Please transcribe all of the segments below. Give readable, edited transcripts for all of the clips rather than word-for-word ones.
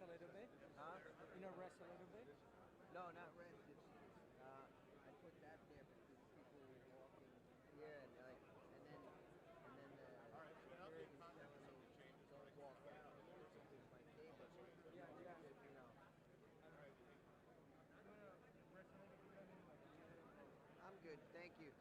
a little bit? Huh? Rest a little bit? No, not rest. It's, I put that there because people were walking here and like, and then the security was telling me don't walk out because my table, you know. I'm good, thank you.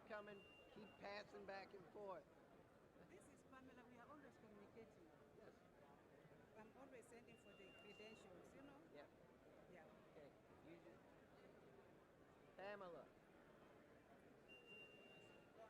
coming. Keep passing back and forth. This is Pamela. We are always communicating. Yes. I'm always sending for the credentials, you know? Yep. Yeah. Okay. You just Pamela. Yeah.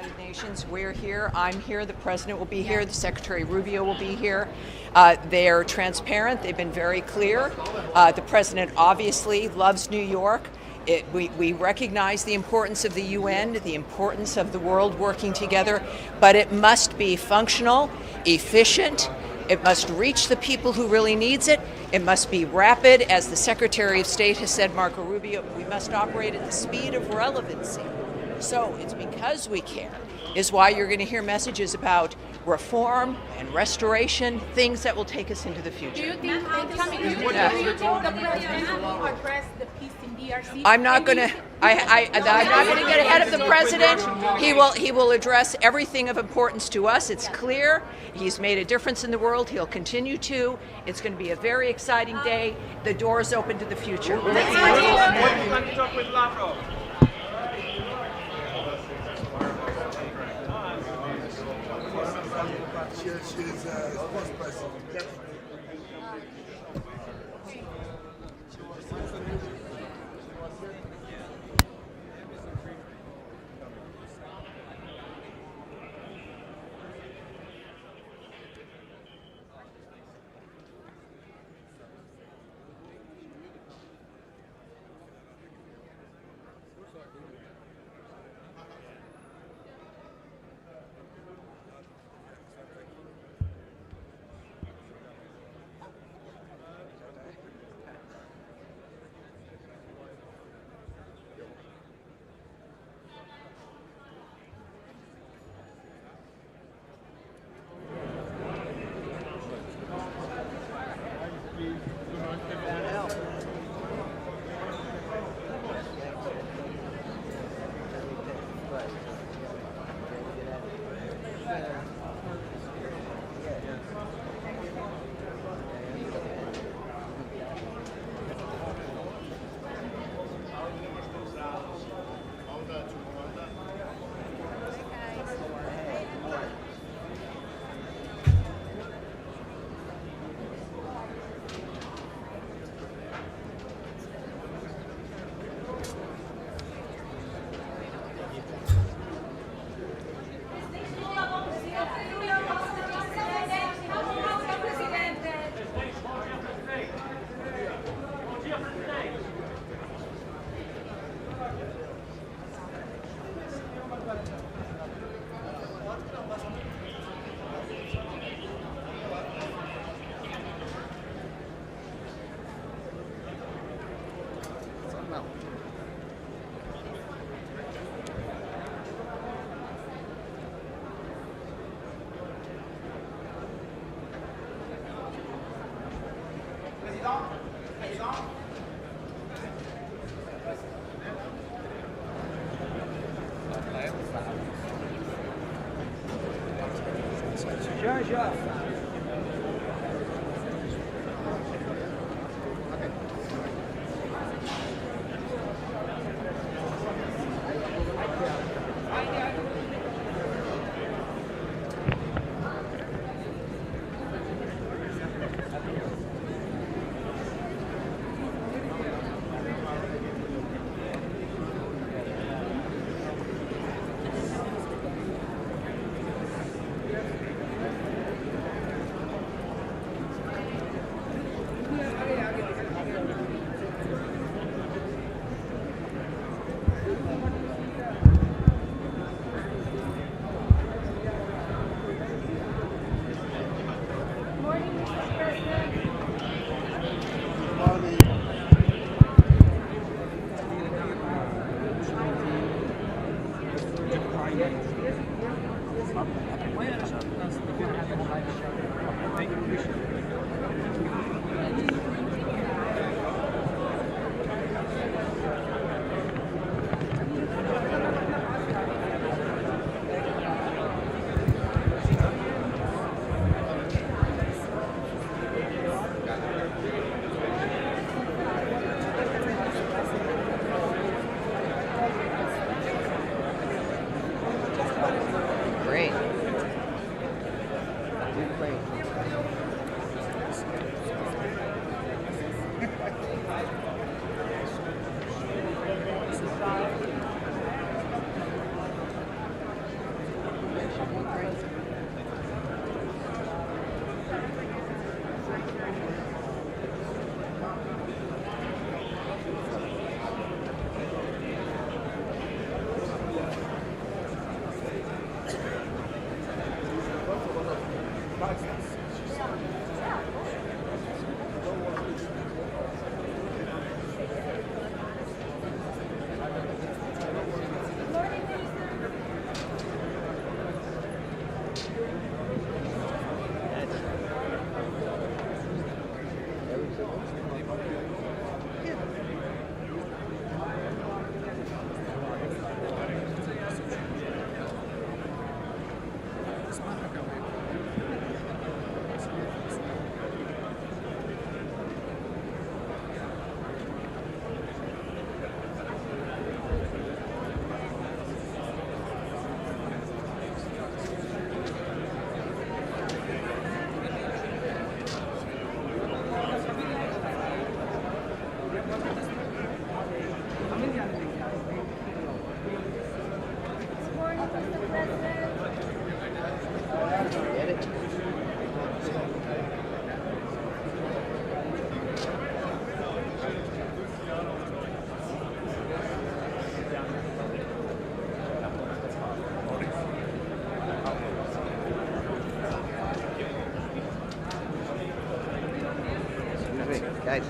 United Nations. We're here. I'm here. The President will be here. The Secretary Rubio will be here. They're transparent. They've been very clear. The President obviously loves New York. We recognize the importance of the UN, the importance of the world working together, but it must be functional, efficient. It must reach the people who really needs it. It must be rapid. As the Secretary of State has said, Marco Rubio, we must operate at the speed of relevancy. So it's because we care is why you're going to hear messages about reform and restoration, things that will take us into the future. Do you think the President will address the peace in DRC? I'm not going to get ahead of the President. He will address everything of importance to us. It's clear. He's made a difference in the world. He'll continue to. It's going to be a very exciting day. The door is open to the future. She's vice president.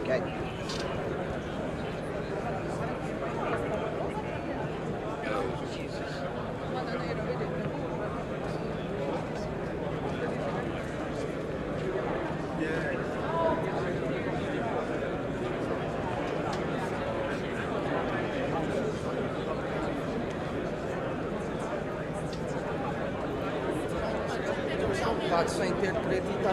Okay. Faccio interpretita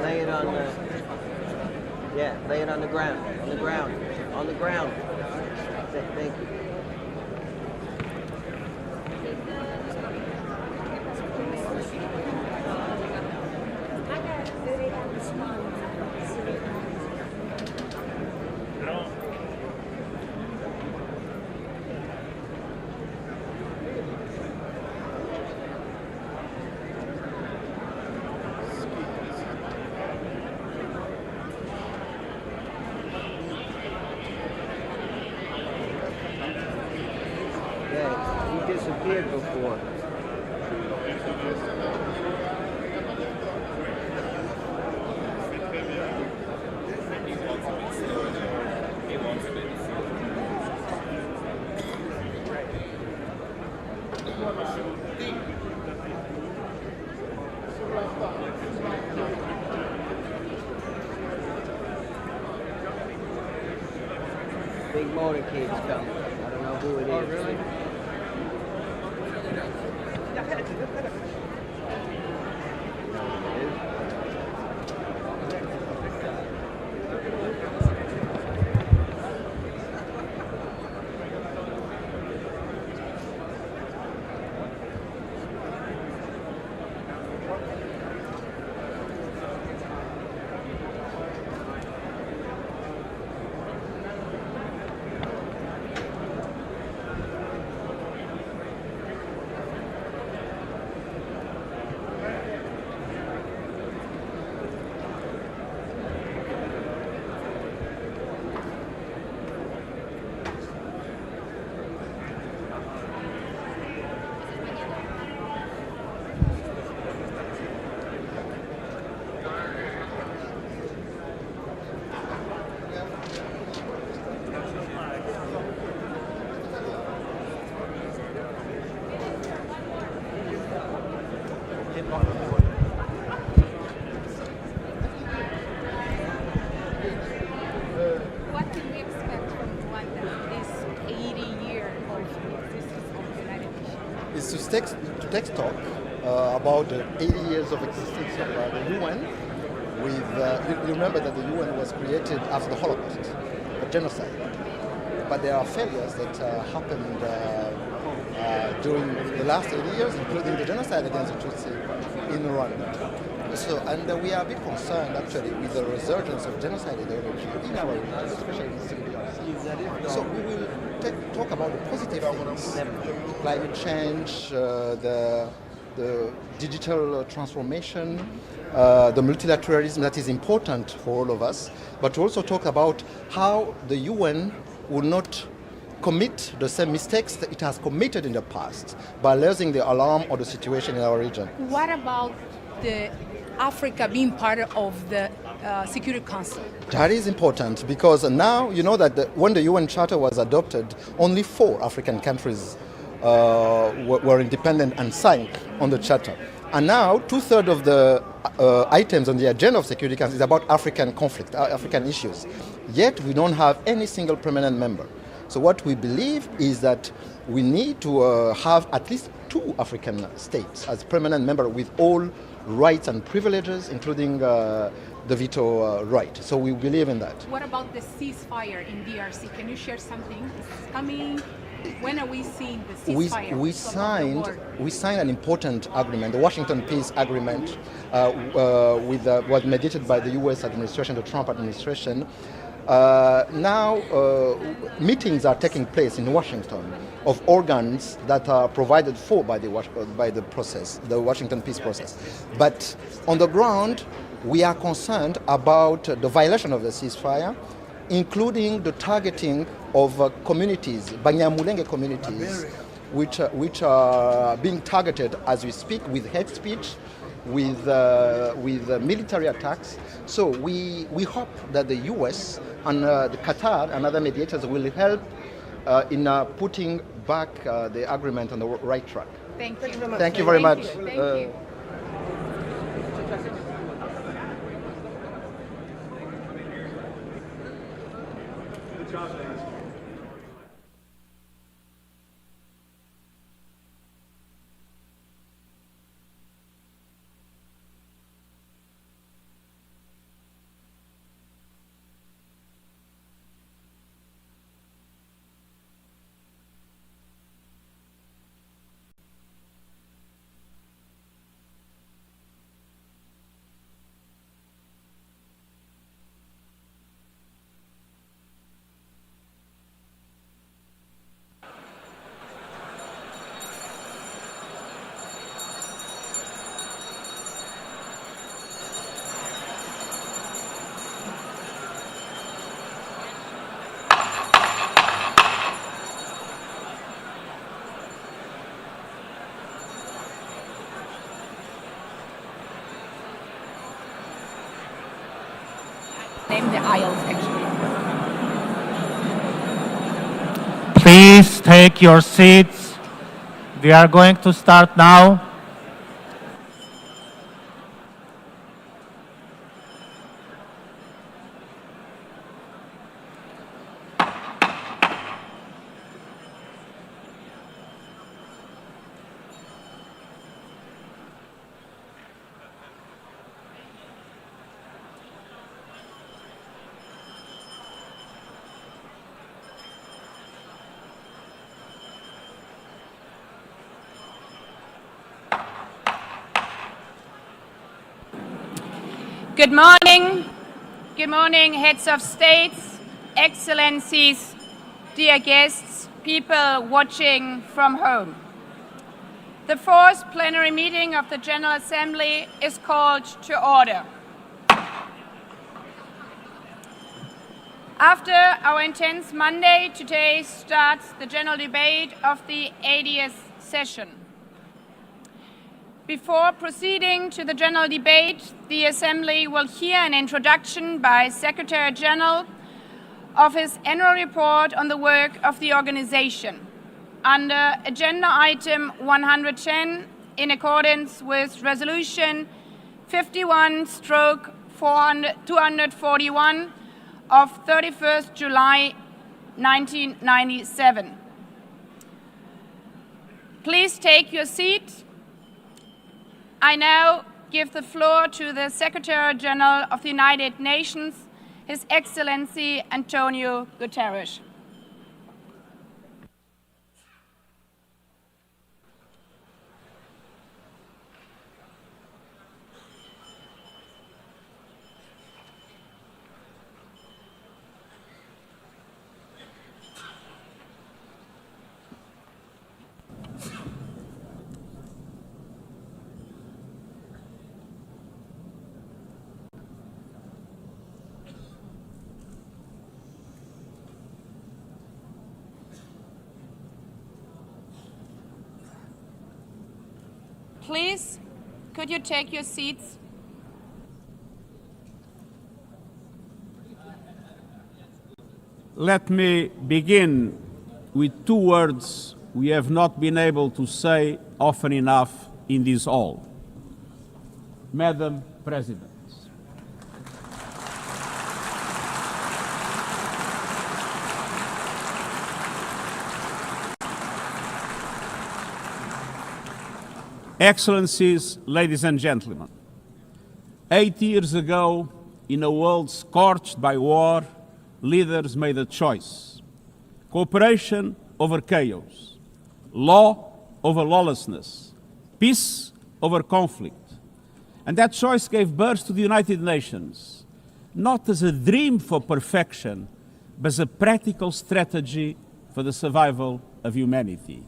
Lay it on the, yeah, lay it on the ground, on the ground, on the ground. Thank you. Yeah, he disappeared before. Big motorcade's coming. I don't know who it is. Oh, really? is to take stock about the 80 years of existence of the UN. You remember that the UN was created after the Holocaust, a genocide. But there are failures that happened during the last 80 years, including the genocide against the Tutsi in Rwanda. So, and we are a bit concerned actually with the resurgence of genocide ideology in our region, especially in DRC. So we will talk about the positive things, climate change, the digital transformation, the multilateralism that is important for all of us, but to also talk about how the UN will not commit the same mistakes that it has committed in the past by raising the alarm on the situation in our region. What about the Africa being part of the Security Council? That is important because now you know that when the UN Charter was adopted, only 4 African countries were independent and signed on the Charter. And now 2/3 of the items on the agenda of Security Council is about African conflict, African issues. Yet we don't have any single permanent member. So what we believe is that we need to have at least 2 African states as permanent member with all rights and privileges, including the veto right. So we believe in that. What about the ceasefire in DRC? Can you share something? It's coming. When are we seeing the ceasefire? We signed an important agreement, the Washington Peace Agreement, was mediated by the U.S. administration, the Trump administration. Now meetings are taking place in Washington of organs that are provided for by the process, the Washington peace process. But on the ground, we are concerned about the violation of the ceasefire, including the targeting of communities, Banyamulenge communities, which are being targeted as we speak with hate speech, with military attacks. So we hope that the U.S. and the Qatar and other mediators will help in putting back the agreement on the right track. Thank you. Thank you very much. Thank you. Name the aisles, actually. Please take your seats. We are going to start now. Good morning. Good morning, heads of states, excellencies, dear guests, people watching from home. The 4th plenary meeting of the General Assembly is called to order. After our intense Monday, today starts the general debate of the 80th session. Before proceeding to the general debate, the Assembly will hear an introduction by Secretary General of his annual report on the work of the organization. Under Agenda Item 110, in accordance with Resolution 51/241 of 31st July 1997. Please take your seat. I now give the floor to the Secretary General of the United Nations, His Excellency Antonio Guterres. Please, could you take your seats? Let me begin with two words we have not been able to say often enough in this hall. Madam President. Excellencies, ladies and gentlemen, 8 years ago, in a world scorched by war, leaders made a choice: cooperation over chaos, law over lawlessness, peace over conflict. And that choice gave birth to the United Nations, not as a dream for perfection, but as a practical strategy for the survival of humanity.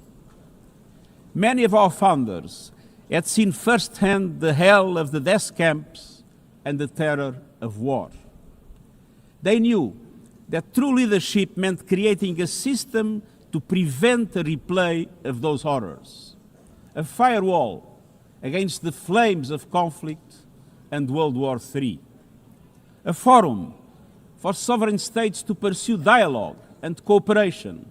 Many of our founders had seen firsthand the hell of the death camps and the terror of war. They knew that true leadership meant creating a system to prevent a replay of those horrors, a firewall against the flames of conflict and World War III, a forum for sovereign states to pursue dialogue and cooperation,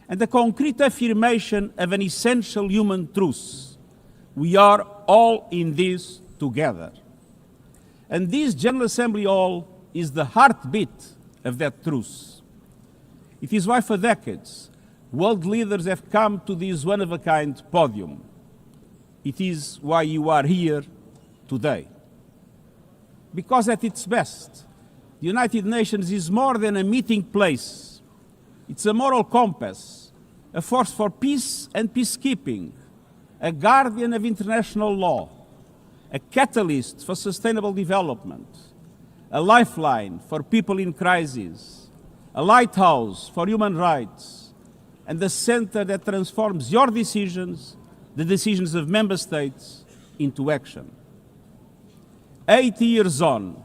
and the concrete affirmation of an essential human truth: we are all in this together. And this General Assembly Hall is the heartbeat of that truth. It is why for decades, world leaders have come to this one-of-a-kind podium. It is why you are here today. Because at its best, the United Nations is more than a meeting place. It's a moral compass, a force for peace and peacekeeping, a guardian of international law, a catalyst for sustainable development, a lifeline for people in crisis, a lighthouse for human rights, and the center that transforms your decisions, the decisions of member states, into action. 80 years on,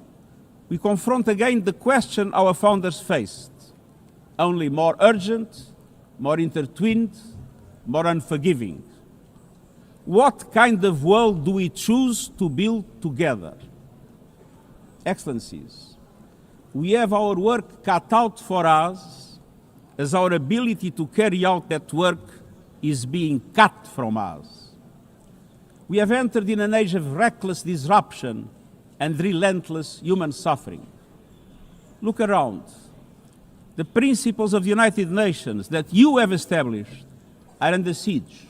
we confront again the question our founders faced, only more urgent, more intertwined, more unforgiving. What kind of world do we choose to build together? Excellencies, we have our work cut out for us as our ability to carry out that work is being cut from us. We have entered in an age of reckless disruption and relentless human suffering. Look around. The principles of the United Nations that you have established are under siege.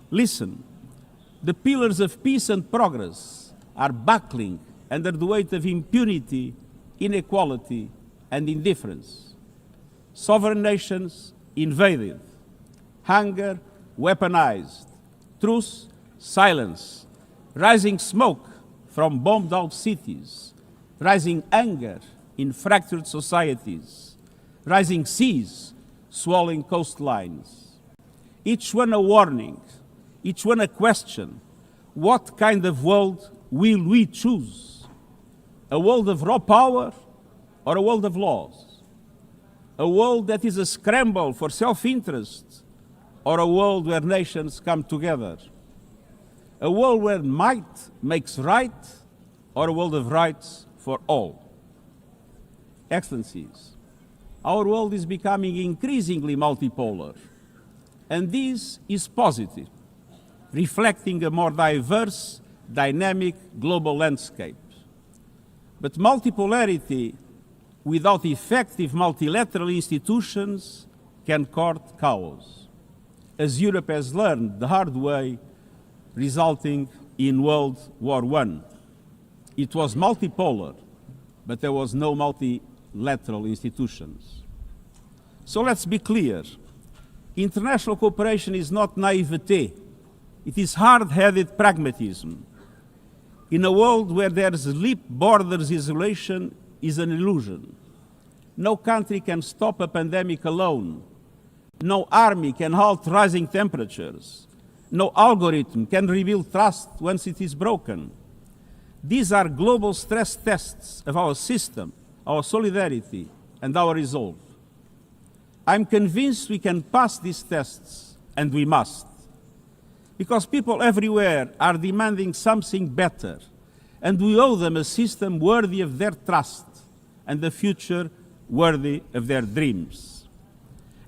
Listen, the pillars of peace and progress are buckling under the weight of impunity, inequality, and indifference. Sovereign nations invaded, hunger weaponized, truth silence, rising smoke from bombed-out cities, rising anger in fractured societies, rising seas swallowing coastlines. Each one a warning, each one a question: what kind of world will we choose? A world of raw power or a world of laws? A world that is a scramble for self-interest or a world where nations come together? A world where might makes right or a world of rights for all? Excellencies, our world is becoming increasingly multipolar, and this is positive, reflecting a more diverse, dynamic global landscape. But multipolarity without effective multilateral institutions can court chaos. as Europe has learned the hard way, resulting in World War I. It was multipolar, but there was no multilateral institutions. So let's be clear. International cooperation is not naivete. It is hard-headed pragmatism. In a world where there's leap borders, isolation is an illusion. No country can stop a pandemic alone. No army can halt rising temperatures. No algorithm can rebuild trust once it is broken. These are global stress tests of our system, our solidarity, and our resolve. I'm convinced we can pass these tests, and we must. Because people everywhere are demanding something better, and we owe them a system worthy of their trust and a future worthy of their dreams.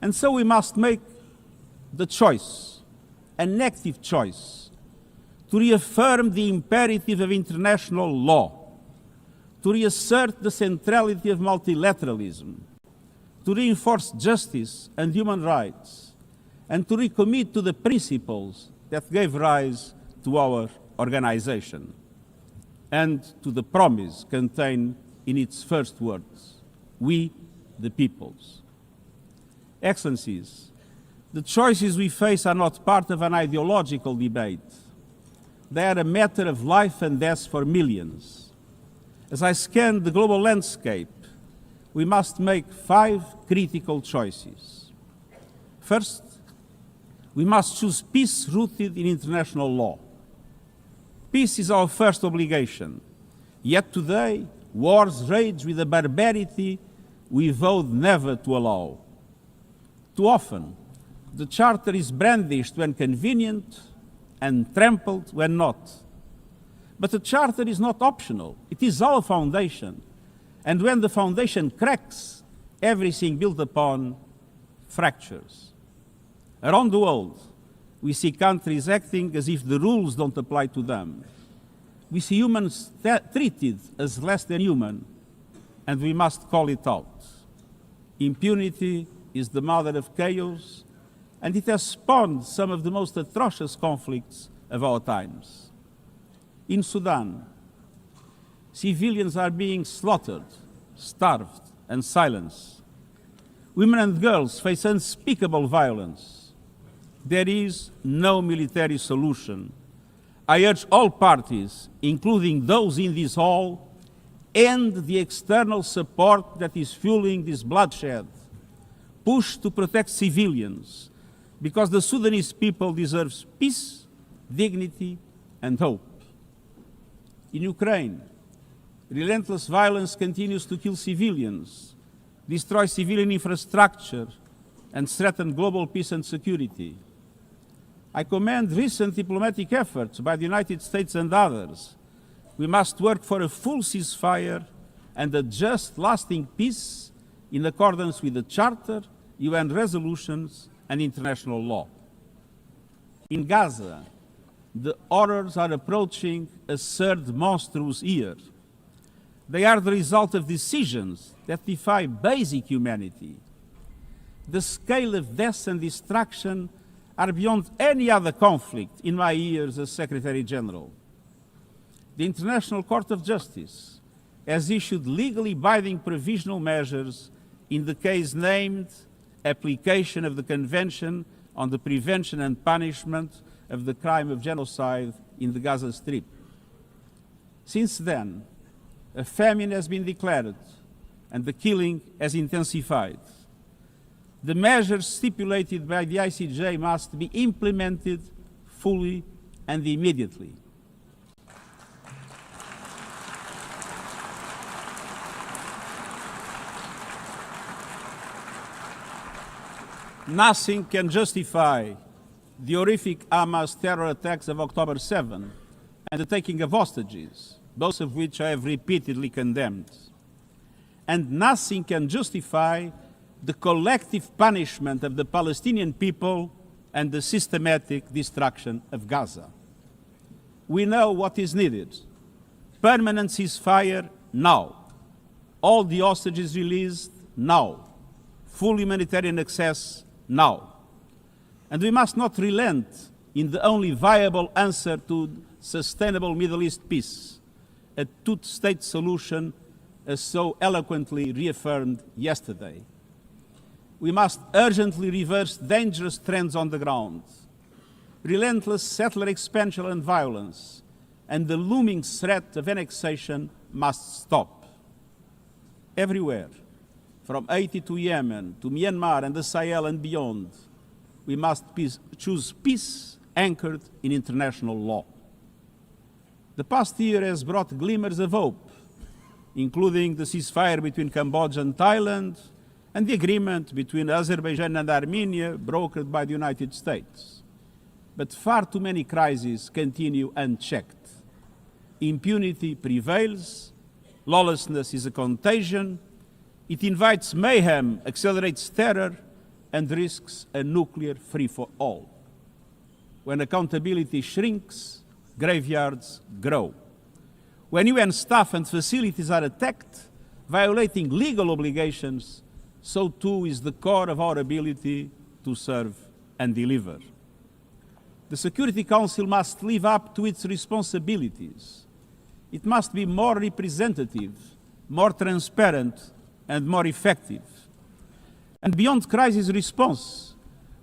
And so we must make the choice, an active choice, to reaffirm the imperative of international law, to reassert the centrality of multilateralism, to reinforce justice and human rights, and to recommit to the principles that gave rise to our organization, and to the promise contained in its first words, we the peoples. Excellencies, the choices we face are not part of an ideological debate. They are a matter of life and death for millions. As I scan the global landscape, we must make 5 critical choices. First, we must choose peace rooted in international law. Peace is our first obligation. Yet today, wars rage with a barbarity we vowed never to allow. Too often, the Charter is brandished when convenient and trampled when not. But the Charter is not optional. It is our foundation. And when the foundation cracks, everything built upon fractures. Around the world, we see countries acting as if the rules don't apply to them. We see humans treated as less than human, and we must call it out. Impunity is the mother of chaos, and it has spawned some of the most atrocious conflicts of our times. In Sudan, civilians are being slaughtered, starved, and silenced. Women and girls face unspeakable violence. There is no military solution. I urge all parties, including those in this hall, end the external support that is fueling this bloodshed. Push to protect civilians, because the Sudanese people deserve peace, dignity, and hope. In Ukraine, relentless violence continues to kill civilians, destroy civilian infrastructure, and threaten global peace and security. I commend recent diplomatic efforts by the United States and others. We must work for a full ceasefire and a just, lasting peace in accordance with the Charter, UN resolutions, and international law. In Gaza, the horrors are approaching a third monstrous year. They are the result of decisions that defy basic humanity. The scale of death and destruction are beyond any other conflict in my years as Secretary General. The International Court of Justice has issued legally binding provisional measures in the case named application of the Convention on the Prevention and Punishment of the Crime of Genocide in the Gaza Strip. Since then, a famine has been declared and the killing has intensified. The measures stipulated by the ICJ must be implemented fully and immediately. Nothing can justify the horrific Hamas terror attacks of October 7 and the taking of hostages, both of which I have repeatedly condemned. And nothing can justify the collective punishment of the Palestinian people and the systematic destruction of Gaza. We know what is needed. Permanent ceasefire now. All the hostages released now. Full humanitarian access now. And we must not relent in the only viable answer to sustainable Middle East peace, a two-state solution as so eloquently reaffirmed yesterday. We must urgently reverse dangerous trends on the ground. Relentless settler expansion and violence and the looming threat of annexation must stop. Everywhere, from Haiti to Yemen, to Myanmar and the Sahel and beyond, we must choose peace anchored in international law. The past year has brought glimmers of hope, including the ceasefire between Cambodia and Thailand, and the agreement between Azerbaijan and Armenia brokered by the United States. But far too many crises continue unchecked. Impunity prevails, lawlessness is a contagion, it invites mayhem, accelerates terror, and risks a nuclear free-for-all. When accountability shrinks, graveyards grow. When UN staff and facilities are attacked, violating legal obligations, so too is the core of our ability to serve and deliver. The Security Council must live up to its responsibilities. It must be more representative, more transparent, and more effective. And beyond crisis response,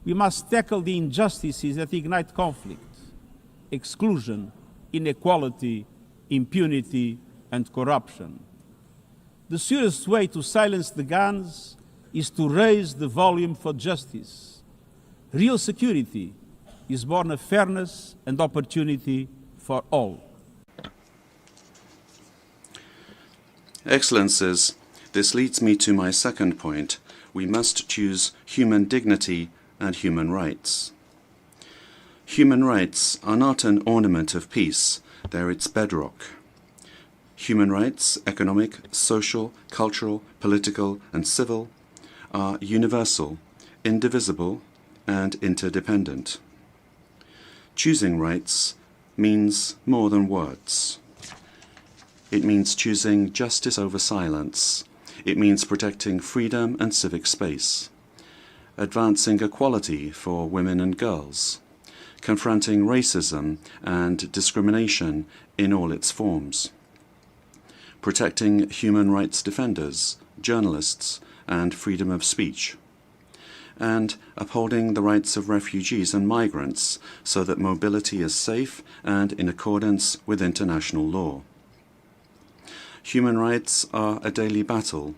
we must tackle the injustices that ignite conflict: exclusion, inequality, impunity, and corruption. The surest way to silence the guns is to raise the volume for justice. Real security is born of fairness and opportunity for all. Excellencies, this leads me to my second point. We must choose human dignity and human rights. Human rights are not an ornament of peace, they're its bedrock. Human rights, economic, social, cultural, political, and civil, are universal, indivisible, and interdependent. Choosing rights means more than words. It means choosing justice over silence. It means protecting freedom and civic space, advancing equality for women and girls, confronting racism and discrimination in all its forms, protecting human rights defenders, journalists, and freedom of speech, and upholding the rights of refugees and migrants so that mobility is safe and in accordance with international law. Human rights are a daily battle,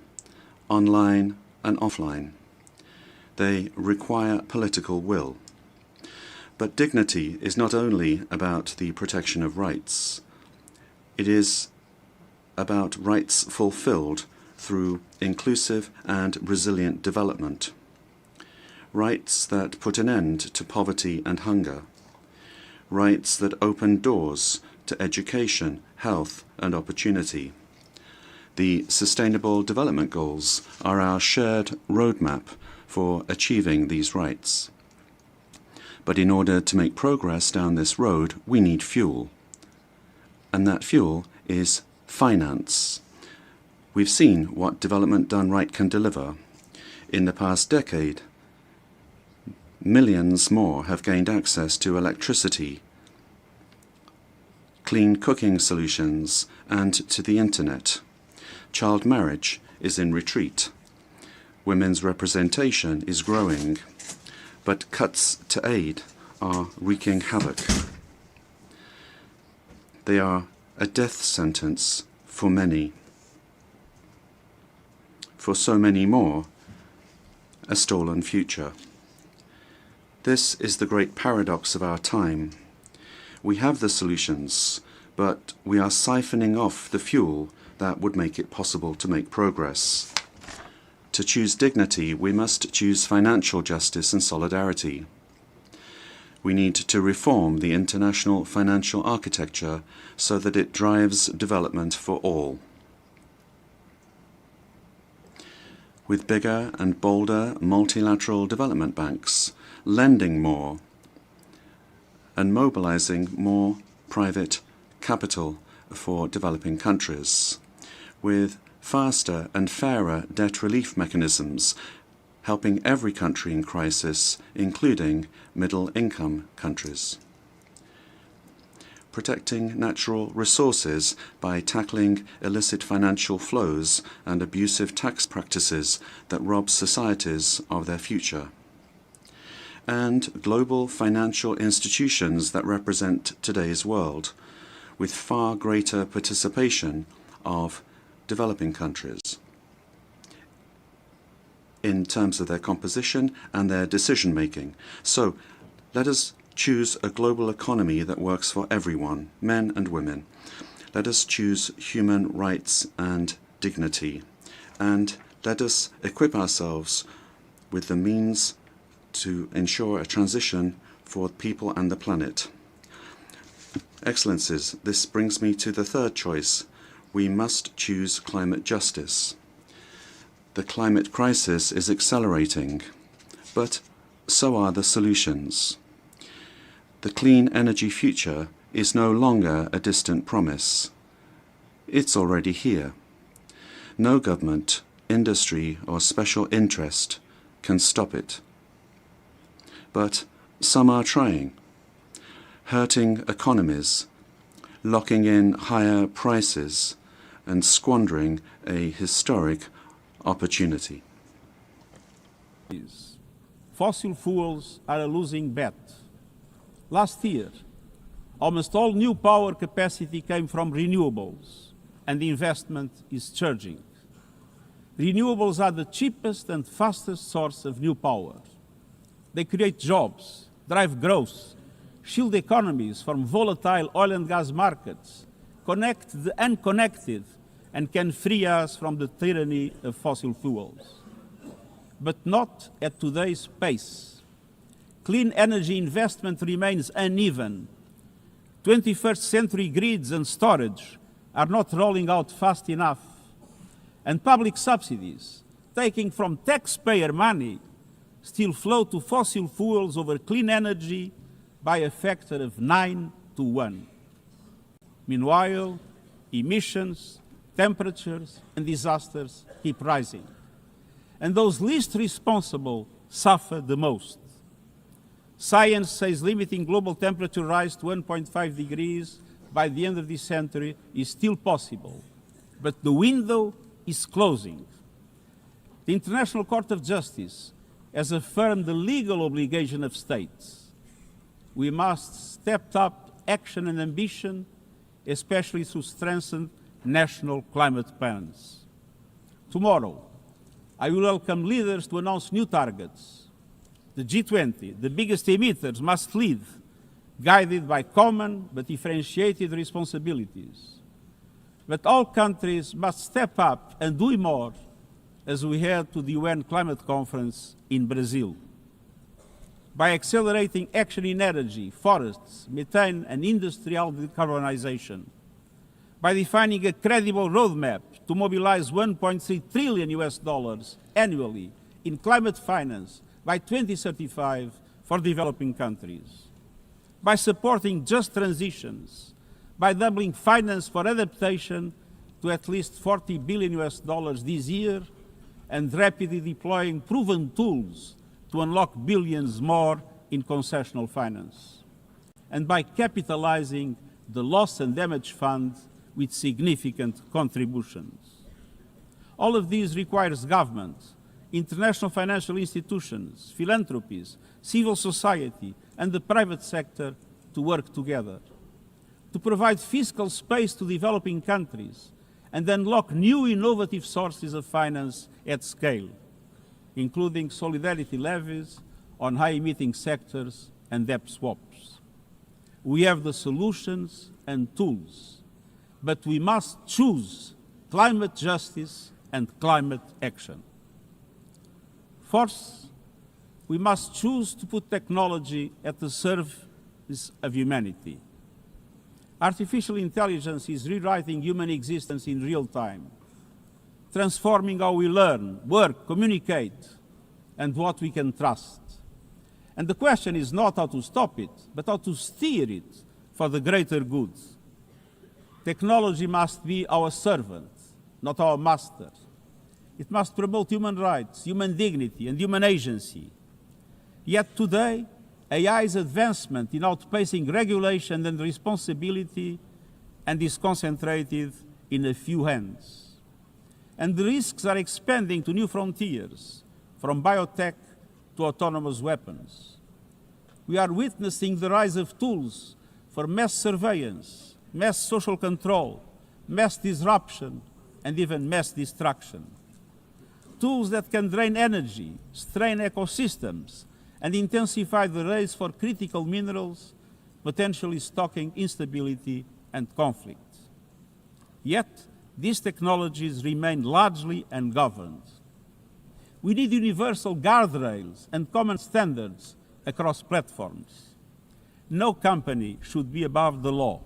online and offline. They require political will. But dignity is not only about the protection of rights. It is about rights fulfilled through inclusive and resilient development. Rights that put an end to poverty and hunger. Rights that open doors to education, health, and opportunity. The Sustainable Development Goals are our shared roadmap for achieving these rights. But in order to make progress down this road, we need fuel. And that fuel is finance. We've seen what development done right can deliver. In the past decade, millions more have gained access to electricity, clean cooking solutions, and to the internet. Child marriage is in retreat. Women's representation is growing, but cuts to aid are wreaking havoc. They are a death sentence for many. For so many more, a stolen future. This is the great paradox of our time. We have the solutions, but we are siphoning off the fuel that would make it possible to make progress. To choose dignity, we must choose financial justice and solidarity. We need to reform the international financial architecture so that it drives development for all. With bigger and bolder multilateral development banks, lending more, and mobilizing more private capital for developing countries, with faster and fairer debt relief mechanisms helping every country in crisis, including middle-income countries. Protecting natural resources by tackling illicit financial flows and abusive tax practices that rob societies of their future. And global financial institutions that represent today's world, with far greater participation of developing countries in terms of their composition and their decision-making. So let us choose a global economy that works for everyone, men and women. Let us choose human rights and dignity. And let us equip ourselves with the means to ensure a transition for people and the planet. Excellencies, this brings me to the third choice. We must choose climate justice. The climate crisis is accelerating, but so are the solutions. The clean energy future is no longer a distant promise. It's already here. No government, industry, or special interest can stop it. But some are trying, hurting economies, locking in higher prices, and squandering a historic opportunity. Fossil fuels are a losing bet. Last year, almost all new power capacity came from renewables, and the investment is surging. Renewables are the cheapest and fastest source of new power. They create jobs, drive growth, shield economies from volatile oil and gas markets, connect the unconnected, and can free us from the tyranny of fossil fuels. But not at today's pace. Clean energy investment remains uneven. 21st century grids and storage are not rolling out fast enough. And public subsidies, taking from taxpayer money, still flow to fossil fuels over clean energy by a factor of 9 to 1. Meanwhile, emissions, temperatures, and disasters keep rising. And those least responsible suffer the most. Science says limiting global temperature rise to 1.5 degrees by the end of this century is still possible, but the window is closing. The International Court of Justice has affirmed the legal obligation of states. We must step up action and ambition, especially through strengthened national climate plans. Tomorrow, I will welcome leaders to announce new targets. The G20, the biggest emitters, must lead, guided by common but differentiated responsibilities. But all countries must step up and do more as we head to the UN Climate Conference in Brazil. By accelerating action in energy, forests, methane, and industrial decarbonization. By defining a credible roadmap to mobilize $1.3 trillion annually in climate finance by 2035 for developing countries. By supporting just transitions, by doubling finance for adaptation to at least $40 billion this year, and rapidly deploying proven tools to unlock billions more in concessional finance. And by capitalizing the Loss and Damage Fund with significant contributions. All of these requires government, international financial institutions, philanthropies, civil society, and the private sector to work together, to provide fiscal space to developing countries and unlock new innovative sources of finance at scale, including solidarity levies on high-emitting sectors and debt swaps. We have the solutions and tools, but we must choose climate justice and climate action. Fourth, we must choose to put technology at the service of humanity. Artificial intelligence is rewriting human existence in real time, transforming how we learn, work, communicate, and what we can trust. And the question is not how to stop it, but how to steer it for the greater good. Technology must be our servant, not our master. It must promote human rights, human dignity, and human agency. Yet today, AI's advancement in outpacing regulation and responsibility and is concentrated in a few hands. And the risks are expanding to new frontiers, from biotech to autonomous weapons. We are witnessing the rise of tools for mass surveillance, mass social control, mass disruption, and even mass destruction. Tools that can drain energy, strain ecosystems, and intensify the race for critical minerals, potentially stoking instability and conflict. Yet, these technologies remain largely ungoverned. We need universal guardrails and common standards across platforms. No company should be above the law.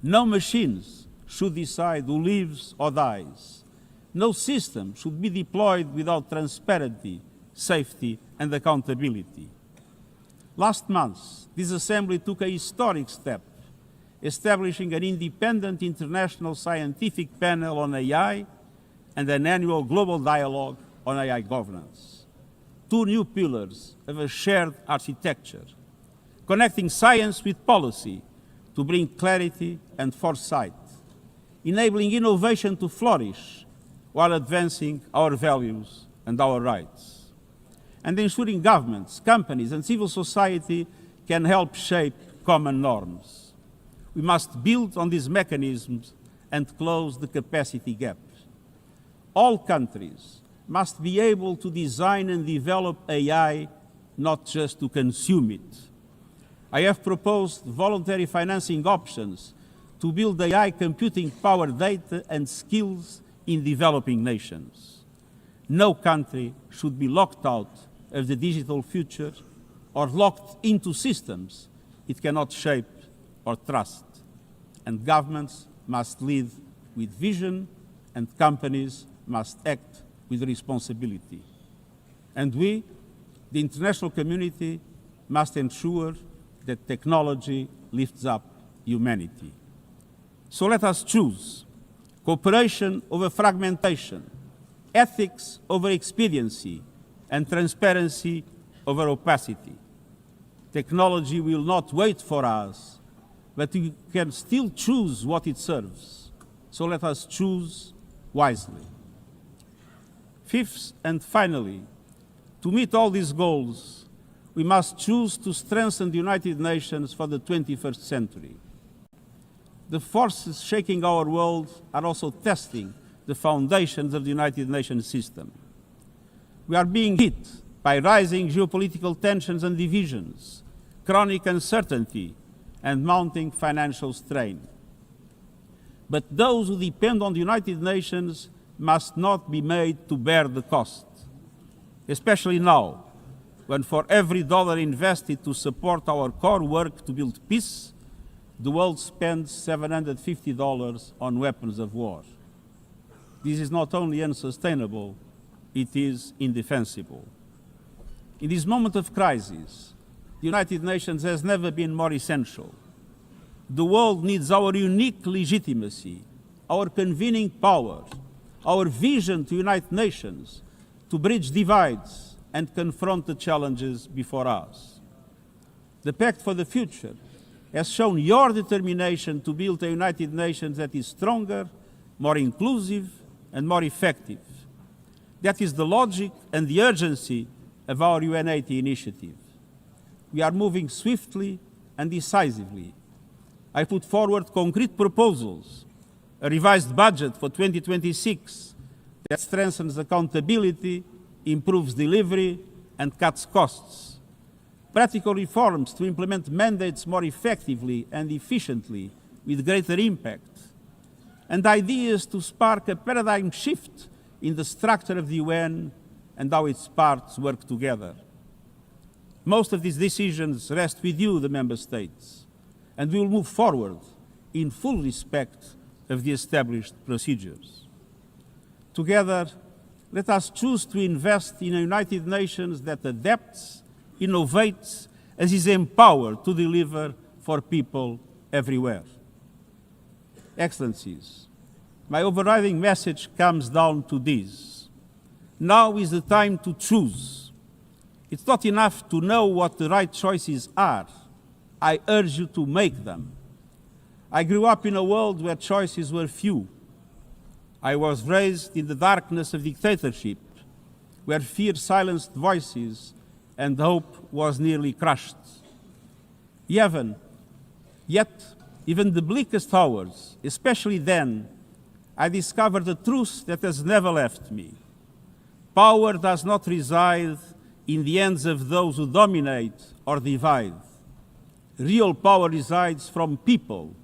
No machines should decide who lives or dies. No system should be deployed without transparency, safety, and accountability. Last month, this Assembly took a historic step, establishing an independent international scientific panel on AI and an annual global dialogue on AI governance. Two new pillars of a shared architecture, connecting science with policy to bring clarity and foresight, enabling innovation to flourish while advancing our values and our rights, and ensuring governments, companies, and civil society can help shape common norms. We must build on these mechanisms and close the capacity gap. All countries must be able to design and develop AI, not just to consume it. I have proposed voluntary financing options to build AI computing power, data, and skills in developing nations. No country should be locked out of the digital future or locked into systems it cannot shape or trust. And governments must lead with vision, and companies must act with responsibility. And we, the international community, must ensure that technology lifts up humanity. So let us choose cooperation over fragmentation, ethics over expediency, and transparency over opacity. Technology will not wait for us, but we can still choose what it serves. So let us choose wisely. Fifth and finally, to meet all these goals, we must choose to strengthen the United Nations for the 21st century. The forces shaking our world are also testing the foundations of the United Nations system. We are being hit by rising geopolitical tensions and divisions, chronic uncertainty, and mounting financial strain. But those who depend on the United Nations must not be made to bear the cost, especially now, when for every dollar invested to support our core work to build peace, the world spends $750 on weapons of war. This is not only unsustainable, it is indefensible. In this moment of crisis, the United Nations has never been more essential. The world needs our unique legitimacy, our convening power, our vision to unite nations, to bridge divides and confront the challenges before us. The Pact for the Future has shown your determination to build a United Nations that is stronger, more inclusive, and more effective. That is the logic and the urgency of our UN80 initiative. We are moving swiftly and decisively. I put forward concrete proposals, a revised budget for 2026 that strengthens accountability, improves delivery, and cuts costs. Practical reforms to implement mandates more effectively and efficiently with greater impact. And ideas to spark a paradigm shift in the structure of the UN and how its parts work together. Most of these decisions rest with you, the Member States, and we will move forward in full respect of the established procedures. Together, let us choose to invest in a United Nations that adapts, innovates, and is empowered to deliver for people everywhere. Excellencies, my overriding message comes down to this. Now is the time to choose. It's not enough to know what the right choices are. I urge you to make them. I grew up in a world where choices were few. I was raised in the darkness of dictatorship, where fear silenced voices and hope was nearly crushed. Yet, even the bleakest hours, especially then, I discovered a truth that has never left me. Power does not reside in the hands of those who dominate or divide. Real power resides from people,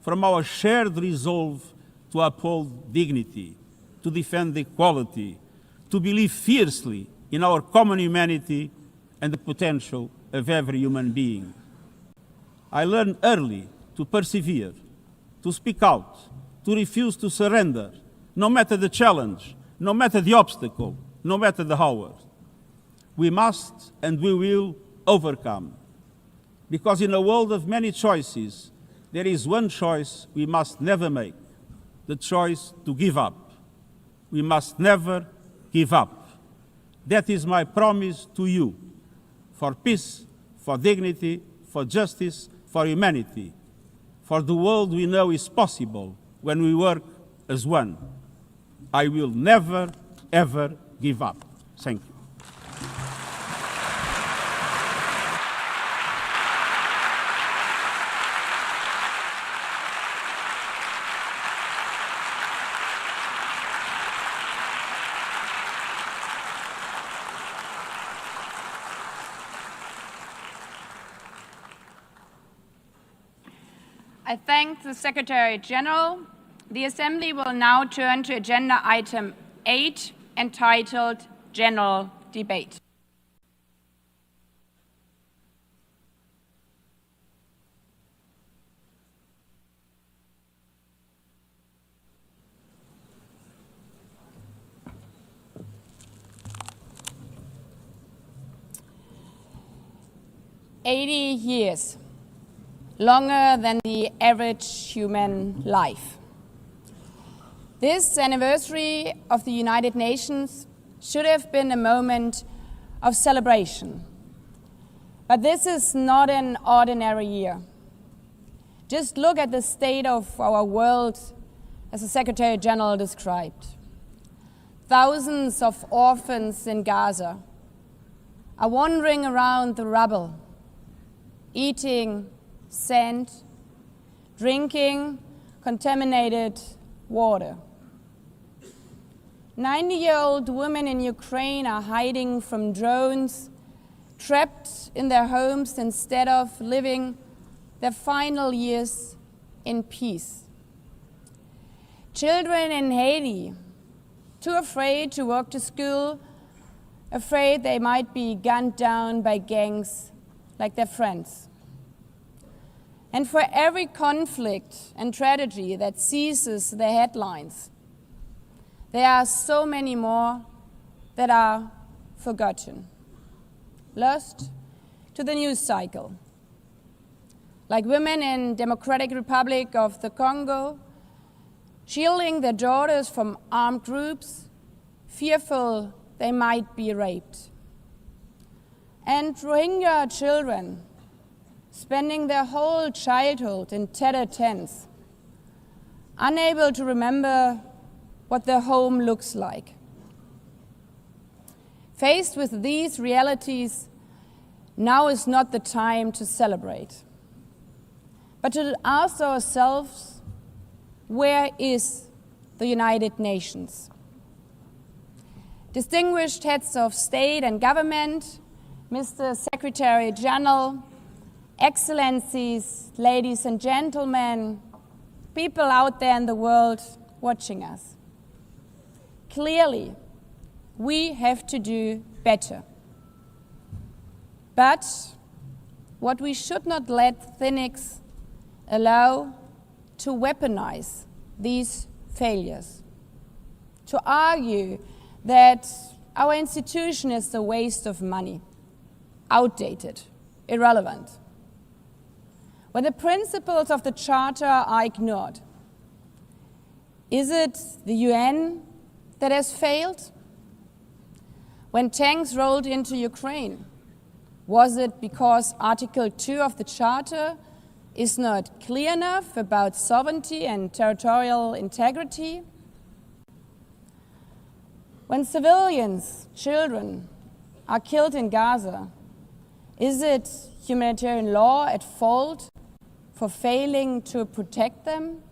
from our shared resolve to uphold dignity, to defend equality, to believe fiercely in our common humanity and the potential of every human being. I learned early to persevere, to speak out, to refuse to surrender, no matter the challenge, no matter the obstacle, no matter the hour. We must and we will overcome. Because in a world of many choices, there is one choice we must never make, the choice to give up. We must never give up. That is my promise to you, for peace, for dignity, for justice, for humanity, for the world we know is possible when we work as one. I will never, ever give up. Thank you. I thank the Secretary General. The Assembly will now turn to agenda item 8, entitled General Debate. "80 years. Longer than the average human life. This anniversary of the United Nations should have been a moment of celebration. But this is not an ordinary year. Just look at the state of our world, as the Secretary General described. Thousands of orphans in Gaza are wandering around the rubble, eating sand, drinking contaminated water. 90-year-old women in Ukraine are hiding from drones, trapped in their homes instead of living their final years in peace. Children in Haiti, too afraid to walk to school, afraid they might be gunned down by gangs like their friends. And for every conflict and tragedy that seizes the headlines, there are so many more that are forgotten, lost to the news cycle. Like women in Democratic Republic of the Congo, shielding their daughters from armed groups, fearful they might be raped. And Rohingya children, spending their whole childhood in tattered tents, unable to remember what their home looks like. Faced with these realities, now is not the time to celebrate, but to ask ourselves, where is the United Nations? Distinguished heads of state and government, Mr. Secretary General, Excellencies, ladies and gentlemen, people out there in the world watching us. Clearly, we have to do better. But what we should not let cynics allow to weaponize these failures, to argue that our institution is a waste of money, outdated, irrelevant. When the principles of the Charter are ignored, is it the UN that has failed? when tanks rolled into Ukraine? Was it because Article 2 of the Charter is not clear enough about sovereignty and territorial integrity? When civilians, children, are killed in Gaza, is it humanitarian law at fault for failing to protect them?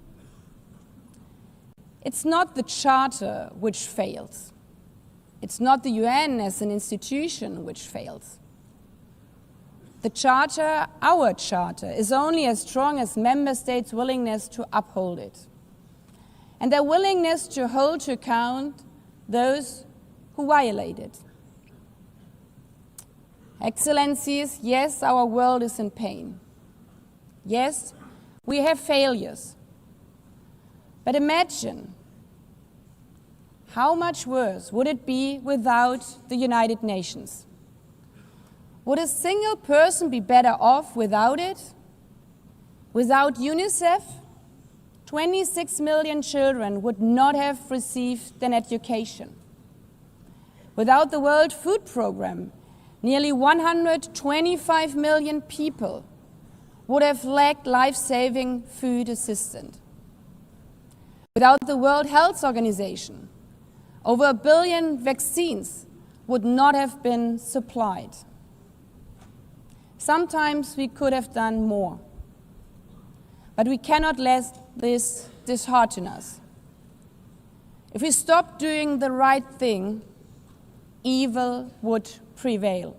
It's not the Charter which fails. It's not the UN as an institution which fails. The Charter, our Charter, is only as strong as member states' willingness to uphold it, and their willingness to hold to account those who violate it. Excellencies, yes, our world is in pain. Yes, we have failures. But imagine how much worse would it be without the United Nations? Would a single person be better off without it? Without UNICEF, 26 million children would not have received an education. Without the World Food Programme, nearly 125 million people would have lacked life-saving food assistance. Without the World Health Organization, over 1 billion vaccines would not have been supplied. Sometimes we could have done more, but we cannot let this dishearten us. If we stop doing the right thing, evil would prevail.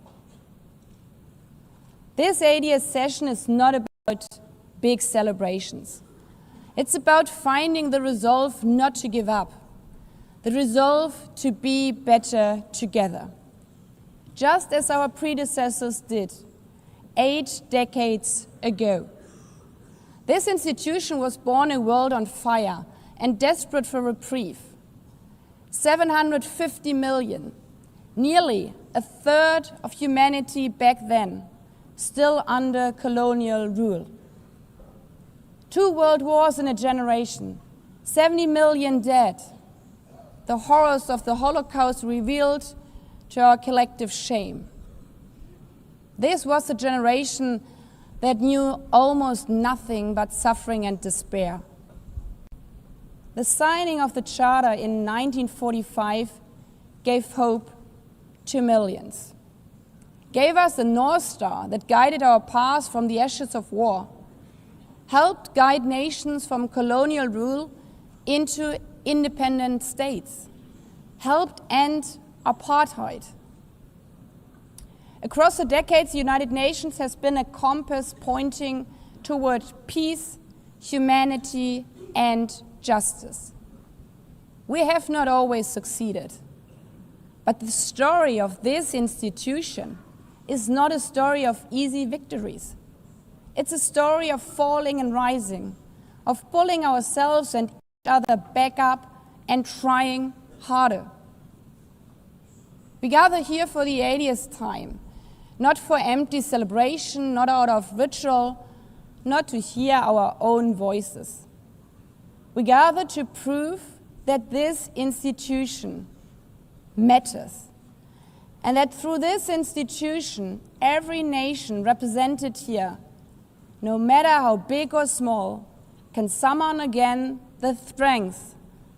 This 80th session is not about big celebrations. It's about finding the resolve not to give up, the resolve to be better together, just as our predecessors did 8 decades ago. This institution was born in a world on fire and desperate for reprieve. 750 million, nearly a third of humanity back then, still under colonial rule. 2 world wars in a generation, 70 million dead. The horrors of the Holocaust revealed to our collective shame. This was a generation that knew almost nothing but suffering and despair. The signing of the Charter in 1945 gave hope to millions, gave us a North Star that guided our path from the ashes of war, helped guide nations from colonial rule into independent states, helped end apartheid. Across the decades, the United Nations has been a compass pointing toward peace, humanity, and justice. We have not always succeeded, but the story of this institution is not a story of easy victories. It's a story of falling and rising, of pulling ourselves and each other back up and trying harder. We gather here for the 80th time, not for empty celebration, not out of ritual, not to hear our own voices. We gather to prove that this institution matters, and that through this institution, every nation represented here, no matter how big or small, can summon again the strength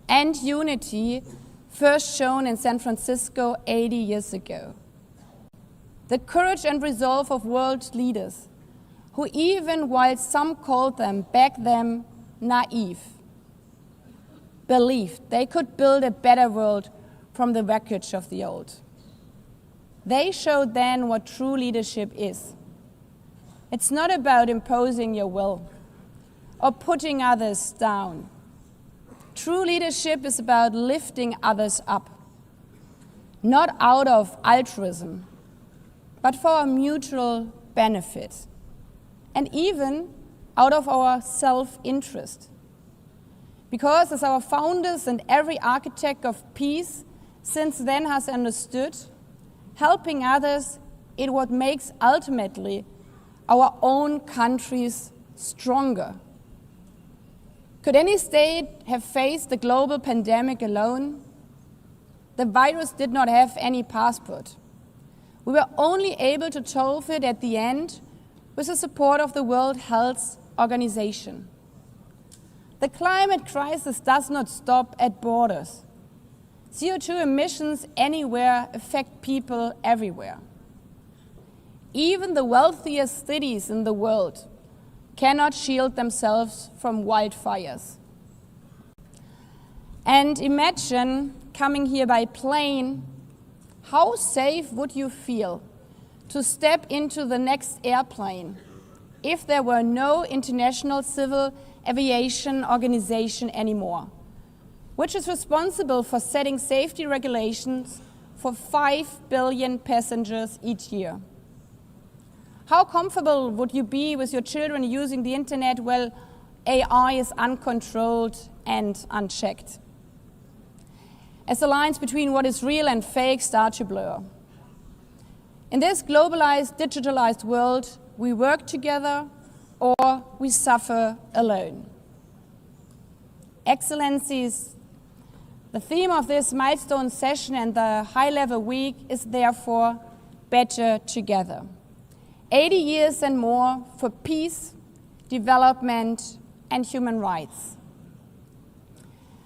and unity first shown in San Francisco 80 years ago. The courage and resolve of world leaders, who even while some called them back then naive, believed they could build a better world from the wreckage of the old. They showed then what true leadership is. It's not about imposing your will or putting others down. True leadership is about lifting others up, not out of altruism, but for our mutual benefit, and even out of our self-interest. Because as our founders and every architect of peace since then has understood, helping others is what makes ultimately our own countries stronger. Could any state have faced the global pandemic alone? the virus did not have any passport. We were only able to solve it at the end with the support of the World Health Organization. The climate crisis does not stop at borders. CO2 emissions anywhere affect people everywhere. Even the wealthiest cities in the world cannot shield themselves from wildfires. And imagine coming here by plane, how safe would you feel to step into the next airplane if there were no International Civil Aviation Organization anymore, which is responsible for setting safety regulations for 5 billion passengers each year? How comfortable would you be with your children using the internet while AI is uncontrolled and unchecked? As the lines between what is real and fake start to blur. In this globalized, digitalized world, we work together or we suffer alone. Excellencies, the theme of this milestone session and the high-level week is therefore better together. 80 years and more for peace, development, and human rights.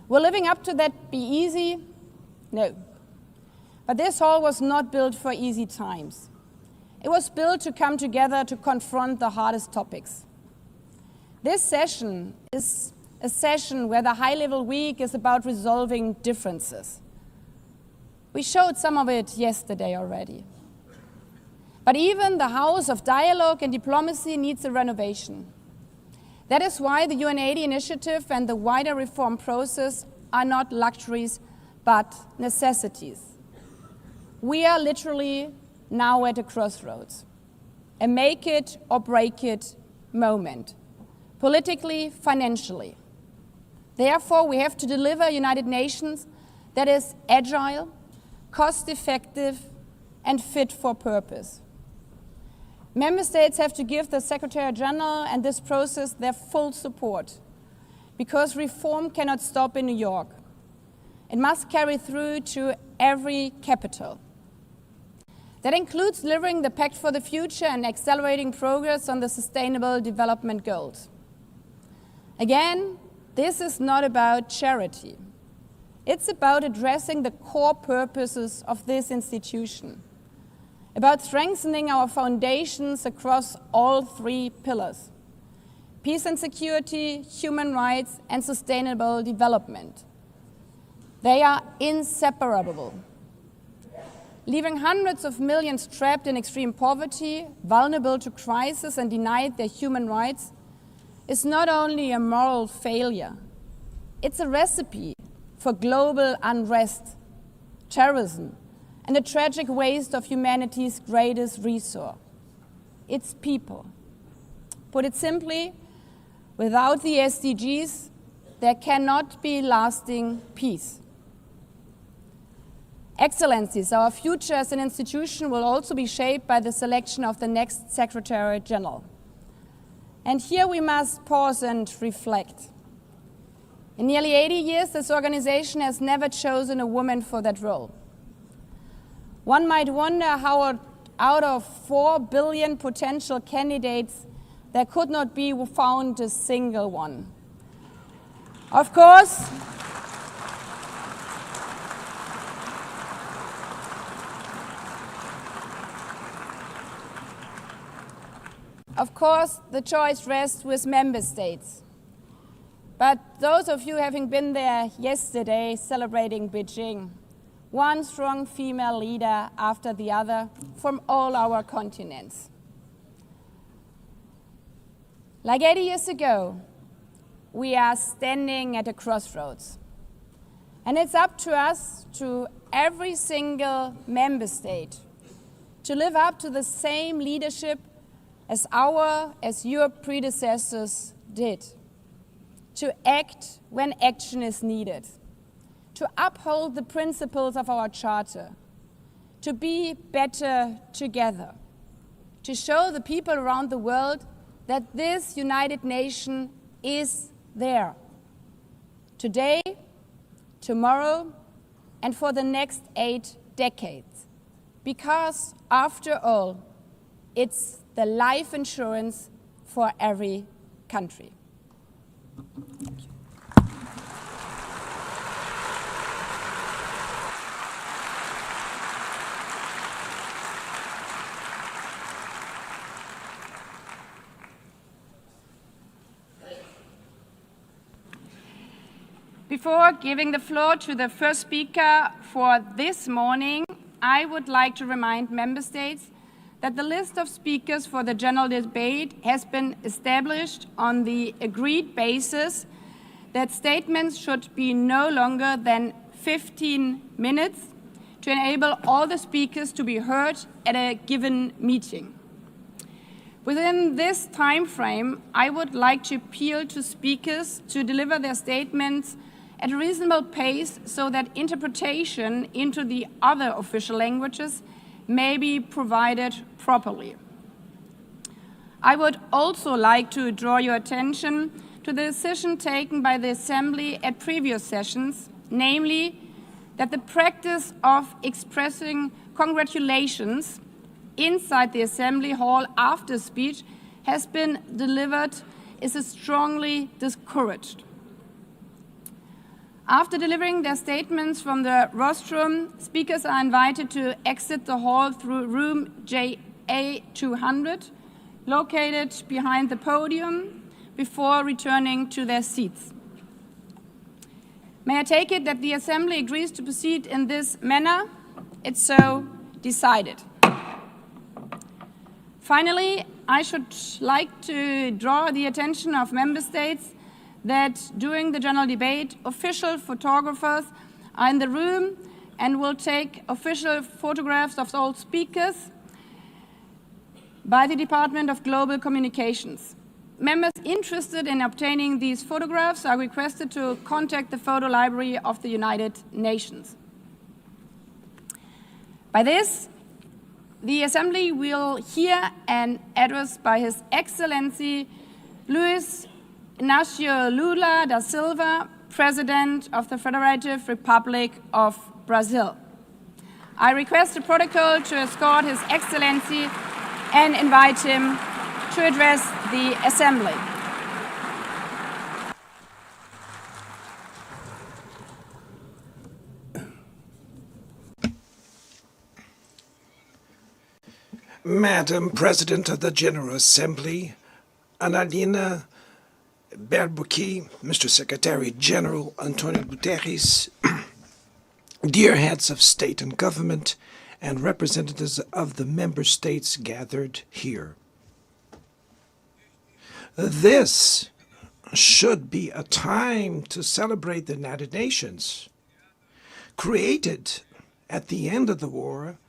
Will living up to that be easy? No. But this hall was not built for easy times. It was built to come together to confront the hardest topics. This session is a session where the high-level week is about resolving differences. We showed some of it yesterday already. But even the house of dialogue and diplomacy needs a renovation. That is why the UN80 initiative and the wider reform process are not luxuries, but necessities. We are literally now at a crossroads, a make it or break it moment, politically, financially. Therefore, we have to deliver a United Nations that is agile, cost-effective, and fit for purpose. Member States have to give the Secretary General and this process their full support, because reform cannot stop in New York. It must carry through to every capital. That includes delivering the Pact for the Future and accelerating progress on the Sustainable Development Goals. Again, this is not about charity. It's about addressing the core purposes of this institution, about strengthening our foundations across all 3 pillars: peace and security, human rights, and sustainable development. They are inseparable. Leaving hundreds of millions trapped in extreme poverty, vulnerable to crisis, and denied their human rights is not only a moral failure, it's a recipe for global unrest, terrorism, and the tragic waste of humanity's greatest resource, its people. Put it simply, without the SDGs, there cannot be lasting peace. Excellencies, our future as an institution will also be shaped by the selection of the next Secretary General. And here we must pause and reflect. In nearly 80 years, this organization has never chosen a woman for that role. One might wonder how out of 4 billion potential candidates, there could not be found a single one. Of course, the choice rests with member states. But those of you having been there yesterday celebrating Beijing, one strong female leader after the other from all our continents. Like 80 years ago, we are standing at a crossroads. And it's up to us, to every single member state, to live up to the same leadership as your predecessors did. To act when action is needed. To uphold the principles of our charter. To be better together. To show the people around the world that this United Nation is there. Today, tomorrow, and for the next 8 decades. Because, after all, it's the life insurance for every country. Before giving the floor to the first speaker for this morning, I would like to remind Member States that the list of speakers for the general debate has been established on the agreed basis that statements should be no longer than 15 minutes to enable all the speakers to be heard at a given meeting. Within this time frame, I would like to appeal to speakers to deliver their statements at a reasonable pace so that interpretation into the other official languages may be provided properly. I would also like to draw your attention to the decision taken by the Assembly at previous sessions, namely that the practice of expressing congratulations inside the Assembly Hall after speech has been delivered is strongly discouraged. After delivering their statements from the rostrum, speakers are invited to exit the hall through room JA200, located behind the podium, before returning to their seats. May I take it that the Assembly agrees to proceed in this manner? It's so decided. Finally, I should like to draw the attention of Member States that during the general debate, official photographers are in the room and will take official photographs of all speakers by the Department of Global Communications. Members interested in obtaining these photographs are requested to contact the Photo Library of the United Nations. By this, the Assembly will hear an address by His Excellency Luiz Inácio Lula da Silva, President of the Federative Republic of Brazil. I request the protocol to escort His Excellency and invite him to address the Assembly. Madam President of the General Assembly, Analina Berbuki, Mr. Secretary General Antonio Guterres, dear heads of state and government, and representatives of the member states gathered here. This should be a time to celebrate the United Nations. Created at the end of the war,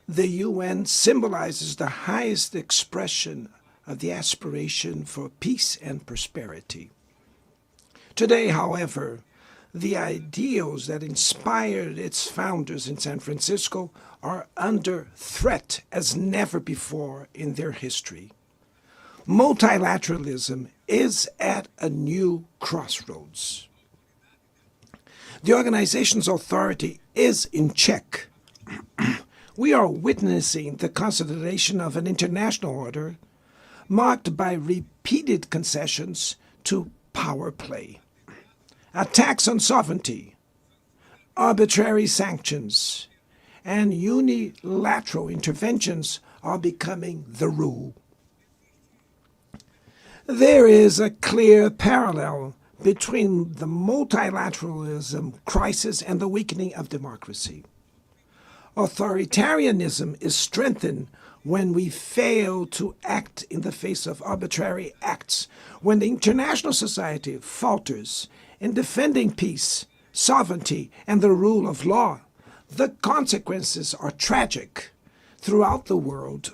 the UN symbolizes the highest expression of the aspiration for peace and prosperity. Today, however, the ideals that inspired its founders in San Francisco are under threat as never before in their history. Multilateralism is at a new crossroads. The organization's authority is in check. We are witnessing the consolidation of an international order marked by repeated concessions to power play, attacks on sovereignty, arbitrary sanctions, and unilateral interventions are becoming the rule. There is a clear parallel between the multilateralism crisis and the weakening of democracy. Authoritarianism is strengthened when we fail to act in the face of arbitrary acts, when the international society falters in defending peace, sovereignty, and the rule of law. The consequences are tragic. Throughout the world,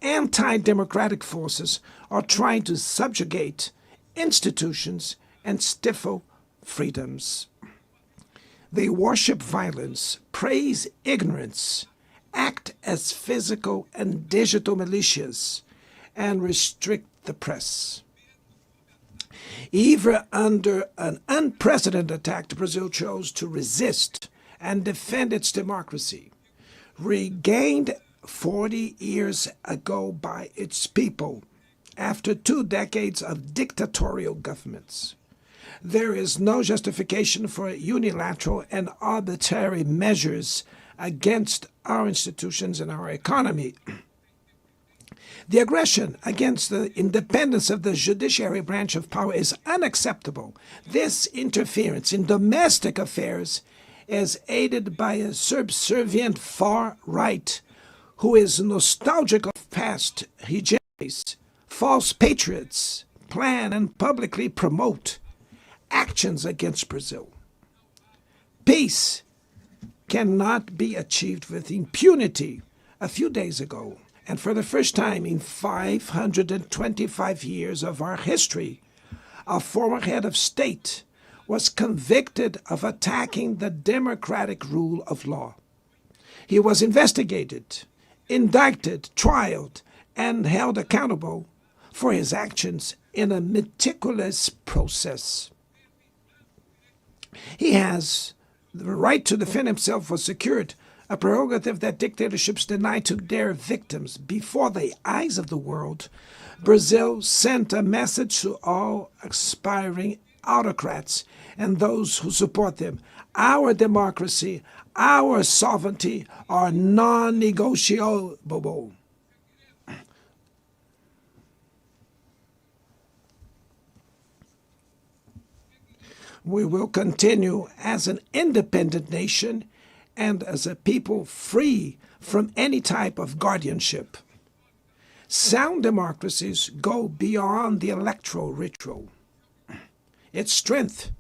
anti-democratic forces are trying to subjugate institutions and stifle freedoms. They worship violence, praise ignorance, act as physical and digital militias, and restrict the press. Even under an unprecedented attack, Brazil chose to resist and defend its democracy, regained 40 years ago by its people after 2 decades of dictatorial governments. There is no justification for unilateral and arbitrary measures against our institutions and our economy. The aggression against the independence of the judiciary branch of power is unacceptable. This interference in domestic affairs is aided by a subservient far right who is nostalgic of past hegemonies. False patriots plan and publicly promote actions against Brazil. Peace cannot be achieved with impunity. A few days ago, and for the first time in 525 years of our history, a former head of state was convicted of attacking the democratic rule of law. He was investigated, indicted, trialed, and held accountable for his actions in a meticulous process. He has the right to defend himself was secured, a prerogative that dictatorships deny to their victims. Before the eyes of the world, Brazil sent a message to all aspiring autocrats and those who support them. Our democracy, our sovereignty are non-negotiable. We will continue as an independent nation and as a people free from any type of guardianship. Sound democracies go beyond the electoral ritual. Its strength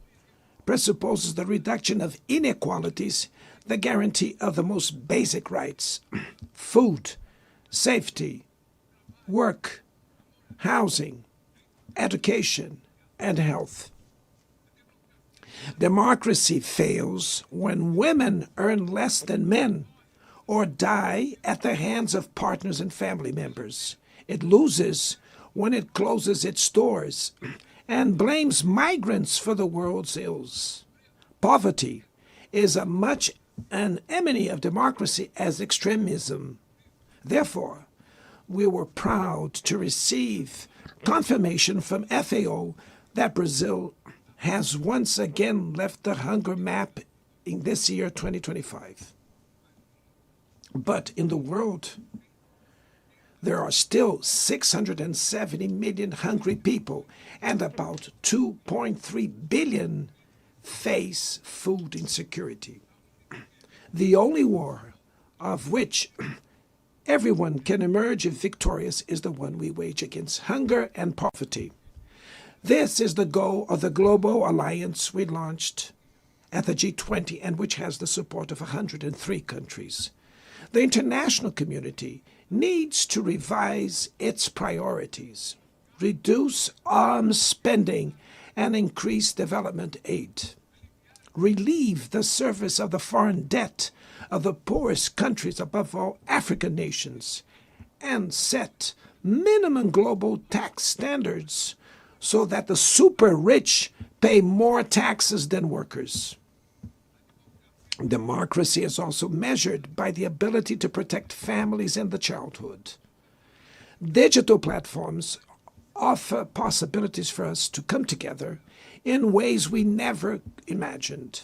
presupposes the reduction of inequalities, the guarantee of the most basic rights: food, safety, work, housing, education, and health. Democracy fails when women earn less than men or die at the hands of partners and family members. It loses when it closes its doors and blames migrants for the world's ills. Poverty is as much an enemy of democracy as extremism. Therefore, we were proud to receive confirmation from FAO that Brazil has once again left the hunger map in this year, 2025. But in the world, there are still 670 million hungry people, and about 2.3 billion face food insecurity. The only war of which everyone can emerge victorious is the one we wage against hunger and poverty. This is the goal of the global alliance we launched at the G20 and which has the support of 103 countries. The international community needs to revise its priorities, reduce arms spending, and increase development aid. Relieve the service of the foreign debt of the poorest countries, above all African nations, and set minimum global tax standards so that the super rich pay more taxes than workers. Democracy is also measured by the ability to protect families and the childhood. Digital platforms offer possibilities for us to come together in ways we never imagined.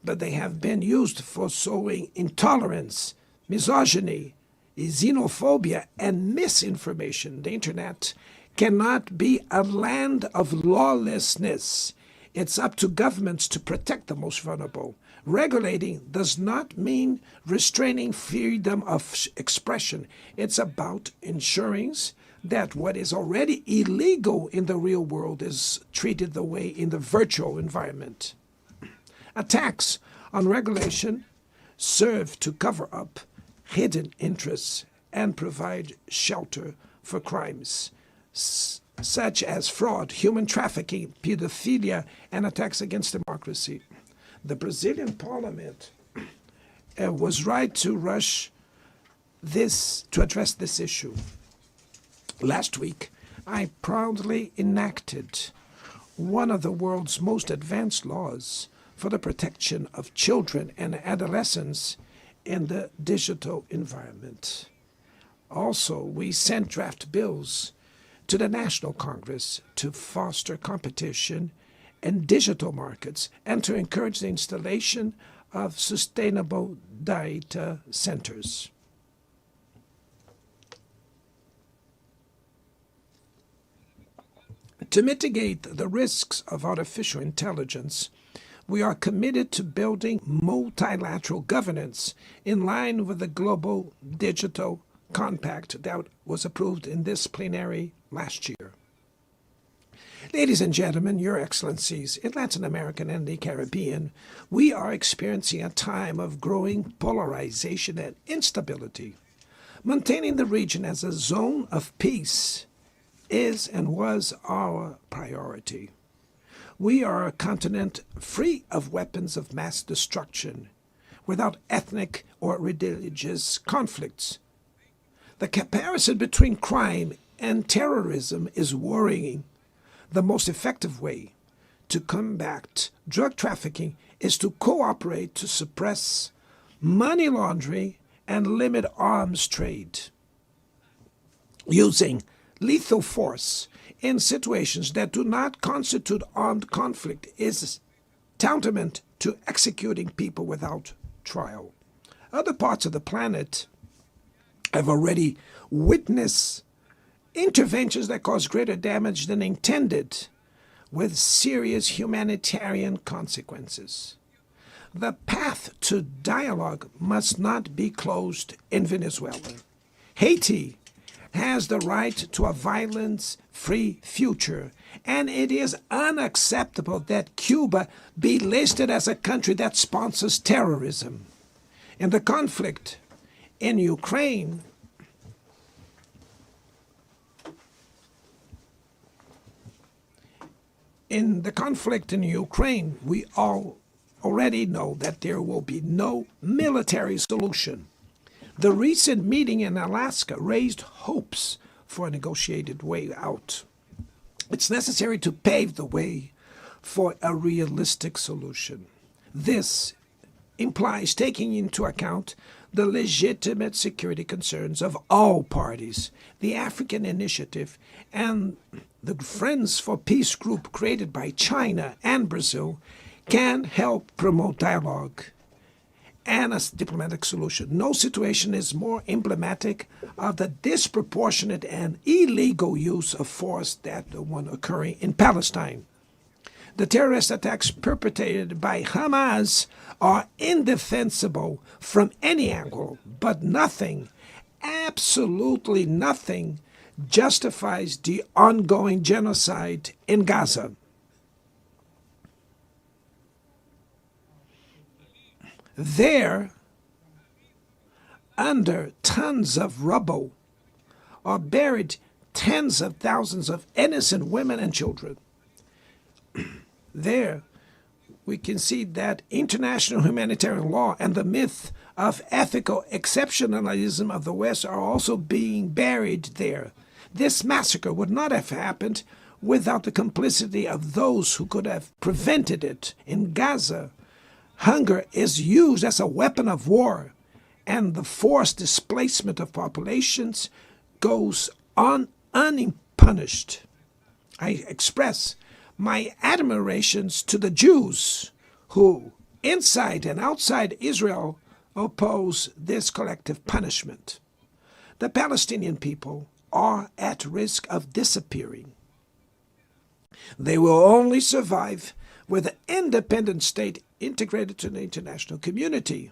But they have been used for sowing intolerance, misogyny, xenophobia, and misinformation. The internet cannot be a land of lawlessness. It's up to governments to protect the most vulnerable. Regulating does not mean restraining freedom of expression. It's about ensuring that what is already illegal in the real world is treated the way in the virtual environment. Attacks on regulation serve to cover up hidden interests and provide shelter for crimes such as fraud, human trafficking, pedophilia, and attacks against democracy. The Brazilian parliament was right to rush to address this issue. Last week, I proudly enacted one of the world's most advanced laws for the protection of children and adolescents in the digital environment. Also, we sent draft bills to the National Congress to foster competition in digital markets and to encourage the installation of sustainable data centers. To mitigate the risks of artificial intelligence, we are committed to building multilateral governance in line with the Global Digital Compact that was approved in this plenary last year. Ladies and gentlemen, Your Excellencies, in Latin America and the Caribbean, we are experiencing a time of growing polarization and instability. Maintaining the region as a zone of peace is and was our priority. We are a continent free of weapons of mass destruction, without ethnic or religious conflicts. The comparison between crime and terrorism is worrying. The most effective way to combat drug trafficking is to cooperate to suppress money laundering and limit arms trade. Using lethal force in situations that do not constitute armed conflict is tantamount to executing people without trial. Other parts of the planet have already witnessed interventions that cause greater damage than intended, with serious humanitarian consequences. The path to dialogue must not be closed in Venezuela. Haiti has the right to a violence-free future, and it is unacceptable that Cuba be listed as a country that sponsors terrorism. In the conflict in Ukraine, we all already know that there will be no military solution. The recent meeting in Alaska raised hopes for a negotiated way out. It's necessary to pave the way for a realistic solution. This implies taking into account the legitimate security concerns of all parties. The African Initiative and the Friends for Peace group created by China and Brazil can help promote dialogue and a diplomatic solution. No situation is more emblematic of the disproportionate and illegal use of force than the one occurring in Palestine. The terrorist attacks perpetrated by Hamas are indefensible from any angle, but nothing, absolutely nothing, justifies the ongoing genocide in Gaza. There, under tons of rubble, are buried tens of thousands of innocent women and children. There, we can see that international humanitarian law and the myth of ethical exceptionalism of the West are also being buried there. This massacre would not have happened without the complicity of those who could have prevented it. In Gaza, hunger is used as a weapon of war, and the forced displacement of populations goes on unpunished. I express my admirations to the Jews who, inside and outside Israel, oppose this collective punishment. The Palestinian people are at risk of disappearing. They will only survive with an independent state integrated to the international community.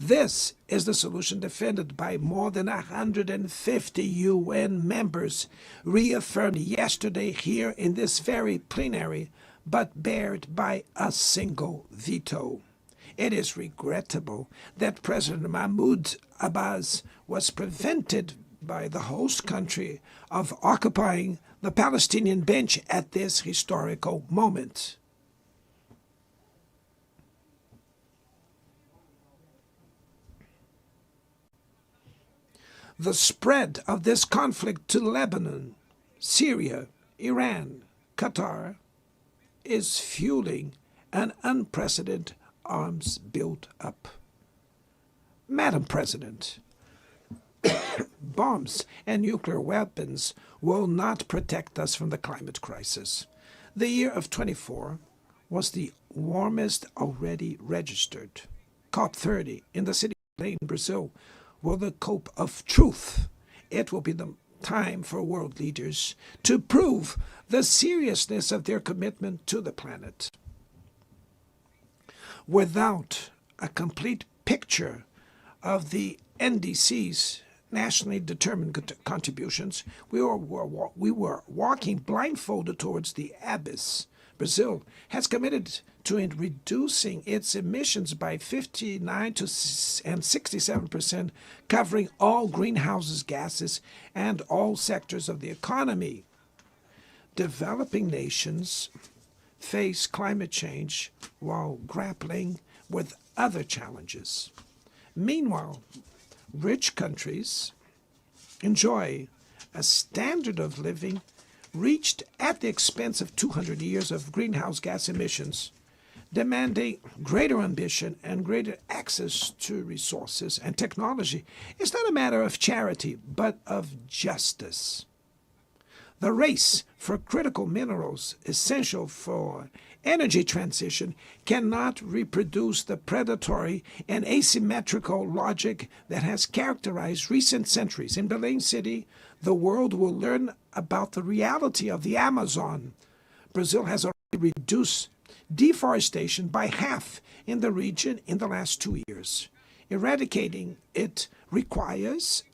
This is the solution defended by more than 150 UN members, reaffirmed yesterday here in this very plenary, but barred by a single veto. It is regrettable that President Mahmoud Abbas was prevented by the host country of occupying the Palestinian bench at this historical moment. The spread of this conflict to Lebanon, Syria, Iran, Qatar is fueling an unprecedented arms build-up. Madam President, bombs and nuclear weapons will not protect us from the climate crisis. The year of 24 was the warmest already registered. COP30 in the city in Brazil will the COP of truth. It will be the time for world leaders to prove the seriousness of their commitment to the planet. Without a complete picture of the NDC's nationally determined contributions, we were walking blindfolded towards the abyss. Brazil has committed to reducing its emissions by 59% and 67%, covering all greenhouse gases and all sectors of the economy. Developing nations face climate change while grappling with other challenges. Meanwhile, rich countries enjoy a standard of living reached at the expense of 200 years of greenhouse gas emissions, demanding greater ambition and greater access to resources and technology. Is not a matter of charity, but of justice. The race for critical minerals essential for energy transition cannot reproduce the predatory and asymmetrical logic that has characterized recent centuries. In Belém City, the world will learn about the reality of the Amazon. Brazil has already reduced deforestation by half in the region in the last 2 years. Eradicating it requires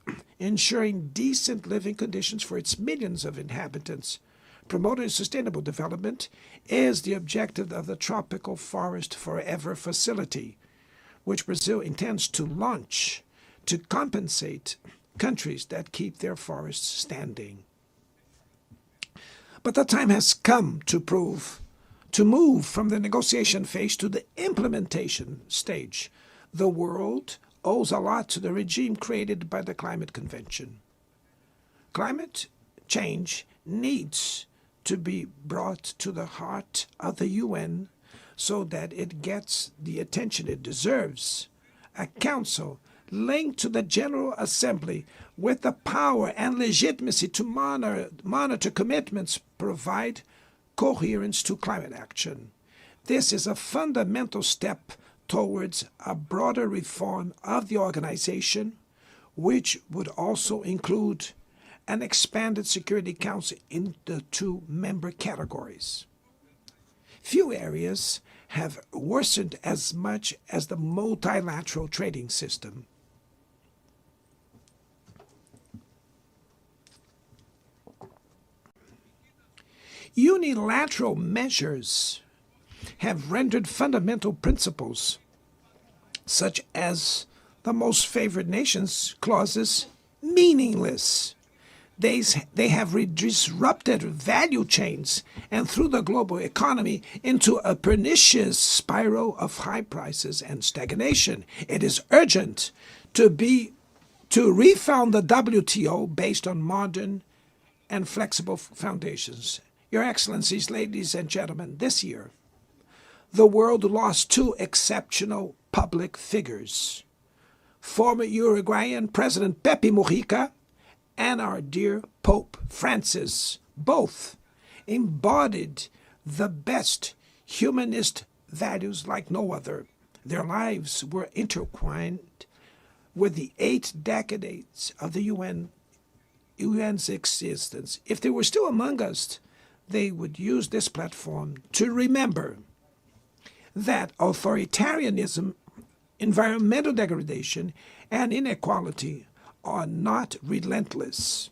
ensuring decent living conditions for its millions of inhabitants. Promoting sustainable development is the objective of the Tropical Forest Forever facility, which Brazil intends to launch to compensate countries that keep their forests standing. But the time has come to move from the negotiation phase to the implementation stage. The world owes a lot to the regime created by the Climate Convention. Climate change needs to be brought to the heart of the UN so that it gets the attention it deserves. A council linked to the General Assembly with the power and legitimacy to monitor commitments provide coherence to climate action. This is a fundamental step towards a broader reform of the organization, which would also include an expanded Security Council in the 2 member categories. Few areas have worsened as much as the multilateral trading system. Unilateral measures have rendered fundamental principles, such as the most favored nations clauses, meaningless. They have disrupted value chains and threw the global economy into a pernicious spiral of high prices and stagnation. It is urgent to refound the WTO based on modern and flexible foundations. Your Excellencies, ladies and gentlemen, this year, the world lost 2 exceptional public figures. Former Uruguayan President Pepe Mujica and our dear Pope Francis, both embodied the best humanist values like no other. Their lives were intertwined with the 8 decades of the UN's existence. If they were still among us, they would use this platform to remember that authoritarianism, environmental degradation, and inequality are not relentless,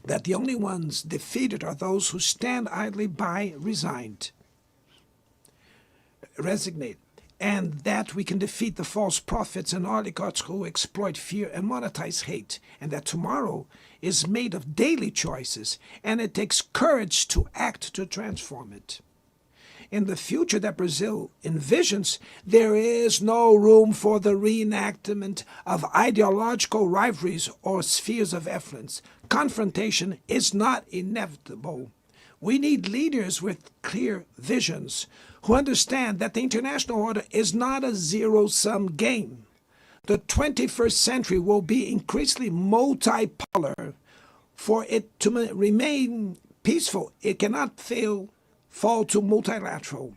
that the only ones defeated are those who stand idly by, resignate, and that we can defeat the false prophets and oligarchs who exploit fear and monetize hate, and that tomorrow is made of daily choices, and it takes courage to act to transform it. In the future that Brazil envisions, there is no room for the reenactment of ideological rivalries or spheres of influence. Confrontation is not inevitable. We need leaders with clear visions who understand that the international order is not a zero-sum game. The 21st century will be increasingly multipolar. For it to remain peaceful, it cannot fall to multilateral.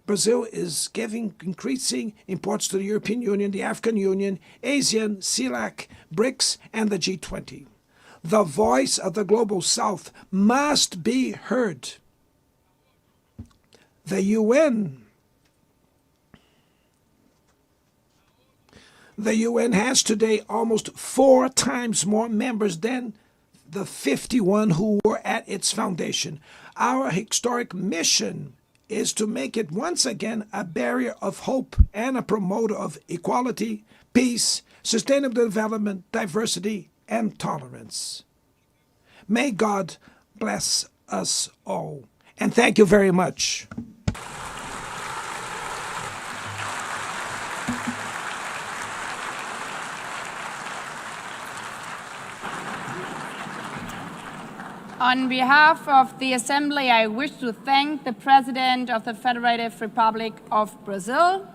Brazil is giving increasing importance to the European Union, the African Union, ASEAN, CELAC, BRICS, and the G20. The voice of the Global South must be heard. The UN has today almost 4 times more members than the 51 who were at its foundation. Our historic mission is to make it once again a barrier of hope and a promoter of equality, peace, sustainable development, diversity, and tolerance. May God bless us all. And thank you very much. On behalf of the Assembly, I wish to thank the President of the Federative Republic of Brazil,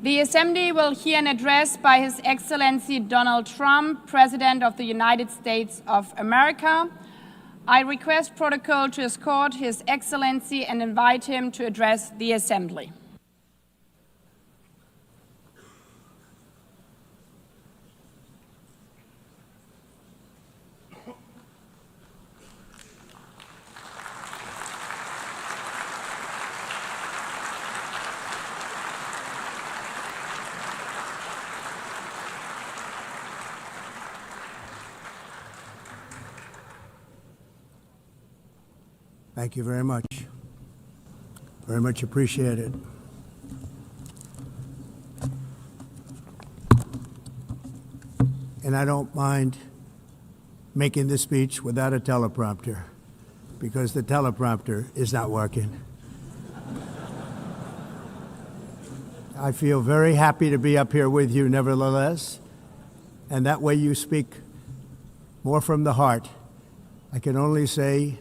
the Assembly will hear an address by His Excellency Donald Trump, President of the United States of America. I request protocol to escort His Excellency and invite him to address the Assembly. Thank you very much. Very much appreciated. And I don't mind making this speech without a teleprompter, because the teleprompter is not working. I feel very happy to be up here with you nevertheless, and that way you speak more from the heart. I can only say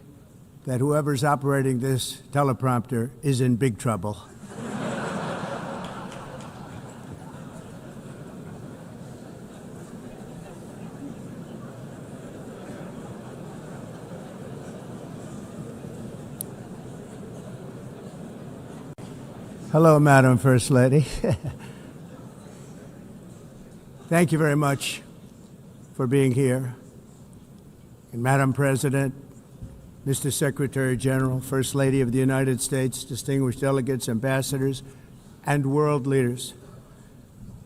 that whoever's operating this teleprompter is in big trouble. Hello, Madam First Lady. Thank you very much for being here. And Madam President, Mr. Secretary General, First Lady of the United States, distinguished delegates, ambassadors, and world leaders.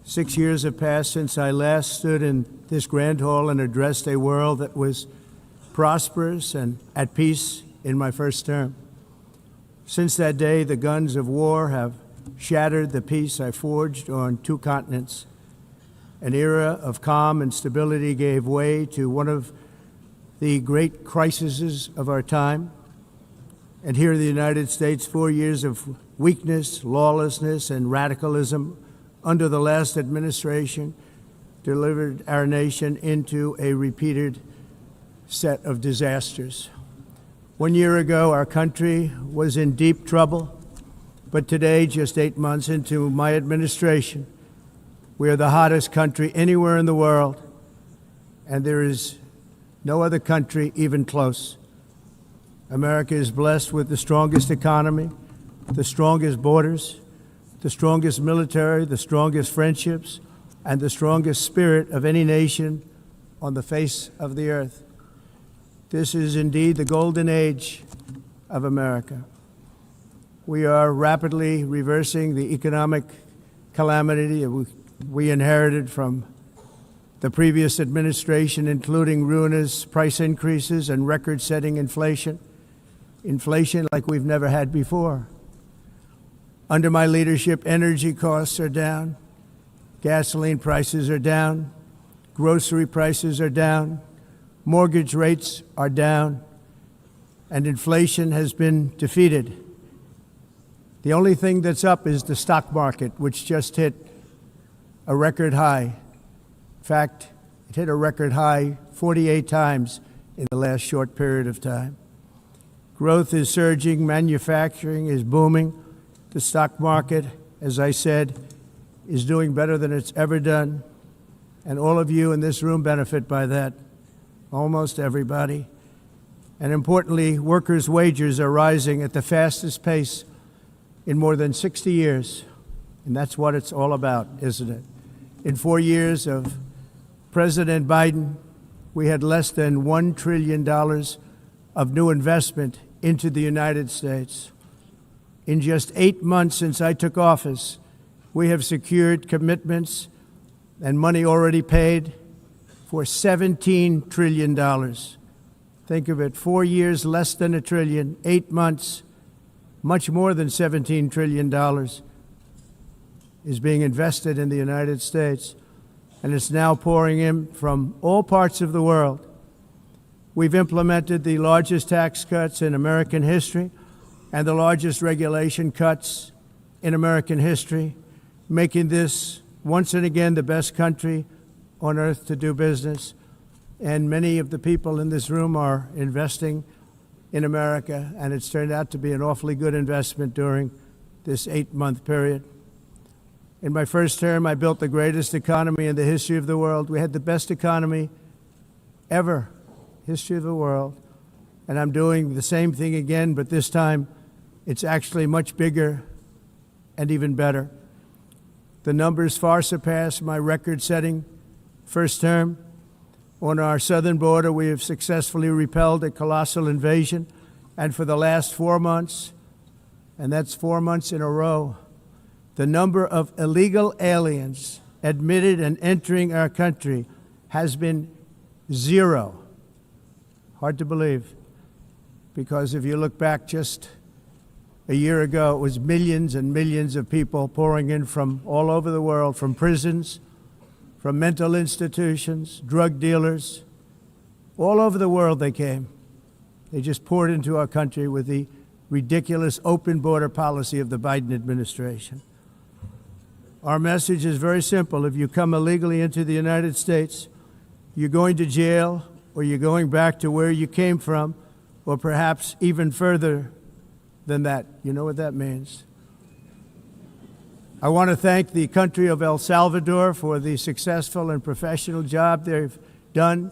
6 years have passed since I last stood in this grand hall and addressed a world that was prosperous and at peace in my first term. Since that day, the guns of war have shattered the peace I forged on 2 continents. An era of calm and stability gave way to one of the great crises of our time. And here in the United States, 4 years of weakness, lawlessness, and radicalism under the last administration delivered our nation into a repeated set of disasters. 1 year ago, our country was in deep trouble. But today, just 8 months into my administration, we are the hottest country anywhere in the world, and there is no other country even close. America is blessed with the strongest economy, the strongest borders, the strongest military, the strongest friendships, and the strongest spirit of any nation on the face of the earth. This is indeed the golden age of America. We are rapidly reversing the economic calamity we inherited from the previous administration, including ruinous price increases and record-setting inflation like we've never had before. Under my leadership, energy costs are down, gasoline prices are down, grocery prices are down, mortgage rates are down, and inflation has been defeated. The only thing that's up is the stock market, which just hit a record high. In fact, it hit a record high 48 times in the last short period of time. Growth is surging, manufacturing is booming. The stock market, as I said, is doing better than it's ever done. And all of you in this room benefit by that, almost everybody. And importantly, workers' wages are rising at the fastest pace in more than 60 years. And that's what it's all about, isn't it? In 4 years of President Biden, we had less than $1 trillion of new investment into the United States. In just 8 months since I took office, we have secured commitments and money already paid for $17 trillion. Think of it, 4 years, less than $1 trillion, 8 months, much more than $17 trillion is being invested in the United States, and it's now pouring in from all parts of the world. We've implemented the largest tax cuts in American history and the largest regulation cuts in American history, making this once and again the best country on earth to do business. And many of the people in this room are investing in America, and it's turned out to be an awfully good investment during this 8-month period. In my first term, I built the greatest economy in the history of the world. We had the best economy ever, history of the world. And I'm doing the same thing again, but this time it's actually much bigger and even better. The numbers far surpass my record-setting first term. On our southern border, we have successfully repelled a colossal invasion. And for the last 4 months, and that's 4 months in a row, the number of illegal aliens admitted and entering our country has been 0. Hard to believe, because if you look back just a year ago, it was millions and millions of people pouring in from all over the world, from prisons, from mental institutions, drug dealers. All over the world they came. They just poured into our country with the ridiculous open border policy of the Biden administration. Our message is very simple. If you come illegally into the United States, you're going to jail, or you're going back to where you came from, or perhaps even further than that. You know what that means. I want to thank the country of El Salvador for the successful and professional job they've done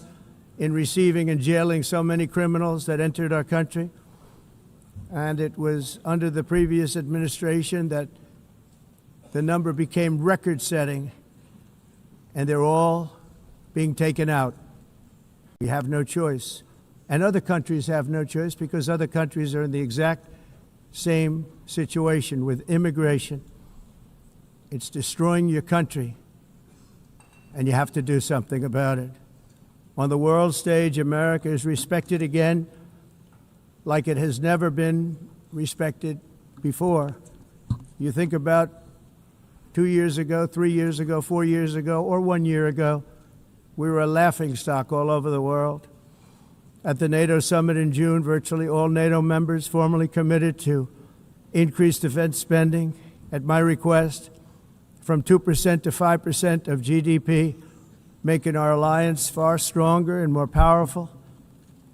in receiving and jailing so many criminals that entered our country. And it was under the previous administration that the number became record-setting, and they're all being taken out. We have no choice. And other countries have no choice, because other countries are in the exact same situation with immigration. It's destroying your country, and you have to do something about it. On the world stage, America is respected again like it has never been respected before. You think about 2 years ago, 3 years ago, 4 years ago, or 1 year ago, we were a laughingstock all over the world. At the NATO summit in June, virtually all NATO members formally committed to increase defense spending at my request from 2% to 5% of GDP, making our alliance far stronger and more powerful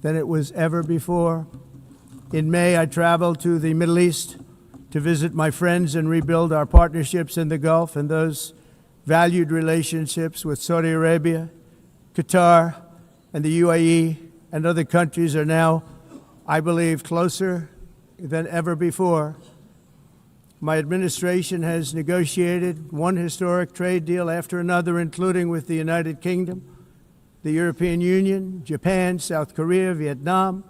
than it was ever before. In May, I traveled to the Middle East to to visit my friends and rebuild our partnerships in the Gulf, and those valued relationships with Saudi Arabia, Qatar, and the UAE and other countries are now, I believe, closer than ever before. My administration has negotiated one historic trade deal after another, including with the United Kingdom, the European Union, Japan, South Korea, Vietnam,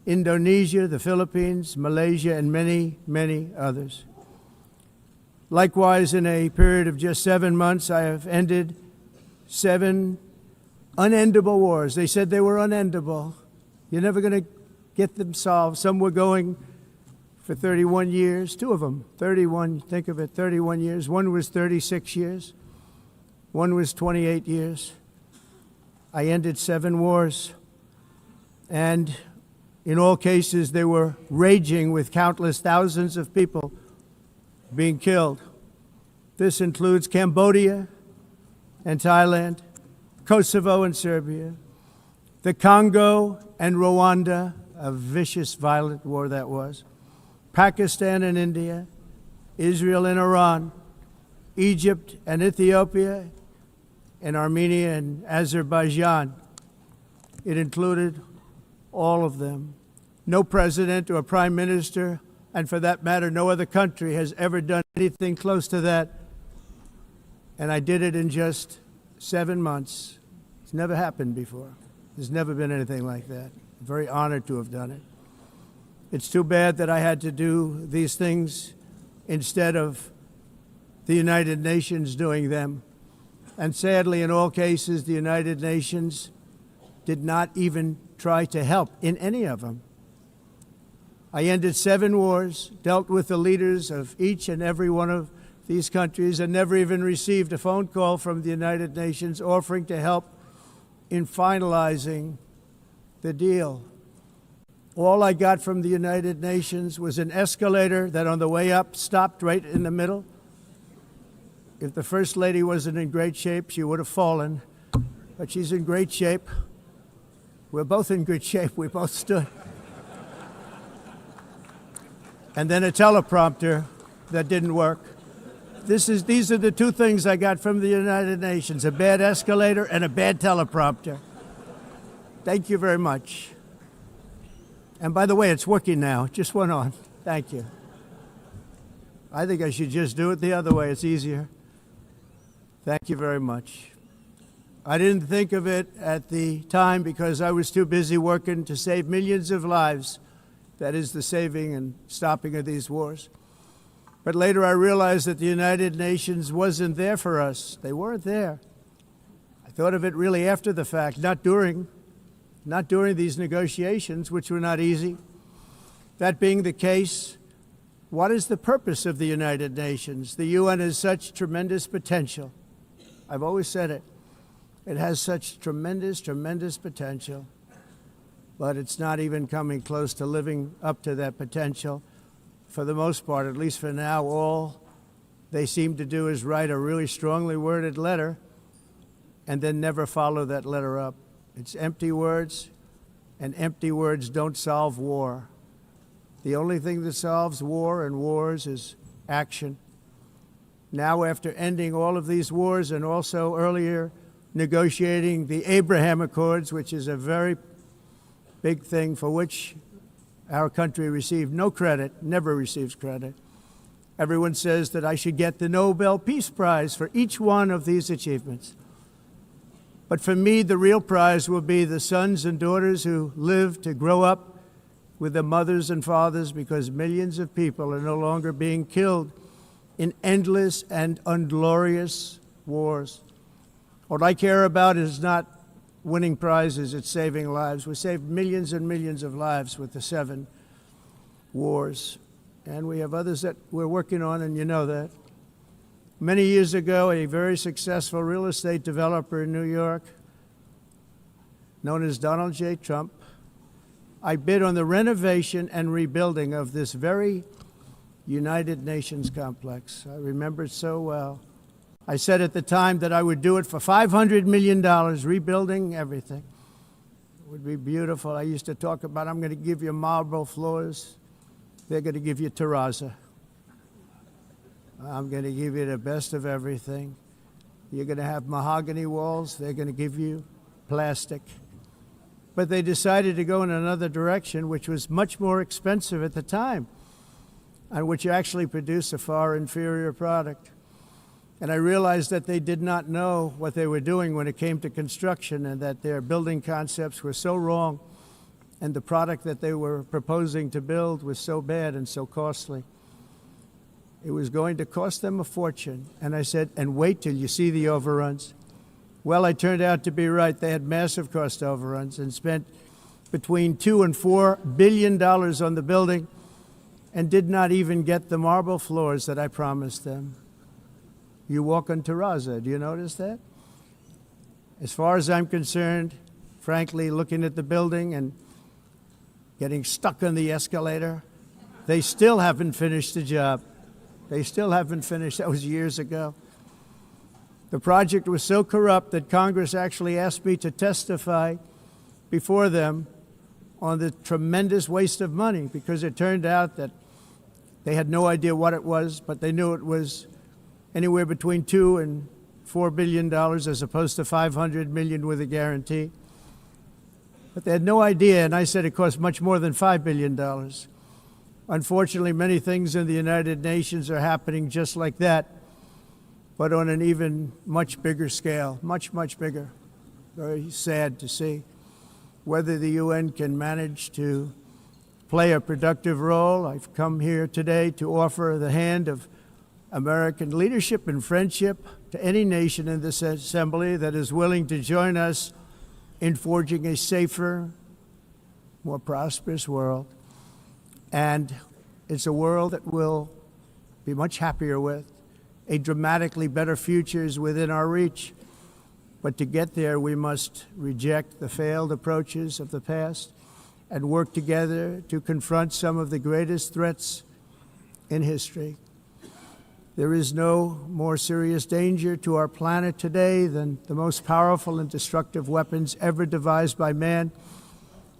Indonesia, the Philippines, Malaysia, and many, many others. Likewise, in a period of just 7 months, I have ended 7 unendable wars. They said they were unendable. You're never going to get them solved. Some were going for 31 years, 2 of them, 31, think of it, 31 years. One was 36 years. One was 28 years. I ended 7 wars. And in all cases, they were raging with countless thousands of people being killed. This includes Cambodia and Thailand, Kosovo and Serbia, the Congo and Rwanda, a vicious, violent war that was, Pakistan and India, Israel and Iran, Egypt and Ethiopia, and Armenia and Azerbaijan. It included all of them. No president or prime minister, and for that matter, no other country has ever done anything close to that. And I did it in just 7 months. It's never happened before. There's never been anything like that. I'm very honored to have done it. It's too bad that I had to do these things instead of the United Nations doing them. And sadly, in all cases, the United Nations did not even try to help in any of them. I ended 7 wars, dealt with the leaders of each and every one of these countries, and never even received a phone call from the United Nations offering to help in finalizing the deal. All I got from the United Nations was an escalator that on the way up stopped right in the middle. If the First Lady wasn't in great shape, she would have fallen, but she's in great shape. We're both in good shape. We both stood. And then a teleprompter that didn't work. These are the 2 things I got from the United Nations, a bad escalator and a bad teleprompter. Thank you very much. And by the way, it's working now. It just went on. Thank you. I think I should just do it the other way. It's easier. Thank you very much. I didn't think of it at the time because I was too busy working to save millions of lives. That is the saving and stopping of these wars. But later I realized that the United Nations wasn't there for us. They weren't there. I thought of it really after the fact, not during these negotiations, which were not easy. That being the case, what is the purpose of the United Nations? The UN has such tremendous potential. I've always said it. It has such tremendous, tremendous potential, but it's not even coming close to living up to that potential. For the most part, at least for now, all they seem to do is write a really strongly worded letter and then never follow that letter up. It's empty words, and empty words don't solve war. The only thing that solves war and wars is action. Now, after ending all of these wars and also earlier negotiating the Abraham Accords, which is a very big thing for which our country received no credit, never receives credit. Everyone says that I should get the Nobel Peace Prize for each one of these achievements. But for me, the real prize will be the sons and daughters who live to grow up with their mothers and fathers, because millions of people are no longer being killed in endless and unglorious wars. What I care about is not winning prizes, it's saving lives. We saved millions and millions of lives with the 7 wars. And we have others that we're working on, and you know that. Many years ago, a very successful real estate developer in New York, known as Donald J. Trump, I bid on the renovation and rebuilding of this very United Nations complex. I remember it so well. I said at the time that I would do it for $500 million, rebuilding everything. It would be beautiful. I used to talk about, I'm going to give you marble floors. They're going to give you terrazzo. I'm going to give you the best of everything. You're going to have mahogany walls. They're going to give you plastic. But they decided to go in another direction, which was much more expensive at the time, and which actually produced a far inferior product. And I realized that they did not know what they were doing when it came to construction, and that their building concepts were so wrong, and the product that they were proposing to build was so bad and so costly. It was going to cost them a fortune. And I said, and wait till you see the overruns. Well, I turned out to be right. They had massive cost overruns and spent between $2 and $4 billion on the building and did not even get the marble floors that I promised them. You walk on terrazzo. Do you notice that? As far as I'm concerned, frankly, looking at the building and getting stuck on the escalator, they still haven't finished the job. They still haven't finished. That was years ago. The project was so corrupt that Congress actually asked me to testify before them on the tremendous waste of money, because it turned out that they had no idea what it was, but they knew it was anywhere between $2 and $4 billion as opposed to $500 million with a guarantee. But they had no idea, and I said it cost much more than $5 billion. Unfortunately, many things in the United Nations are happening just like that, but on an even much bigger scale, much, much bigger. Very sad to see. Whether the UN can manage to play a productive role, I've come here today to offer the hand of American leadership and friendship to any nation in this assembly that is willing to join us in forging a safer, more prosperous world. And it's a world that we'll be much happier with. A dramatically better future is within our reach. But to get there, we must reject the failed approaches of the past and work together to confront some of the greatest threats in history. There is no more serious danger to our planet today than the most powerful and destructive weapons ever devised by man,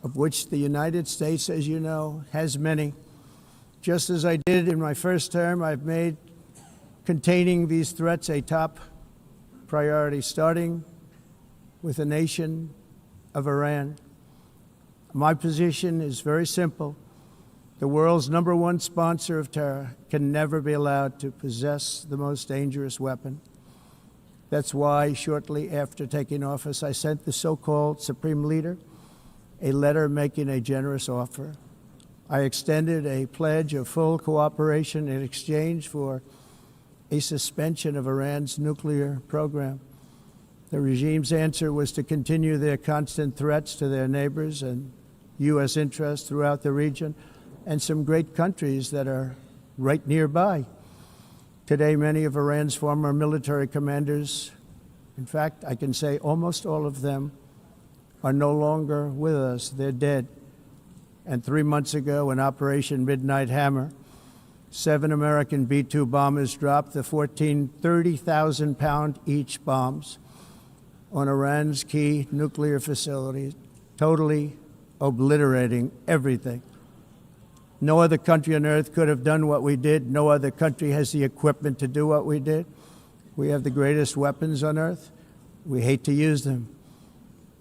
of which the United States, as you know, has many. Just as I did in my first term, I've made containing these threats a top priority, starting with the nation of Iran. My position is very simple. The world's #1 sponsor of terror can never be allowed to possess the most dangerous weapon. That's why shortly after taking office, I sent the so-called Supreme Leader a letter making a generous offer. I extended a pledge of full cooperation in exchange for a suspension of Iran's nuclear program. The regime's answer was to continue their constant threats to their neighbors and U.S. interests throughout the region and some great countries that are right nearby. Today, many of Iran's former military commanders, in fact, I can say almost all of them, are no longer with us. They're dead. And 3 months ago, in Operation Midnight Hammer, 7 American B-2 bombers dropped the 14 30,000-pound each bombs on Iran's key nuclear facilities, totally obliterating everything. No other country on earth could have done what we did. No other country has the equipment to do what we did. We have the greatest weapons on earth. We hate to use them.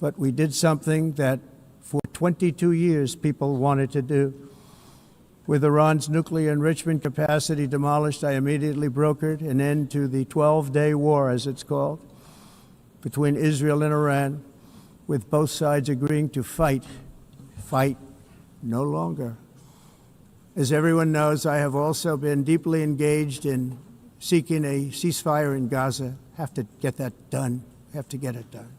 But we did something that for 22 years people wanted to do. With Iran's nuclear enrichment capacity demolished, I immediately brokered an end to the 12-day war, as it's called, between Israel and Iran, with both sides agreeing to fight no longer. As everyone knows, I have also been deeply engaged in seeking a ceasefire in Gaza. Have to get that done. Have to get it done.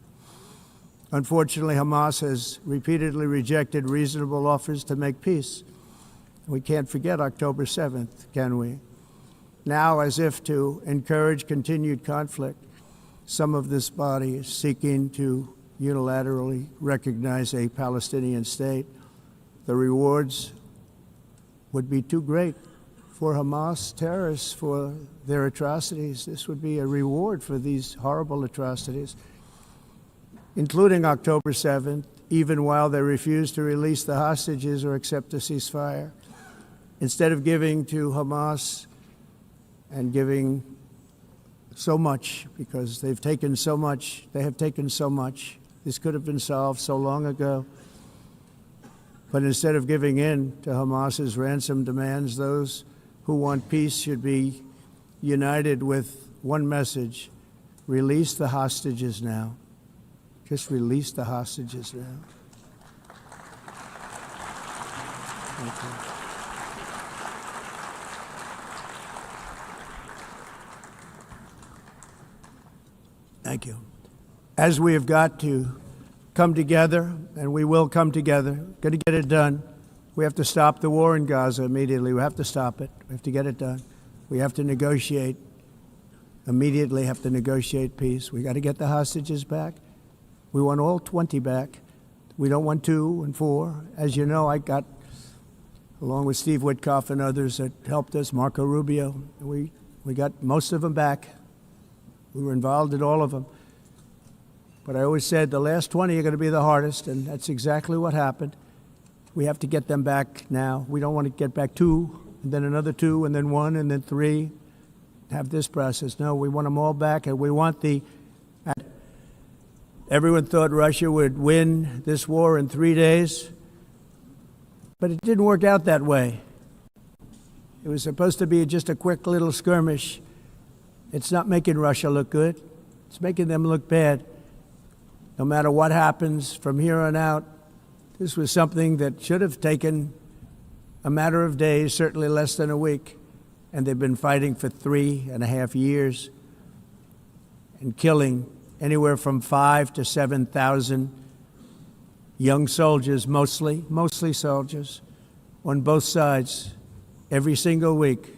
Unfortunately, Hamas has repeatedly rejected reasonable offers to make peace. We can't forget October 7th, can we? Now, as if to encourage continued conflict, some of this body is seeking to unilaterally recognize a Palestinian state. The rewards would be too great for Hamas terrorists for their atrocities. This would be a reward for these horrible atrocities, including October 7th, even while they refuse to release the hostages or accept a ceasefire. Instead of giving to Hamas and giving so much, because they've taken so much. They have taken so much. This could have been solved so long ago. But instead of giving in to Hamas's ransom demands, those who want peace should be united with one message: release the hostages now. Just release the hostages now. Thank you. Thank you. As we have got to come together, and we will come together, got to get it done. We have to stop the war in Gaza immediately. We have to stop it. We have to get it done. We have to negotiate, immediately have to negotiate peace. We got to get the hostages back. We want all 20 back. We don't want 2 and 4. As you know, I got, along with Steve Witkoff and others that helped us, Marco Rubio, we got most of them back. We were involved in all of them. But I always said the last 20 are going to be the hardest, and that's exactly what happened. We have to get them back now. We don't want to get back 2, and then another 2, and then 1, and then 3. Have this process. No, we want them all back, and we want the... Everyone thought Russia would win this war in 3 days, but it didn't work out that way. It was supposed to be just a quick little skirmish. It's not making Russia look good. It's making them look bad. No matter what happens from here on out, this was something that should have taken a matter of days, certainly less than a week. And they've been fighting for 3.5 years and killing anywhere from 5,000 to 7,000 young soldiers, mostly soldiers, on both sides, every single week,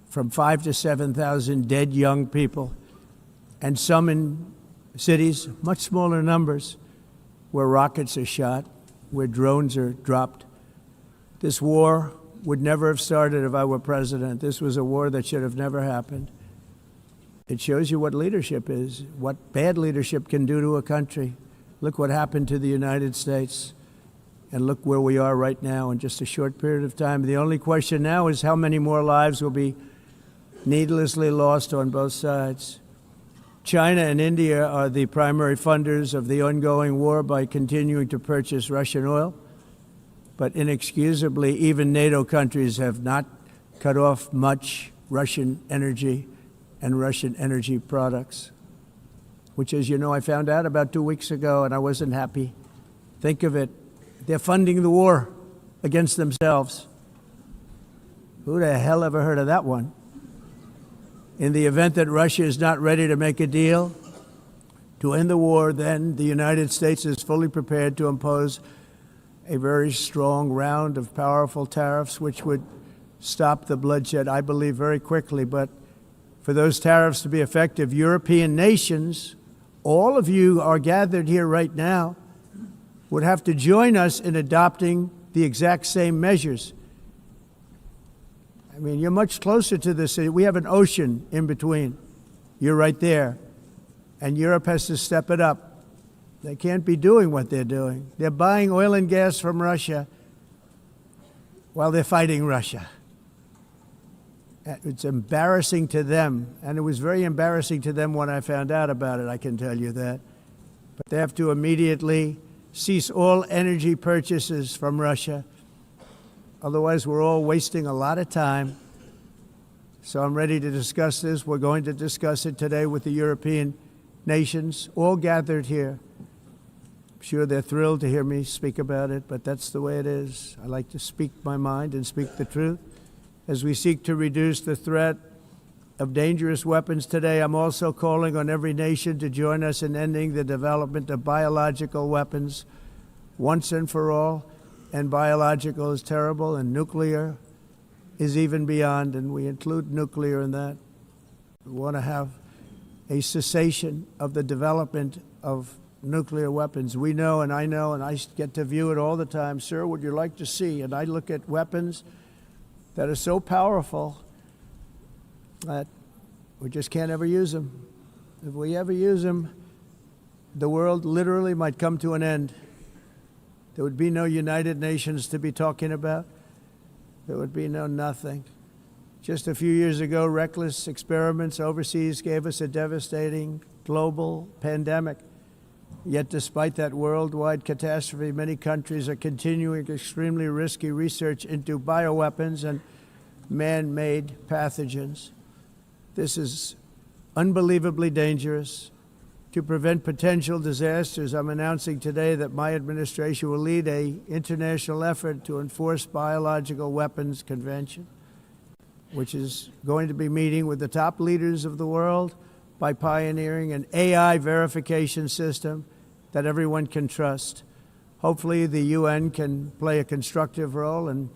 from 5,000 to 7,000 dead young people, and some in cities, much smaller numbers, where rockets are shot, where drones are dropped. This war would never have started if I were president. This was a war that should have never happened. It shows you what leadership is, what bad leadership can do to a country. Look what happened to the United States, and look where we are right now in just a short period of time. The only question now is how many more lives will be needlessly lost on both sides. China and India are the primary funders of the ongoing war by continuing to purchase Russian oil. But inexcusably, even NATO countries have not cut off much Russian energy and Russian energy products, which, as you know, I found out about 2 weeks ago, and I wasn't happy. Think of it. They're funding the war against themselves. Who the hell ever heard of that one? In the event that Russia is not ready to make a deal to end the war, then the United States is fully prepared to impose a very strong round of powerful tariffs, which would stop the bloodshed, I believe, very quickly. But for those tariffs to be effective, European nations, all of you are gathered here right now, would have to join us in adopting the exact same measures. I mean, you're much closer to this. We have an ocean in between. You're right there. And Europe has to step it up. They can't be doing what they're doing. They're buying oil and gas from Russia while they're fighting Russia. It's embarrassing to them, and it was very embarrassing to them when I found out about it, I can tell you that. But they have to immediately cease all energy purchases from Russia. Otherwise, we're all wasting a lot of time. So I'm ready to discuss this. We're going to discuss it today with the European nations, all gathered here. I'm sure they're thrilled to hear me speak about it, but that's the way it is. I like to speak my mind and speak the truth. As we seek to reduce the threat of dangerous weapons today, I'm also calling on every nation to join us in ending the development of biological weapons once and for all. And biological is terrible, and nuclear is even beyond, and we include nuclear in that. We want to have a cessation of the development of nuclear weapons. We know, and I get to view it all the time. Sir, would you like to see? And I look at weapons that are so powerful that we just can't ever use them. If we ever use them, the world literally might come to an end. There would be no United Nations to be talking about. There would be no nothing. Just a few years ago, reckless experiments overseas gave us a devastating global pandemic. Yet despite that worldwide catastrophe, many countries are continuing extremely risky research into bioweapons and man-made pathogens. This is unbelievably dangerous. To prevent potential disasters, I'm announcing today that my administration will lead an international effort to enforce Biological Weapons Convention, which is going to be meeting with the top leaders of the world by pioneering an AI verification system that everyone can trust. Hopefully the UN can play a constructive role, and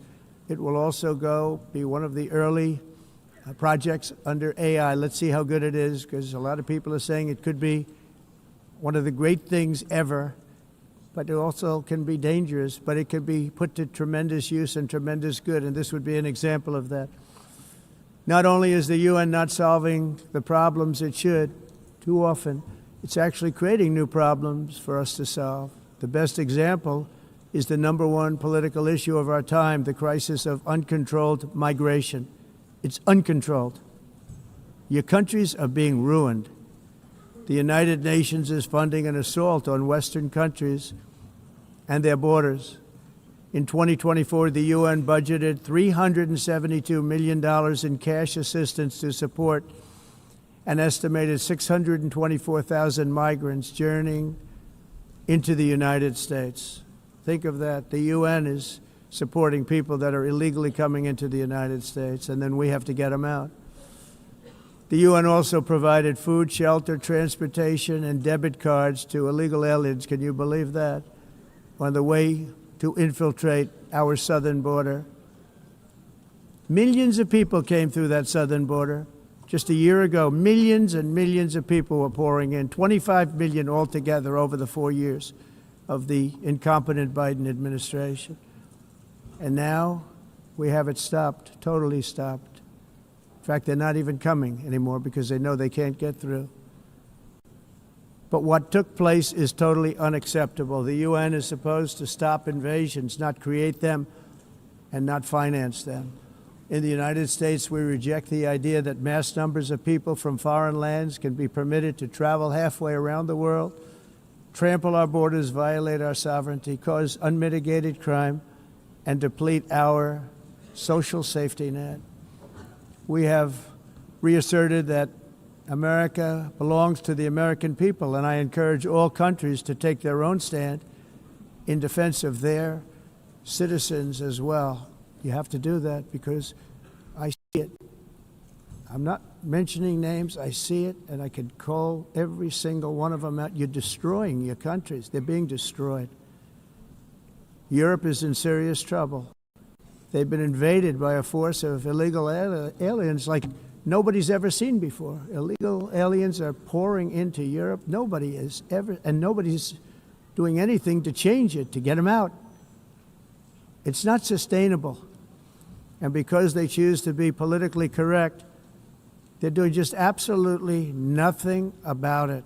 it will also be one of the early projects under AI. Let's see how good it is, because a lot of people are saying it could be one of the great things ever, but it also can be dangerous, but it can be put to tremendous use and tremendous good, and this would be an example of that. Not only is the UN not solving the problems it should, too often, it's actually creating new problems for us to solve. The best example is the #1 political issue of our time, the crisis of uncontrolled migration. It's uncontrolled. Your countries are being ruined. The United Nations is funding an assault on Western countries and their borders. In 2024, the UN budgeted $372 million in cash assistance to support an estimated 624,000 migrants journeying into the United States. Think of that. The UN is supporting people that are illegally coming into the United States, and then we have to get them out. The UN also provided food, shelter, transportation, and debit cards to illegal aliens. Can you believe that? On the way to infiltrate our southern border. Millions of people came through that southern border. Just a year ago, millions and millions of people were pouring in, 25 million altogether over the 4 years of the incompetent Biden administration. And now we have it stopped, totally stopped. In fact, they're not even coming anymore because they know they can't get through. But what took place is totally unacceptable. The UN is supposed to stop invasions, not create them and not finance them. In the United States, we reject the idea that mass numbers of people from foreign lands can be permitted to travel halfway around the world, trample our borders, violate our sovereignty, cause unmitigated crime, and deplete our social safety net. We have reasserted that America belongs to the American people, and I encourage all countries to take their own stand in defense of their citizens as well. You have to do that because I see it. I'm not mentioning names. I see it, and I could call every single one of them out. You're destroying your countries. They're being destroyed. Europe is in serious trouble. They've been invaded by a force of illegal aliens like nobody's ever seen before. Illegal aliens are pouring into Europe. Nobody is ever, and nobody's doing anything to change it, to get them out. It's not sustainable. And because they choose to be politically correct, they're doing just absolutely nothing about it.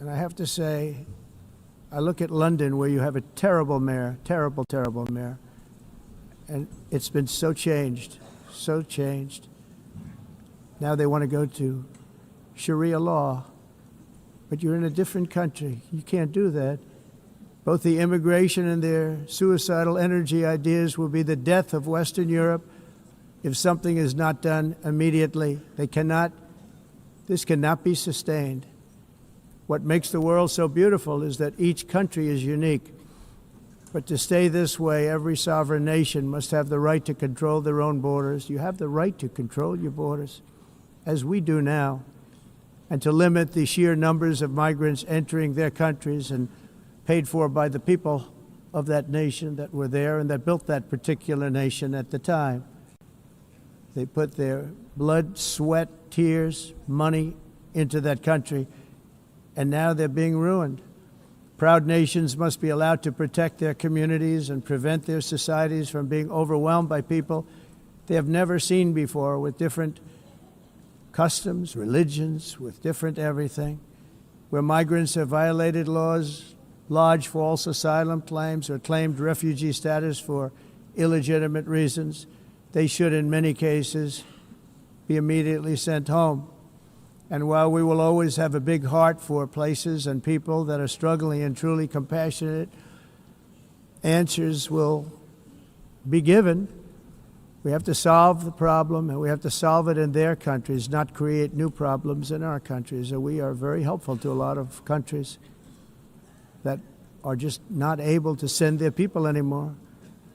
And I have to say, I look at London, where you have a terrible mayor, terrible, terrible mayor. And it's been so changed, so changed. Now they want to go to Sharia law. But you're in a different country. You can't do that. Both the immigration and their suicidal energy ideas will be the death of Western Europe if something is not done immediately. This cannot be sustained. What makes the world so beautiful is that each country is unique. But to stay this way, every sovereign nation must have the right to control their own borders. You have the right to control your borders, as we do now, and to limit the sheer numbers of migrants entering their countries and paid for by the people of that nation that were there and that built that particular nation at the time. They put their blood, sweat, tears, money into that country, and now they're being ruined. Proud nations must be allowed to protect their communities and prevent their societies from being overwhelmed by people they have never seen before, with different customs, religions, with different everything. Where migrants have violated laws, lodged false asylum claims, or claimed refugee status for illegitimate reasons, they should, in many cases, be immediately sent home. And while we will always have a big heart for places and people that are struggling and truly compassionate, answers will be given. We have to solve the problem, and we have to solve it in their countries, not create new problems in our countries. And we are very helpful to a lot of countries that are just not able to send their people anymore.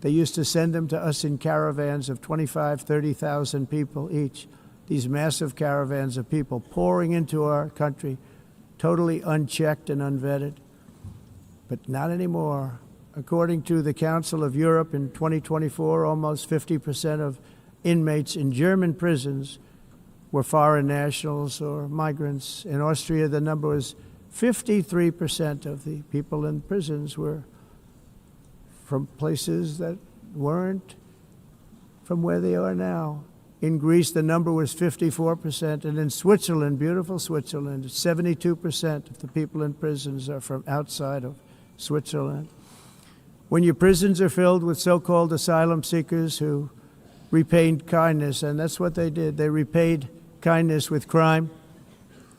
They used to send them to us in caravans of 25, 30,000 people each. These massive caravans of people pouring into our country, totally unchecked and unvetted. But not anymore. According to the Council of Europe in 2024, almost 50% of inmates in German prisons were foreign nationals or migrants. In Austria, the number was 53% of the people in prisons were from places that weren't from where they are now. In Greece, the number was 54%, and in Switzerland, beautiful Switzerland, 72% of the people in prisons are from outside of Switzerland. When your prisons are filled with so-called asylum seekers who repaid kindness, and that's what they did, they repaid kindness with crime.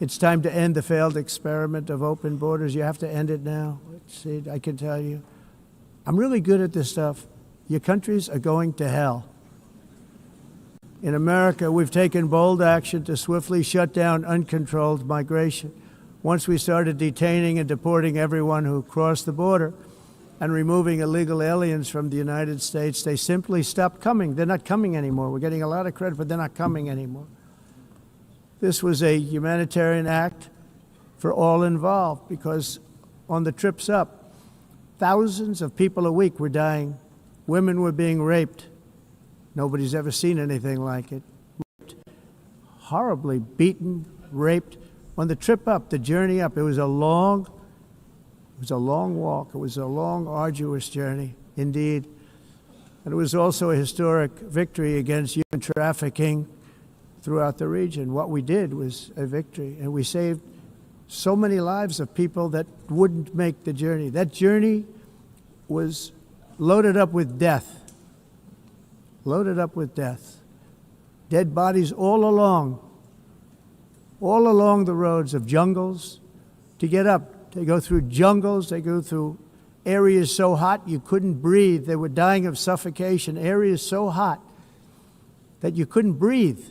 It's time to end the failed experiment of open borders. You have to end it now. See, I can tell you. I'm really good at this stuff. Your countries are going to hell. In America, we've taken bold action to swiftly shut down uncontrolled migration. Once we started detaining and deporting everyone who crossed the border and removing illegal aliens from the United States, they simply stopped coming. They're not coming anymore. We're getting a lot of credit, but they're not coming anymore. This was a humanitarian act for all involved, because on the trips up, thousands of people a week were dying. Women were being raped. Nobody's ever seen anything like it. Raped, horribly beaten, raped. On the trip up, the journey up, it was a long walk. It was a long, arduous journey, indeed. And it was also a historic victory against human trafficking throughout the region. What we did was a victory, and we saved so many lives of people that wouldn't make the journey. That journey was loaded up with death. Loaded up with death. Dead bodies all along the roads of jungles to get up. They go through jungles, they go through areas so hot you couldn't breathe. They were dying of suffocation, areas so hot that you couldn't breathe.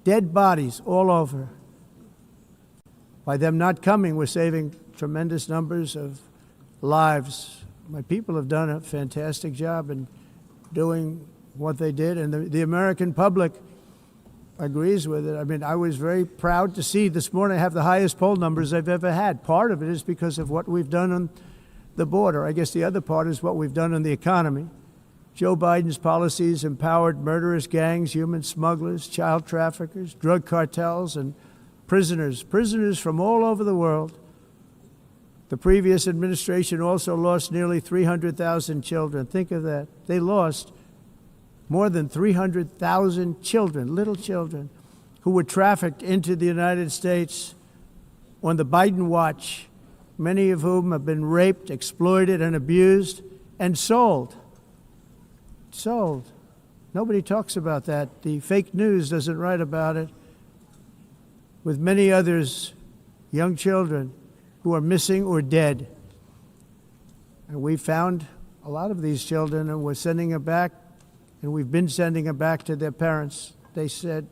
Dead bodies all over. By them not coming, we're saving tremendous numbers of lives. My people have done a fantastic job in doing what they did, and the American public agrees with it. I mean, I was very proud to see this morning I have the highest poll numbers I've ever had. Part of it is because of what we've done on the border. I guess the other part is what we've done on the economy. Joe Biden's policies empowered murderous gangs, human smugglers, child traffickers, drug cartels, and prisoners from all over the world. The previous administration also lost nearly 300,000 children. Think of that. They lost more than 300,000 children, little children, who were trafficked into the United States on the Biden watch, many of whom have been raped, exploited, and abused, and sold. Sold. Nobody talks about that. The fake news doesn't write about it. With many others, young children who are missing or dead. And we found a lot of these children, and we're sending them back, and we've been sending them back to their parents. They said,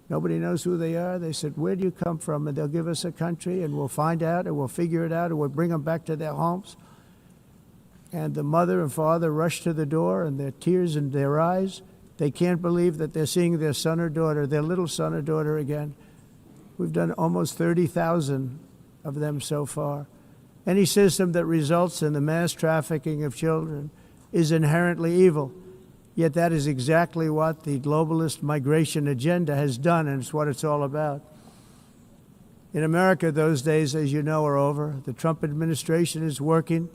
nobody knows who they are. They said, where do you come from? And they'll give us a country, and we'll find out, and we'll figure it out, and we'll bring them back to their homes. And the mother and father rush to the door, and their tears in their eyes. They can't believe that they're seeing their son or daughter, their little son or daughter again. We've done almost 30,000 of them so far. Any system that results in the mass trafficking of children is inherently evil. Yet that is exactly what the globalist migration agenda has done, and it's what it's all about. In America, those days, as you know, are over. The Trump administration is working,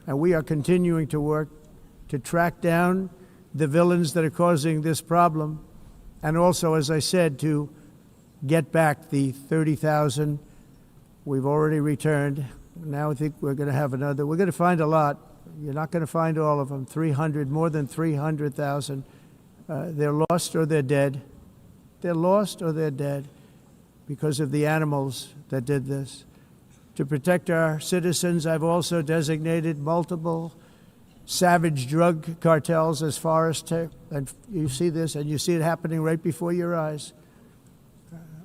and we are continuing to work to track down the villains that are causing this problem, and also, as I said, to get back the 30,000 we've already returned. Now I think we're going to have another. We're going to find a lot. You're not going to find all of them. 300, more than 300,000 They're lost or they're dead. They're lost or they're dead because of the animals that did this. To protect our citizens, I've also designated multiple savage drug cartels as far as and you see this, and you see it happening right before your eyes.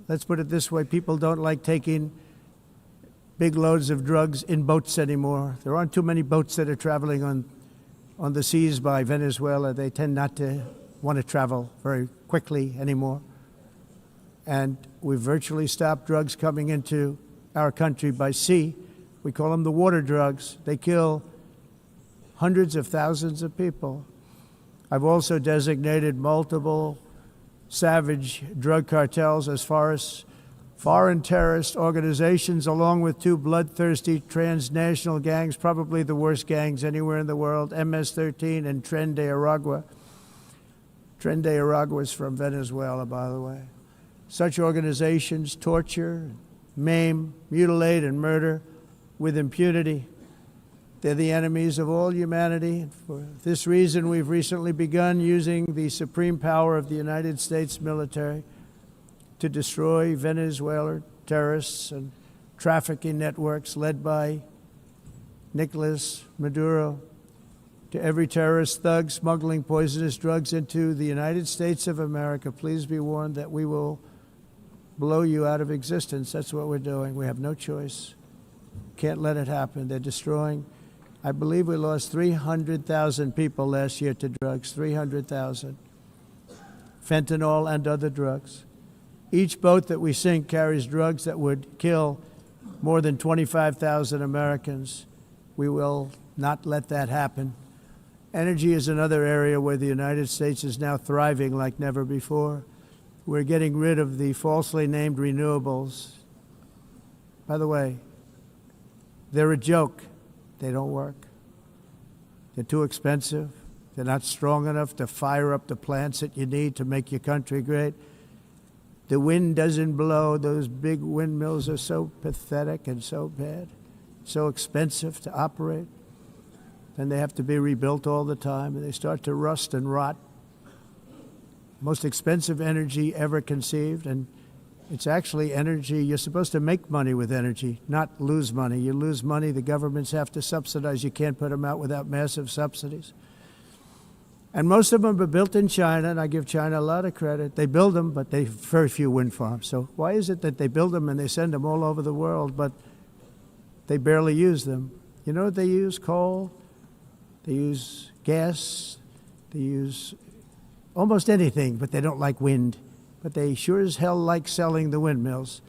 Let's put it this way, people don't like taking big loads of drugs in boats anymore. There aren't too many boats that are traveling on the seas by Venezuela. They tend not to want to travel very quickly anymore. And we've virtually stopped drugs coming into our country by sea. We call them the water drugs. They kill hundreds of thousands of people. I've also designated multiple savage drug cartels as far as foreign terrorist organizations, along with two bloodthirsty transnational gangs, probably the worst gangs anywhere in the world, MS-13 and Tren de Aragua. Tren de Aragua is from Venezuela, by the way. Such organizations torture, maim, mutilate, and murder with impunity. They're the enemies of all humanity. And for this reason, we've recently begun using the supreme power of the United States military to destroy Venezuelan terrorists and trafficking networks led by Nicolas Maduro. To every terrorist thug smuggling poisonous drugs into the United States of America, please be warned that we will blow you out of existence. That's what we're doing. We have no choice. Can't let it happen. They're destroying. I believe we lost 300,000 people last year to drugs, 300,000. Fentanyl and other drugs. Each boat that we sink carries drugs that would kill more than 25,000 Americans. We will not let that happen. Energy is another area where the United States is now thriving like never before. We're getting rid of the falsely named renewables. By the way, they're a joke. They don't work. They're too expensive. They're not strong enough to fire up the plants that you need to make your country great. The wind doesn't blow. Those big windmills are so pathetic and so bad, so expensive to operate. Then they have to be rebuilt all the time, and they start to rust and rot. Most expensive energy ever conceived, and it's actually energy. You're supposed to make money with energy, not lose money. You lose money, the governments have to subsidize. You can't put them out without massive subsidies. And most of them are built in China, and I give China a lot of credit. They build them, but they have very few wind farms. So why is it that they build them and they send them all over the world, but they barely use them? You know what they use? Coal. They use gas. They use almost anything, but they don't like wind. But they sure as hell like selling the windmills.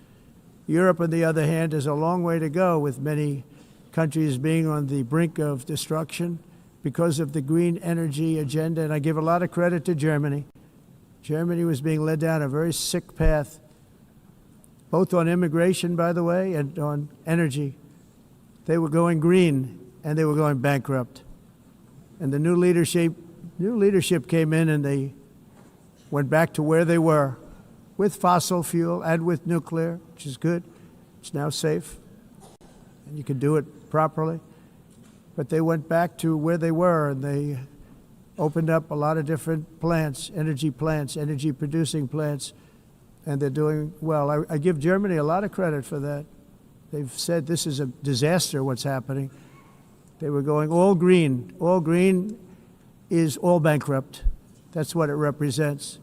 Europe, on the other hand, has a long way to go, with many countries being on the brink of destruction because of the green energy agenda. And I give a lot of credit to Germany. Germany was being led down a very sick path, both on immigration, by the way, and on energy. They were going green, and they were going bankrupt. And the new leadership came in, and they went back to where they were with fossil fuel and with nuclear, which is good. It's now safe, and you can do it properly. But they went back to where they were, and they opened up a lot of different plants, energy-producing plants, and they're doing well. I give Germany a lot of credit for that. They've said this is a disaster, what's happening. They were going all green. All green is all bankrupt. That's what it represents.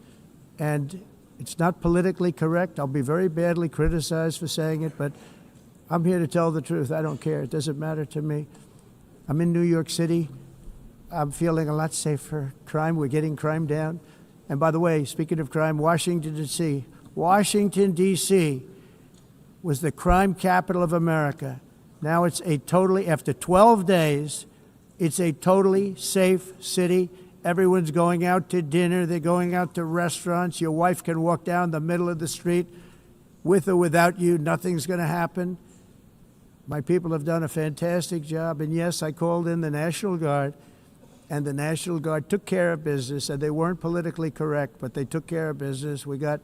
And it's not politically correct. I'll be very badly criticized for saying it, but I'm here to tell the truth. I don't care. It doesn't matter to me. I'm in New York City. I'm feeling a lot safer. Crime, we're getting crime down. And by the way, speaking of crime, Washington, D.C. Washington, D.C. was the crime capital of America. Now it's after 12 days, it's a totally safe city. Everyone's going out to dinner. They're going out to restaurants. Your wife can walk down the middle of the street with or without you. Nothing's going to happen. My people have done a fantastic job. And yes, I called in the National Guard, and the National Guard took care of business. And they weren't politically correct, but they took care of business. We got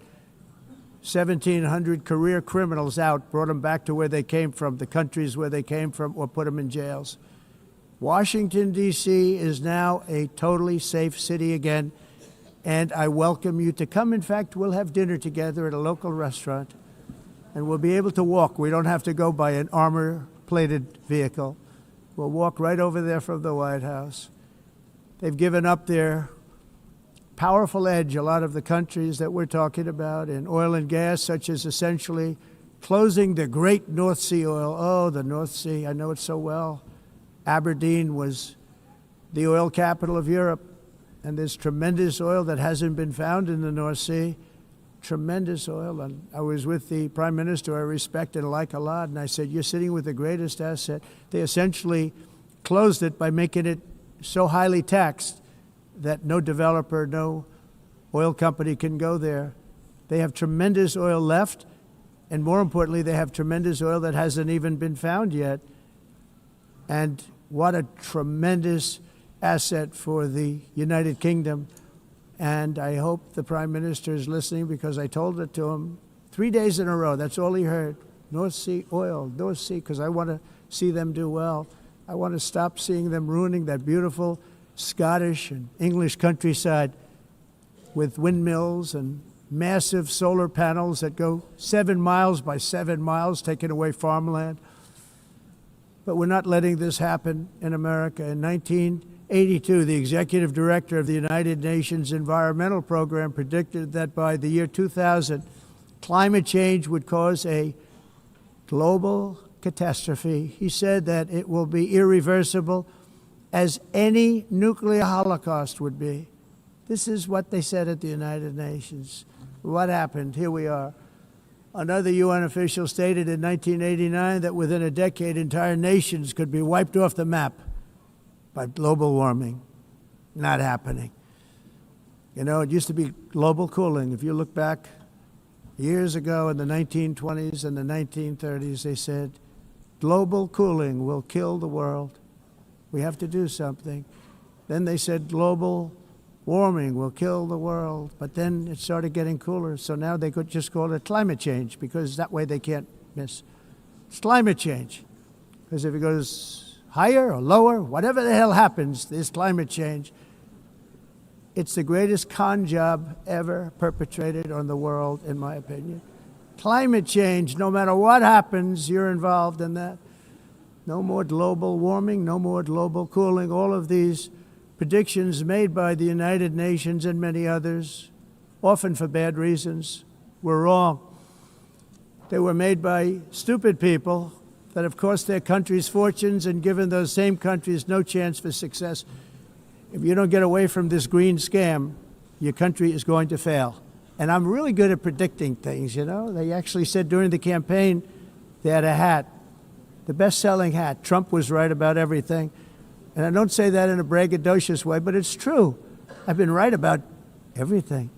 1,700 career criminals out, brought them back to where they came from, the countries where they came from, or put them in jails. Washington, D.C. is now a totally safe city again. And I welcome you to come. In fact, we'll have dinner together at a local restaurant, and we'll be able to walk. We don't have to go by an armor-plated vehicle. We'll walk right over there from the White House. They've given up their powerful edge, a lot of the countries that we're talking about, in oil and gas, such as essentially closing the great North Sea oil. Oh, the North Sea, I know it so well. Aberdeen was the oil capital of Europe, and there's tremendous oil that hasn't been found in the North Sea. Tremendous oil. And I was with the Prime Minister I respect and like a lot, and I said, you're sitting with the greatest asset. They essentially closed it by making it so highly taxed that no developer, no oil company can go there. They have tremendous oil left, and more importantly, they have tremendous oil that hasn't even been found yet. And what a tremendous asset for the United Kingdom. And I hope the Prime Minister is listening, because I told it to him 3 days in a row. That's all he heard. North Sea oil, North Sea, because I want to see them do well. I want to stop seeing them ruining that beautiful Scottish and English countryside with windmills and massive solar panels that go 7 miles by 7 miles, taking away farmland. But we're not letting this happen in America. In 1982, the executive director of the United Nations Environmental Program predicted that by the year 2000, climate change would cause a global catastrophe. He said that it will be irreversible, as any nuclear holocaust would be. This is what they said at the United Nations. What happened? Here we are. Another UN official stated in 1989 that within a decade, entire nations could be wiped off the map by global warming. Not happening. You know, it used to be global cooling. If you look back years ago in the 1920s and the 1930s, they said, global cooling will kill the world. We have to do something. Then they said global warming will kill the world. But then it started getting cooler. So now they could just call it climate change, because that way they can't miss. It's climate change. Because if it goes higher or lower, whatever the hell happens, there's climate change. It's the greatest con job ever perpetrated on the world, in my opinion. Climate change, no matter what happens, you're involved in that. No more global warming, no more global cooling. All of these predictions made by the United Nations and many others, often for bad reasons, were wrong. They were made by stupid people that have cost their countries fortunes and given those same countries no chance for success. If you don't get away from this green scam, your country is going to fail. And I'm really good at predicting things, you know. They actually said during the campaign they had a hat, the best-selling hat. Trump was right about everything. And I don't say that in a braggadocious way, but it's true. I've been right about everything.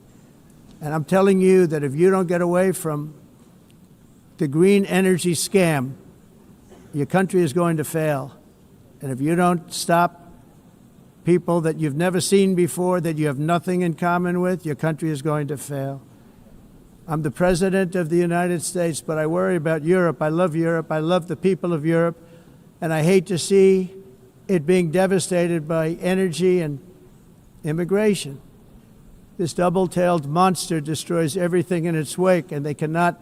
And I'm telling you that if you don't get away from the green energy scam, your country is going to fail. And if you don't stop people that you've never seen before, that you have nothing in common with, your country is going to fail. I'm the President of the United States, but I worry about Europe. I love Europe. I love the people of Europe. And I hate to see it being devastated by energy and immigration. This double-tailed monster destroys everything in its wake, and they cannot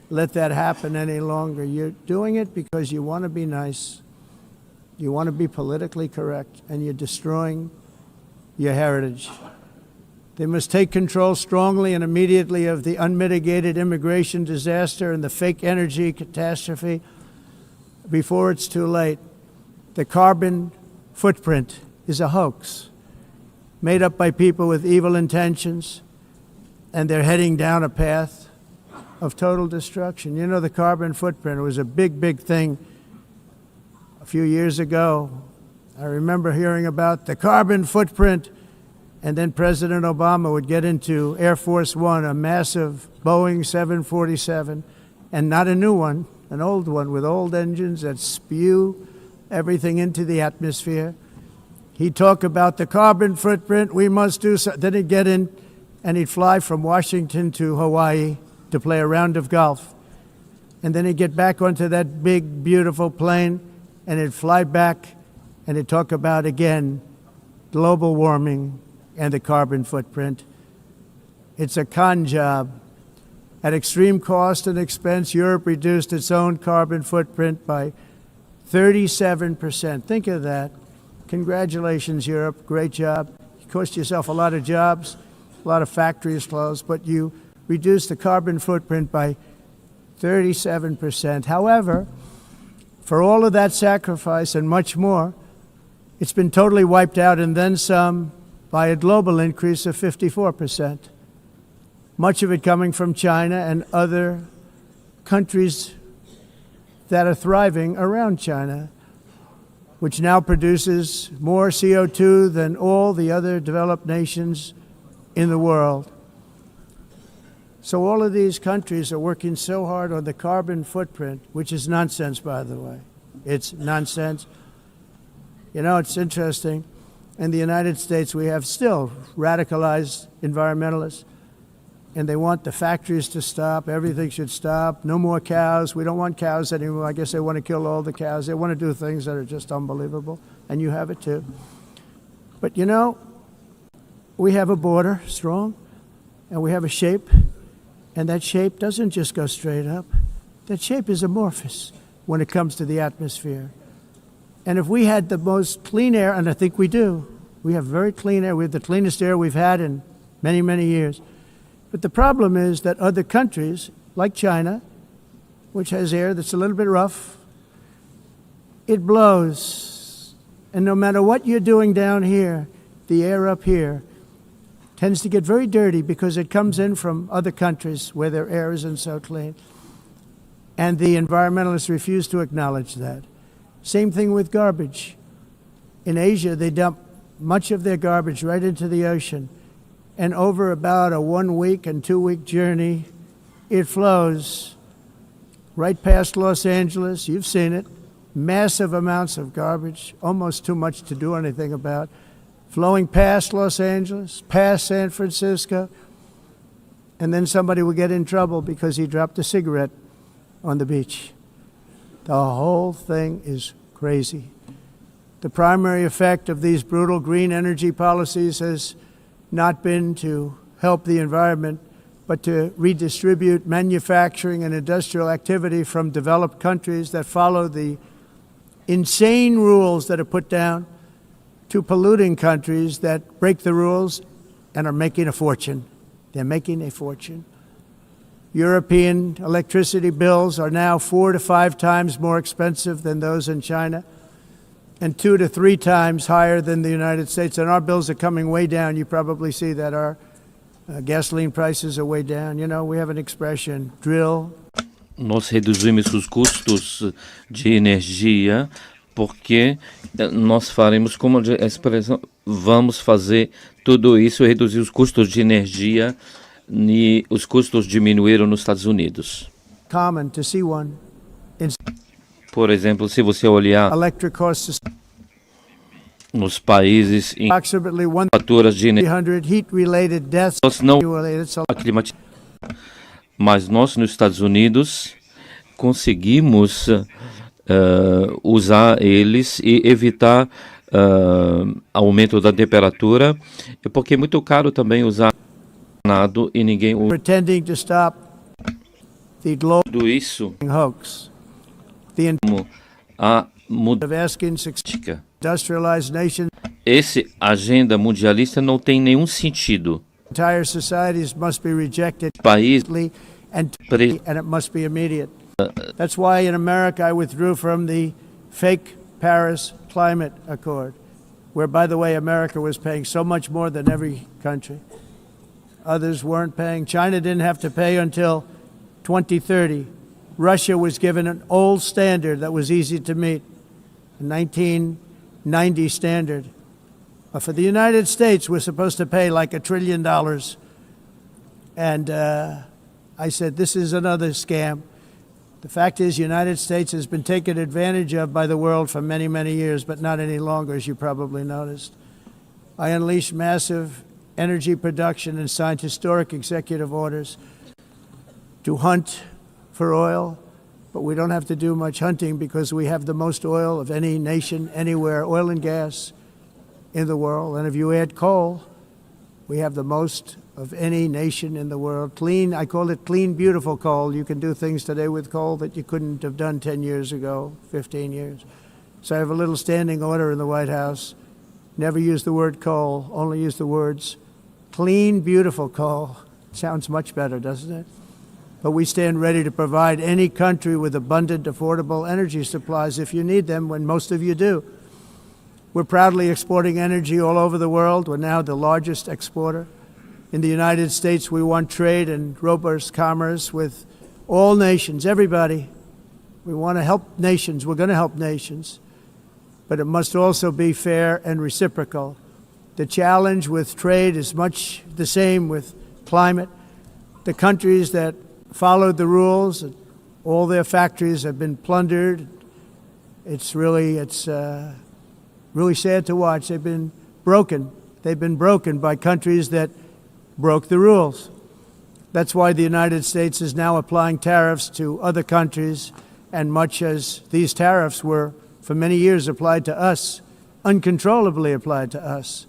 let that happen any longer. You're doing it because you want to be nice. You want to be politically correct, and you're destroying your heritage. They must take control strongly and immediately of the unmitigated immigration disaster and the fake energy catastrophe before it's too late. The carbon footprint is a hoax made up by people with evil intentions, and they're heading down a path of total destruction. You know, the carbon footprint was a big, big thing a few years ago. I remember hearing about the carbon footprint, and then President Obama would get into Air Force One, a massive Boeing 747, and not a new one, an old one with old engines that spew everything into the atmosphere. He'd talk about the carbon footprint, we must do so. Then he'd get in and he'd fly from Washington to Hawaii to play a round of golf. And then he'd get back onto that big, beautiful plane and he'd fly back and he'd talk about, again, global warming and the carbon footprint. It's a con job. At extreme cost and expense, Europe reduced its own carbon footprint by 37%. Think of that. Congratulations, Europe. Great job. You cost yourself a lot of jobs, a lot of factories closed, but you reduced the carbon footprint by 37%. However, for all of that sacrifice and much more, it's been totally wiped out and then some by a global increase of 54%. Much of it coming from China and other countries that are thriving around China, which now produces more CO2 than all the other developed nations in the world. So all of these countries are working so hard on the carbon footprint, which is nonsense, by the way. It's nonsense. You know, it's interesting. In the United States, we have still radicalized environmentalists, and they want the factories to stop. Everything should stop. No more cows. We don't want cows anymore. I guess they want to kill all the cows. They want to do things that are just unbelievable, and you have it too. But you know, we have a border, strong, and we have a shape, and that shape doesn't just go straight up. That shape is amorphous when it comes to the atmosphere. And if we had the most clean air, and I think we do, we have very clean air. We have the cleanest air we've had in many, many years. But the problem is that other countries, like China, which has air that's a little bit rough, it blows. And no matter what you're doing down here, the air up here tends to get very dirty because it comes in from other countries where their air isn't so clean. And the environmentalists refuse to acknowledge that. Same thing with garbage. In Asia, they dump much of their garbage right into the ocean. And over about a 1 week and 2 week journey, it flows right past Los Angeles. You've seen it. Massive amounts of garbage, almost too much to do anything about, flowing past Los Angeles, past San Francisco, and then somebody will get in trouble because he dropped a cigarette on the beach. The whole thing is crazy. The primary effect of these brutal green energy policies has not been to help the environment, but to redistribute manufacturing and industrial activity from developed countries that follow the insane rules that are put down to polluting countries that break the rules and are making a fortune. They're making a fortune. European electricity bills are now 4 to 5 times more expensive than those in China, and 2 to 3 times higher than the United States. And our bills are coming way down. You probably see that our gasoline prices are way down. You know, we have an expression, drill. Nós reduzimos os custos de energia porque nós faremos, como a expressão, vamos fazer tudo isso, reduzir os custos de energia, e os custos diminuíram nos Estados Unidos. Common to see one. Por exemplo, se você olhar nos países em faturas de energia, nós não mas nós nos Estados Unidos conseguimos usar eles e evitar aumento da temperatura, porque é muito caro também usar nada e ninguém usa. Tudo isso a mudança. Esse agenda mundialista não tem nenhum sentido. País and it must be immediate. That's why in America I withdrew from the fake Paris Climate Accord, where, by the way, America was paying so much more than every country. Others weren't paying. China didn't have to pay until 2030. Russia was given an old standard that was easy to meet, a 1990 standard. But for the United States, we're supposed to pay like $1 trillion. And I said, this is another scam. The fact is, the United States has been taken advantage of by the world for many, many years, but not any longer, as you probably noticed. I unleashed massive energy production and signed historic executive orders to hunt for oil, but we don't have to do much hunting because we have the most oil of any nation, anywhere, oil and gas in the world. And if you add coal, We have the most of any nation in the world. Clean, I call it clean, beautiful coal. You can do things today with coal that you couldn't have done 10 years ago, 15 years. So I have a little standing order in the White House. Never use the word coal, only use the words clean, beautiful coal. Sounds much better, doesn't it? But we stand ready to provide any country with abundant, affordable energy supplies if you need them, when most of you do. We're proudly exporting energy all over the world. We're now the largest exporter. In the United States, we want trade and robust commerce with all nations, everybody. We want to help nations. We're going to help nations. But it must also be fair and reciprocal. The challenge with trade is much the same with climate. The countries that followed the rules, all their factories have been plundered. It's really sad to watch. They've been broken. They've been broken by countries that broke the rules. That's why the United States is now applying tariffs to other countries, and much as these tariffs were for many years applied to us, uncontrollably applied to us.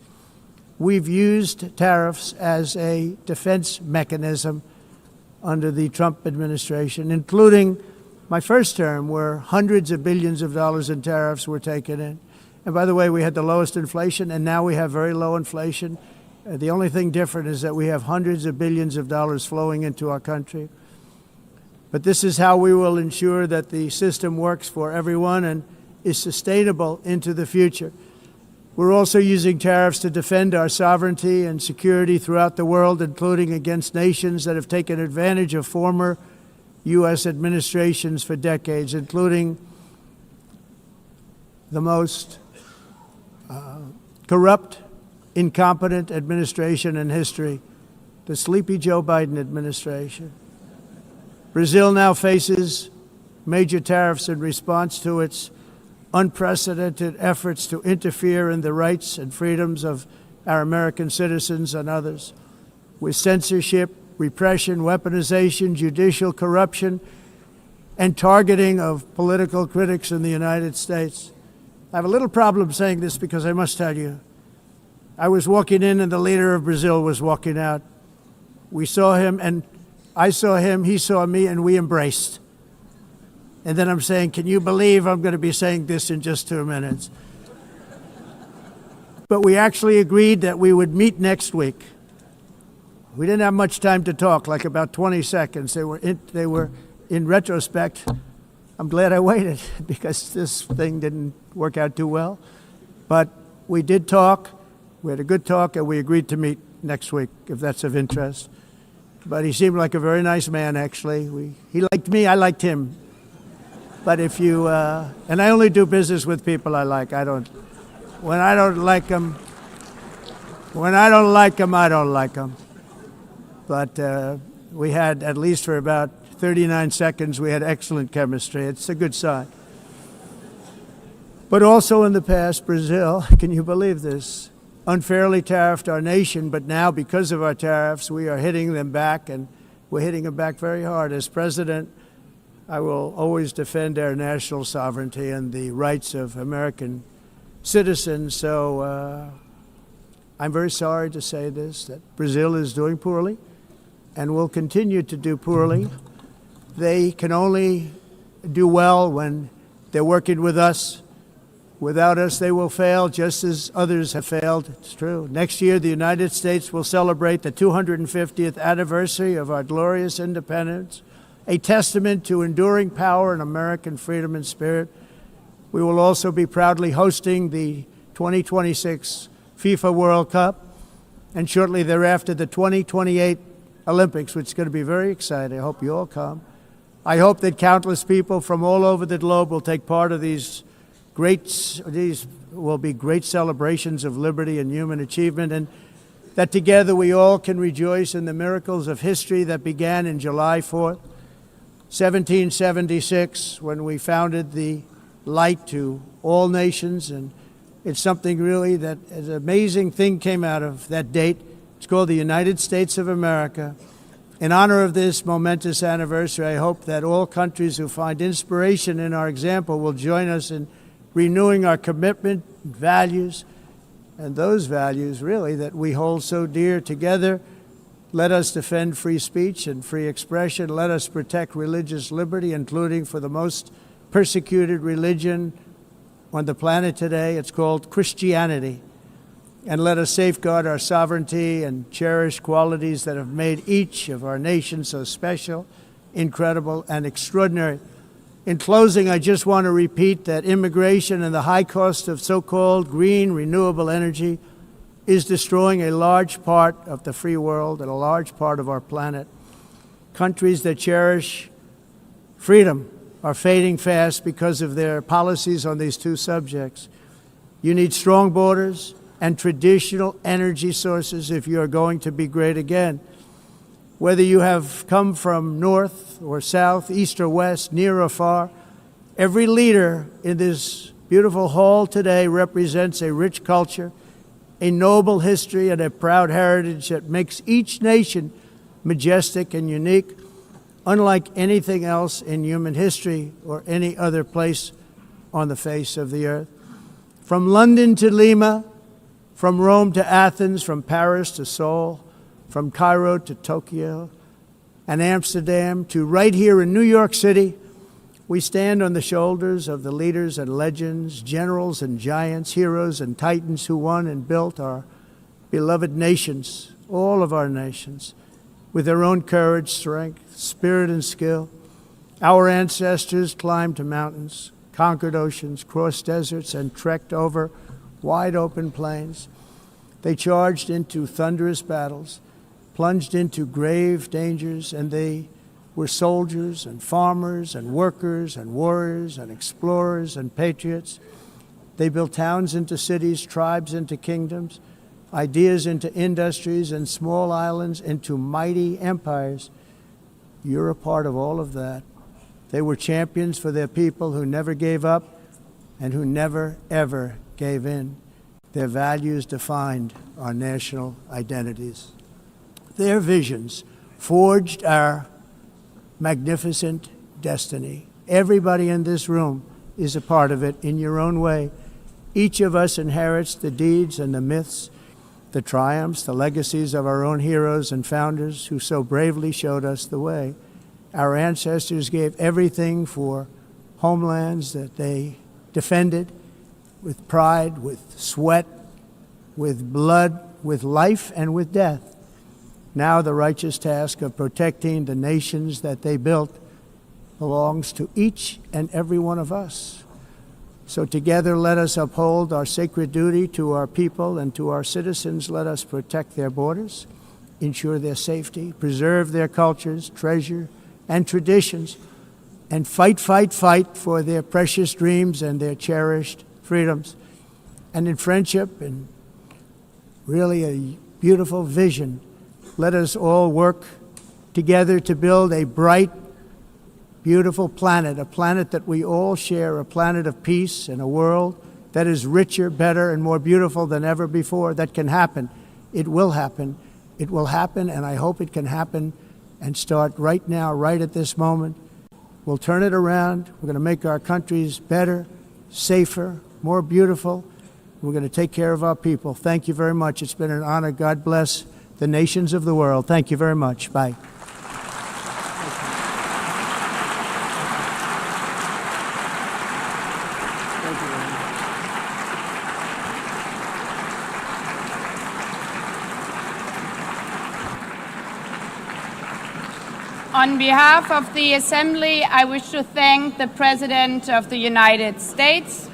We've used tariffs as a defense mechanism under the Trump administration, including my first term, where hundreds of billions of dollars in tariffs were taken in. And by the way, we had the lowest inflation, and now we have very low inflation. The only thing different is that we have hundreds of billions of dollars flowing into our country. But this is how we will ensure that the system works for everyone and is sustainable into the future. We're also using tariffs to defend our sovereignty and security throughout the world, including against nations that have taken advantage of former U.S. administrations for decades, including the most corrupt, incompetent administration in history, the sleepy Joe Biden administration. Brazil now faces major tariffs in response to its unprecedented efforts to interfere in the rights and freedoms of our American citizens and others, with censorship, repression, weaponization, judicial corruption, and targeting of political critics in the United States. I have a little problem saying this because I must tell you, I was walking in and the leader of Brazil was walking out. We saw him and I saw him, he saw me, and we embraced. And then I'm saying, can you believe I'm going to be saying this in just 2 minutes? But we actually agreed that we would meet next week. We didn't have much time to talk, like about 20 seconds. They were in retrospect, I'm glad I waited because this thing didn't work out too well. But we did talk, we had a good talk, and we agreed to meet next week, if that's of interest. But he seemed like a very nice man, actually. He liked me, I liked him. But if you, and I only do business with people I like. When I don't like them, I don't like them. But we had, at least for about 39 seconds, we had excellent chemistry. It's a good sign. But also in the past, Brazil, can you believe this, unfairly tariffed our nation, but now because of our tariffs, we are hitting them back, and we're hitting them back very hard. As president, I will always defend our national sovereignty and the rights of American citizens. So I'm very sorry to say this, that Brazil is doing poorly and will continue to do poorly. They can only do well when they're working with us. Without us, they will fail, just as others have failed. It's true. Next year, the United States will celebrate the 250th anniversary of our glorious independence, a testament to enduring power and American freedom and spirit. We will also be proudly hosting the 2026 FIFA World Cup, and shortly thereafter, the 2028 Olympics, which is going to be very exciting. I hope you all come. I hope that countless people from all over the globe will take part of these will be great celebrations of liberty and human achievement, and that together we all can rejoice in the miracles of history that began in July 4th, 1776, when we founded the light to all nations. And it's something really that an amazing thing came out of that date. It's called the United States of America. In honor of this momentous anniversary, I hope that all countries who find inspiration in our example will join us in renewing our commitment and values and those values really that we hold so dear together. Let us defend free speech and free expression. Let us protect religious liberty, including for the most persecuted religion on the planet today. It's called Christianity. And let us safeguard our sovereignty and cherish qualities that have made each of our nations so special, incredible, and extraordinary. In closing, I just want to repeat that immigration and the high cost of so-called green renewable energy is destroying a large part of the free world and a large part of our planet. Countries that cherish freedom are fading fast because of their policies on these two subjects. You need strong borders and traditional energy sources if you are going to be great again. Whether you have come from north or south, east or west, near or far, every leader in this beautiful hall today represents a rich culture, a noble history, and a proud heritage that makes each nation majestic and unique, unlike anything else in human history or any other place on the face of the earth. From London to Lima, from Rome to Athens, from Paris to Seoul, from Cairo to Tokyo and Amsterdam to right here in New York City, we stand on the shoulders of the leaders and legends, generals and giants, heroes and titans who won and built our beloved nations, all of our nations, with their own courage, strength, spirit, and skill. Our ancestors climbed to mountains, conquered oceans, crossed deserts, and trekked over wide open plains. They charged into thunderous battles, plunged into grave dangers, and they were soldiers and farmers and workers and warriors and explorers and patriots. They built towns into cities, tribes into kingdoms, ideas into industries, and small islands into mighty empires. You're a part of all of that. They were champions for their people who never gave up and who never, ever gave in. Their values defined our national identities. Their visions forged our magnificent destiny. Everybody in this room is a part of it in your own way. Each of us inherits the deeds and the myths, the triumphs, the legacies of our own heroes and founders who so bravely showed us the way. Our ancestors gave everything for homelands that they defended with pride, with sweat, with blood, with life, and with death. Now the righteous task of protecting the nations that they built belongs to each and every one of us. So together let us uphold our sacred duty to our people and to our citizens. Let us protect their borders, ensure their safety, preserve their cultures, treasure, and traditions, and fight, fight, fight for their precious dreams and their cherished freedoms. And in friendship and really a beautiful vision, let us all work together to build a bright, beautiful planet, a planet that we all share, a planet of peace and a world that is richer, better, and more beautiful than ever before. That can happen. It will happen. It will happen, and I hope it can happen and start right now, right at this moment. We'll turn it around. We're going to make our countries better, safer, more beautiful. We're going to take care of our people. Thank you very much. It's been an honor. God bless the nations of the world. Thank you very much. Bye. On behalf of the Assembly, I wish to thank the President of the United States,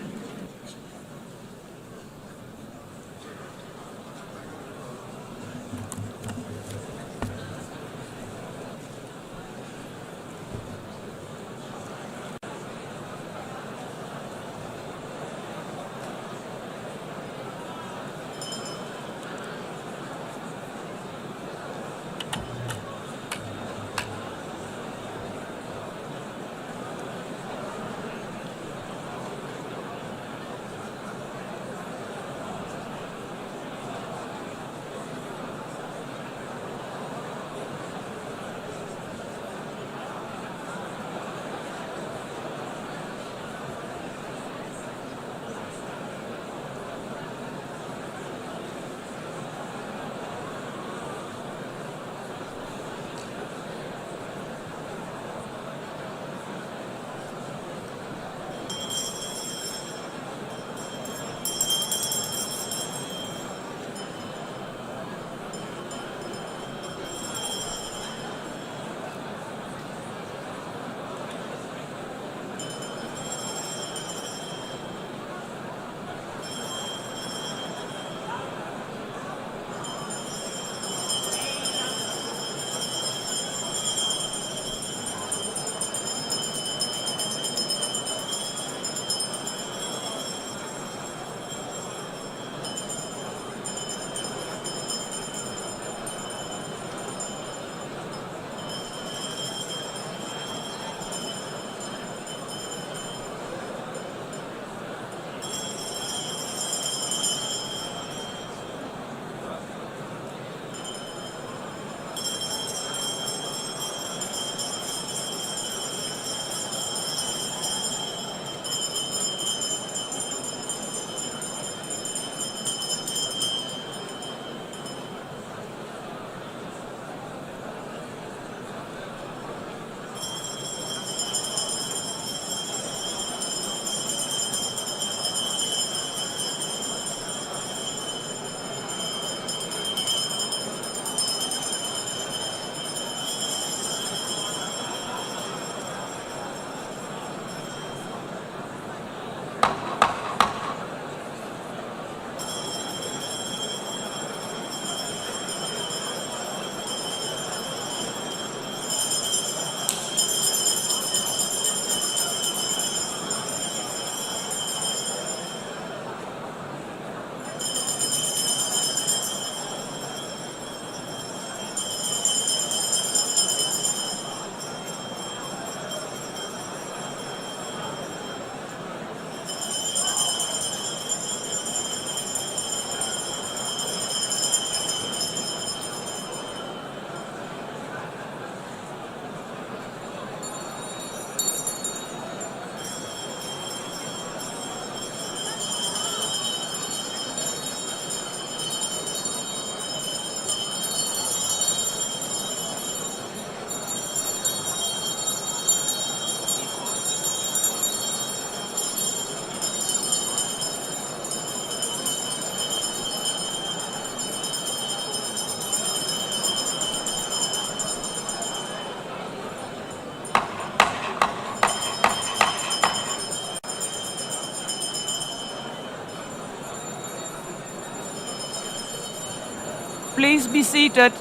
be seated.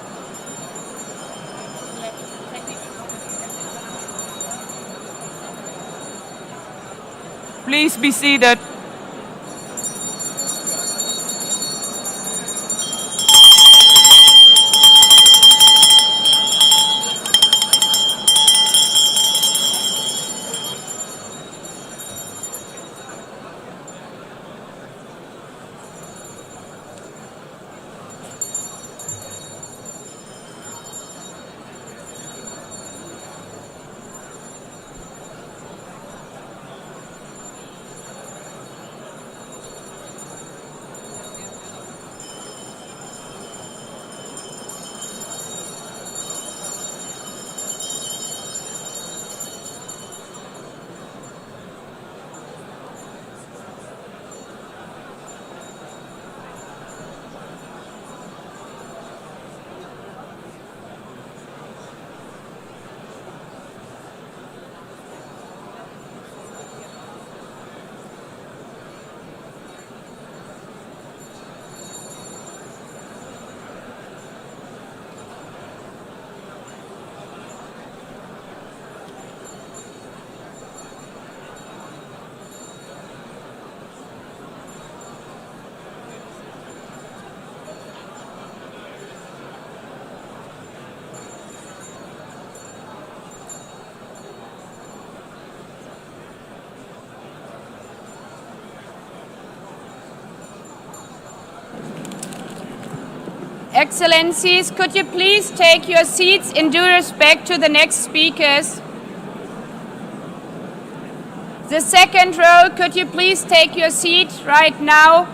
Please be seated. Excellencies, could you please take your seats in due respect to the next speakers? The second row, could you please take your seat right now?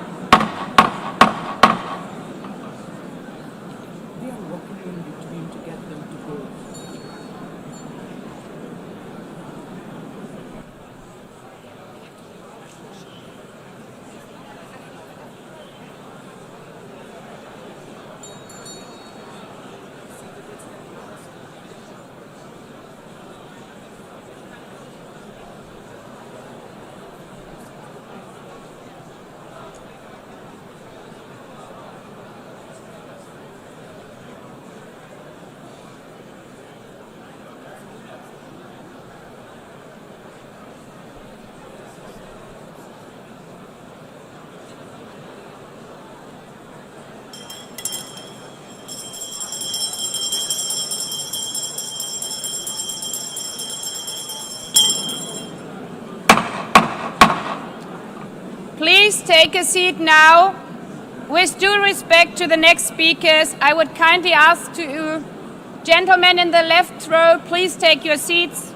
Please take a seat now. With due respect to the next speakers, I would kindly ask you, gentlemen in the left row, please take your seats.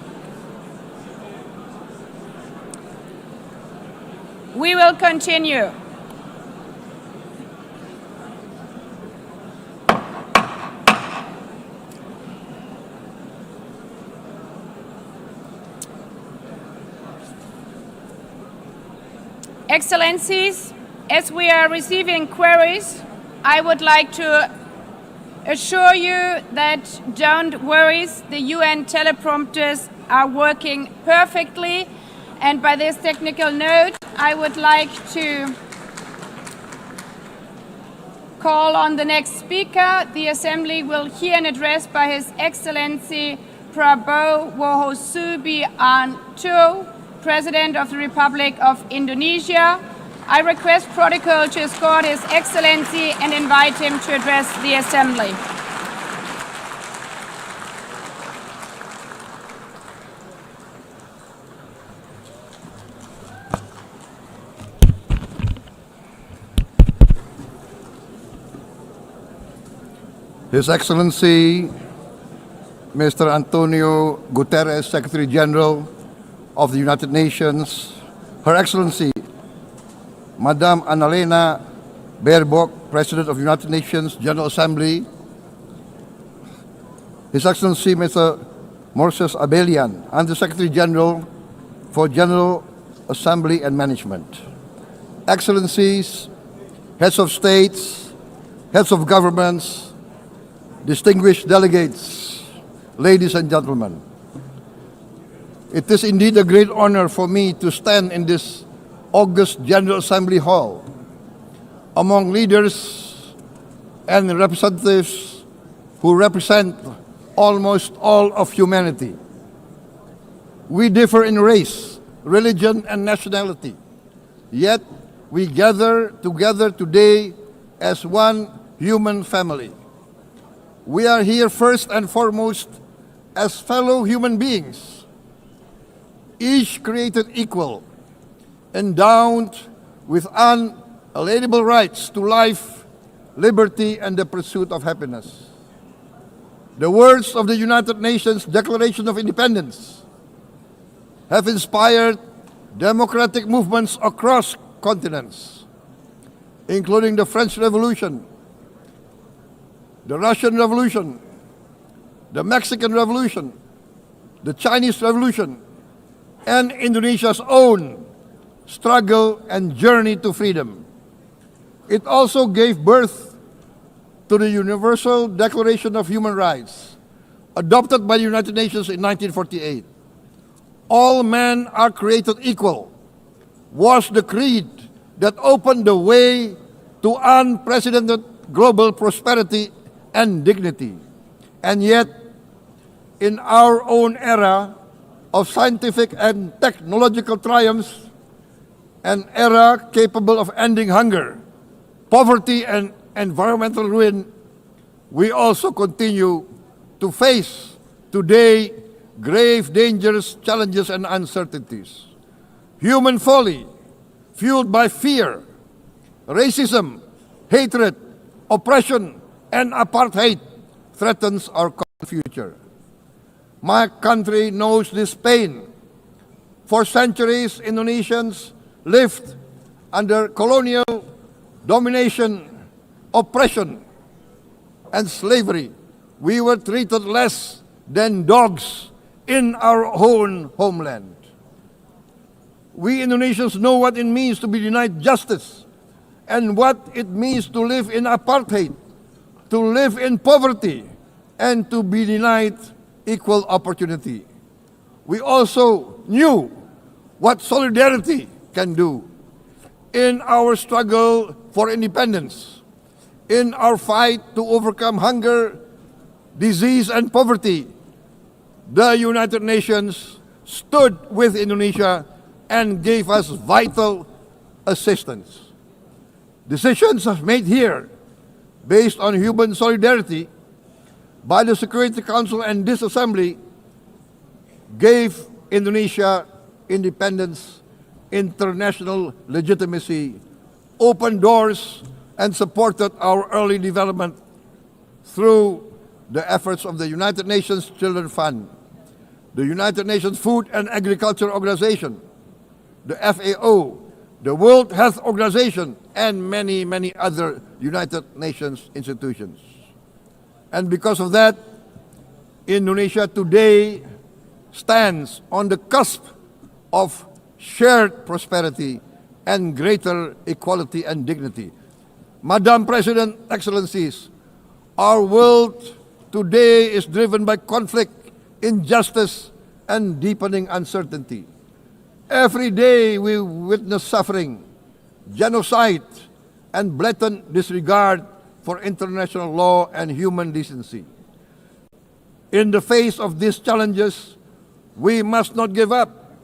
We will continue. Excellencies, as we are receiving queries, I would like to assure you that don't worry, the UN teleprompters are working perfectly. And by this technical note, I would like to call on the next speaker. The Assembly will hear an address by His Excellency Prabowo Subianto, President of the Republic of Indonesia. I request protocol to escort His Excellency and invite him to address the Assembly. His Excellency Mr. Antonio Guterres, Secretary General of the United Nations, Her Excellency Madame Annalena Baerbock, President of the United Nations General Assembly, His Excellency Mr. Moses Abelian, Under Secretary General for General Assembly and Management, Excellencies, Heads of States, Heads of Governments, distinguished delegates, ladies and gentlemen. It is indeed a great honor for me to stand in this august General Assembly Hall among leaders and representatives who represent almost all of humanity. We differ in race, religion, and nationality, yet we gather together today as one human family. We are here first and foremost as fellow human beings, each created equal, endowed with unalienable rights to life, liberty, and the pursuit of happiness. The words of the United Nations Declaration of Independence have inspired democratic movements across continents, including the French Revolution, the Russian Revolution, the Mexican Revolution, the Chinese Revolution, and Indonesia's own struggle and journey to freedom. It also gave birth to the Universal Declaration of Human Rights, adopted by the United Nations in 1948. All men are created equal was the creed that opened the way to unprecedented global prosperity and dignity. And yet, in our own era of scientific and technological triumphs, an era capable of ending hunger, poverty, and environmental ruin, we also continue to face today grave dangers, challenges, and uncertainties. Human folly, fueled by fear, racism, hatred, oppression, and apartheid, threatens our common future. My country knows this pain. For centuries, Indonesians lived under colonial domination, oppression, and slavery. We were treated less than dogs in our own homeland. We Indonesians know what it means to be denied justice and what it means to live in apartheid, to live in poverty, and to be denied equal opportunity. We also knew what solidarity can do in our struggle for independence, in our fight to overcome hunger, disease, and poverty. The United Nations stood with Indonesia and gave us vital assistance. Decisions made here based on human solidarity by the Security Council and this Assembly gave Indonesia independence, international legitimacy, opened doors, and supported our early development through the efforts of the United Nations Children Fund, the United Nations Food and Agriculture Organization, the FAO, the World Health Organization, and many, many other United Nations institutions. And because of that, Indonesia today stands on the cusp of shared prosperity and greater equality and dignity. Madam President, Excellencies, our world today is driven by conflict, injustice, and deepening uncertainty. Every day we witness suffering, genocide, and blatant disregard for international law and human decency. In the face of these challenges, we must not give up.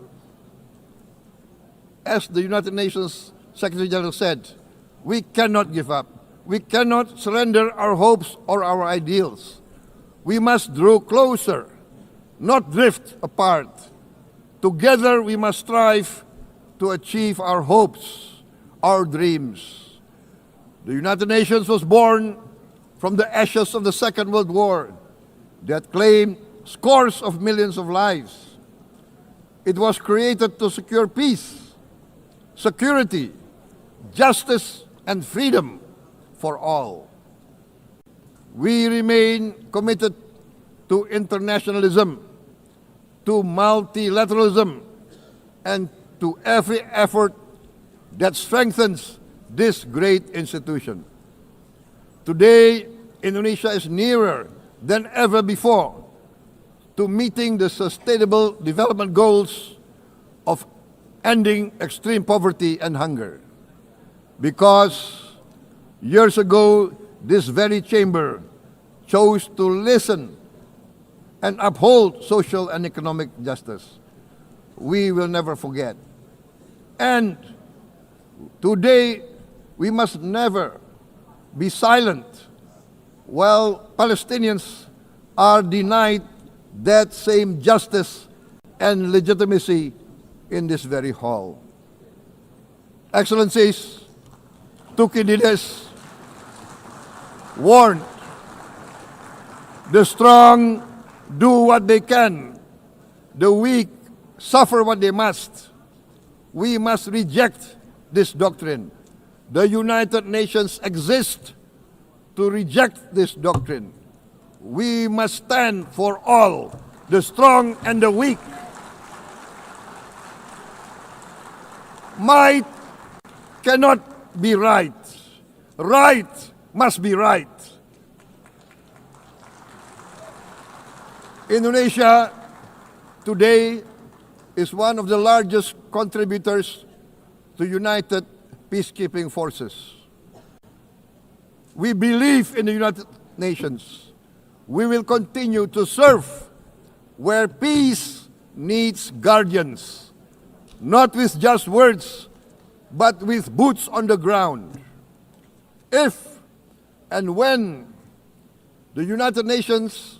As the United Nations Secretary General said, we cannot give up. We cannot surrender our hopes or our ideals. We must draw closer, not drift apart. Together we must strive to achieve our hopes, our dreams. The United Nations was born from the ashes of the Second World War that claimed scores of millions of lives. It was created to secure peace, security, justice, and freedom for all. We remain committed to internationalism, to multilateralism, and to every effort that strengthens this great institution. Today, Indonesia is nearer than ever before to meeting the sustainable development goals of ending extreme poverty and hunger. Because years ago, this very chamber chose to listen and uphold social and economic justice, we will never forget. And today, we must never be silent while Palestinians are denied that same justice and legitimacy in this very hall. Excellencies, Thucydides warned, the strong do what they can, the weak suffer what they must. We must reject this doctrine. The United Nations exist to reject this doctrine. We must stand for all, the strong and the weak. Might cannot be right. Right must be right. Indonesia today is one of the largest contributors to United Peacekeeping Forces. We believe in the United Nations. We will continue to serve where peace needs guardians, not with just words, but with boots on the ground. If and when the United Nations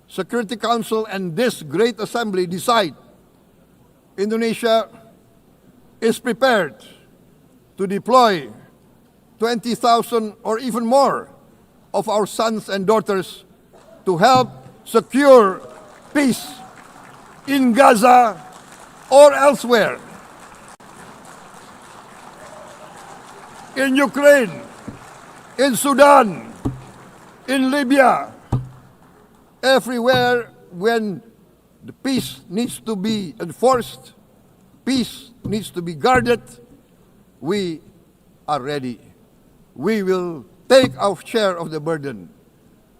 Security Council and this great assembly decide Indonesia is prepared to deploy 20,000 or even more of our sons and daughters to help secure peace in Gaza or elsewhere, in Ukraine, in Sudan, in Libya, everywhere when the peace needs to be enforced, peace needs to be guarded, we are ready. We will take our share of the burden,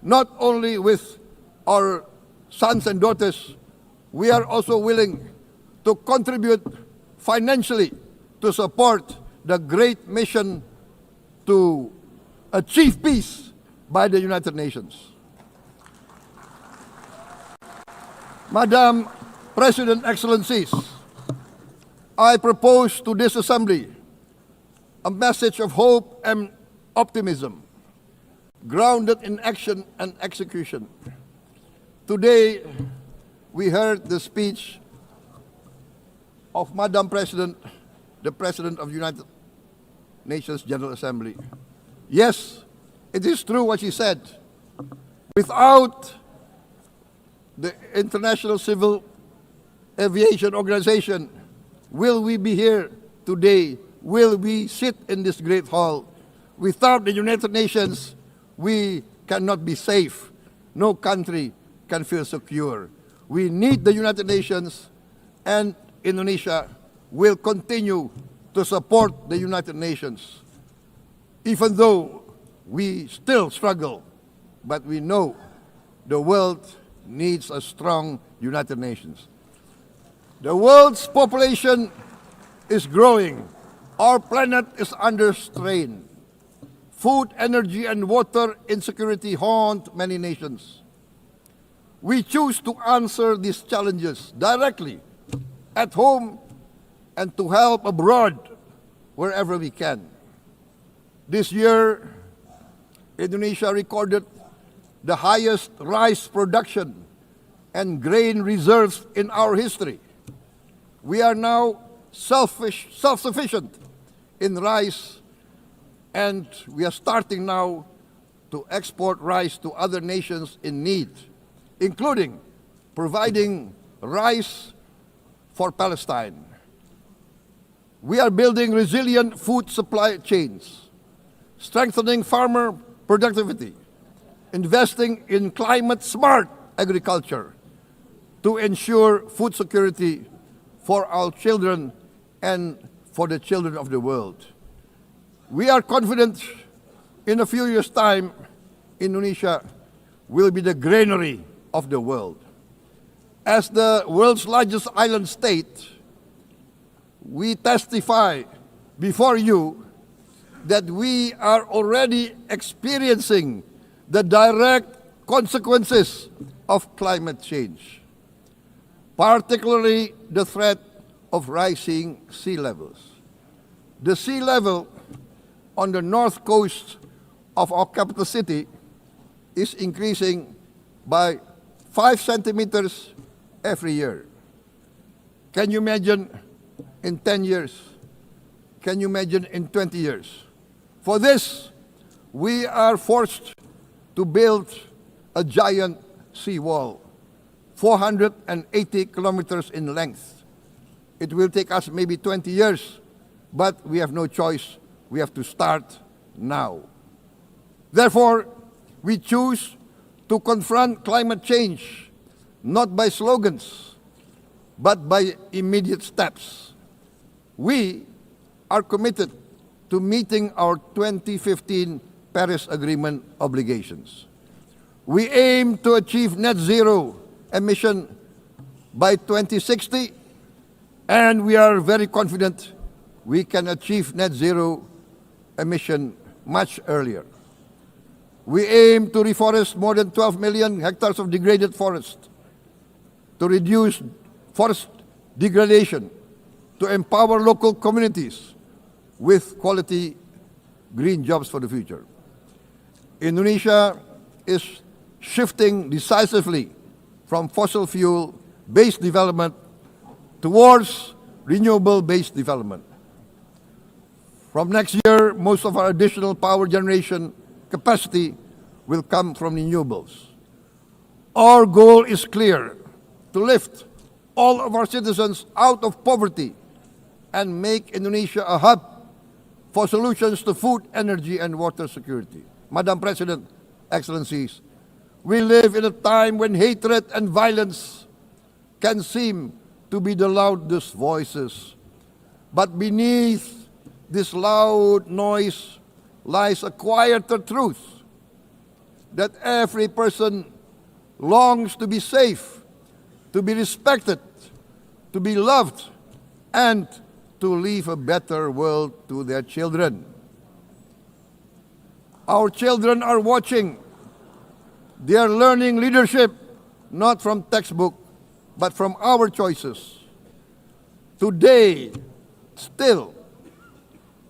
not only with our sons and daughters, we are also willing to contribute financially to support the great mission to achieve peace by the United Nations. Madam President, Excellencies, I propose to this Assembly a message of hope and optimism, grounded in action and execution. Today, we heard the speech of Madam President, the President of the United Nations General Assembly. Yes, it is true what she said. Without the International Civil Aviation Organization, will we be here today? Will we sit in this great hall? Without the United Nations, we cannot be safe. No country can feel secure. We need the United Nations, and Indonesia will continue to support the United Nations. Even though we still struggle, but we know the world needs a strong United Nations. The world's population is growing. Our planet is under strain. Food, energy, and water insecurity haunt many nations. We choose to answer these challenges directly at home and to help abroad wherever we can. This year, Indonesia recorded the highest rice production and grain reserves in our history. We are now self-sufficient in rice, and we are starting now to export rice to other nations in need, including providing rice for Palestine. We are building resilient food supply chains, strengthening farmer productivity, investing in climate-smart agriculture to ensure food security for our children and for the children of the world. We are confident in a few years' time, Indonesia will be the granary of the world. As the world's largest island state, we testify before you that we are already experiencing the direct consequences of climate change, particularly the threat of rising sea levels. The sea level on the north coast of our capital city is increasing by 5 centimeters every year. Can you imagine in 10 years? Can you imagine in 20 years? For this, we are forced to build a giant seawall, 480 kilometers in length. It will take us maybe 20 years, but we have no choice. We have to start now. Therefore, we choose to confront climate change, not by slogans, but by immediate steps. We are committed to meeting our 2015 Paris Agreement obligations. We aim to achieve net zero emission by 2060, and we are very confident we can achieve net zero emission much earlier. We aim to reforest more than 12 million hectares of degraded forest, to reduce forest degradation, to empower local communities with quality green jobs for the future. Indonesia is shifting decisively from fossil fuel-based development towards renewable-based development. From next year, most of our additional power generation capacity will come from renewables. Our goal is clear: to lift all of our citizens out of poverty and make Indonesia a hub for solutions to food, energy, and water security. Madam President, Excellencies, we live in a time when hatred and violence can seem to be the loudest voices. But beneath this loud noise lies a quieter truth, that every person longs to be safe, to be respected, to be loved, and to leave a better world to their children. Our children are watching. They are learning leadership, not from textbook, but from our choices. Today, still,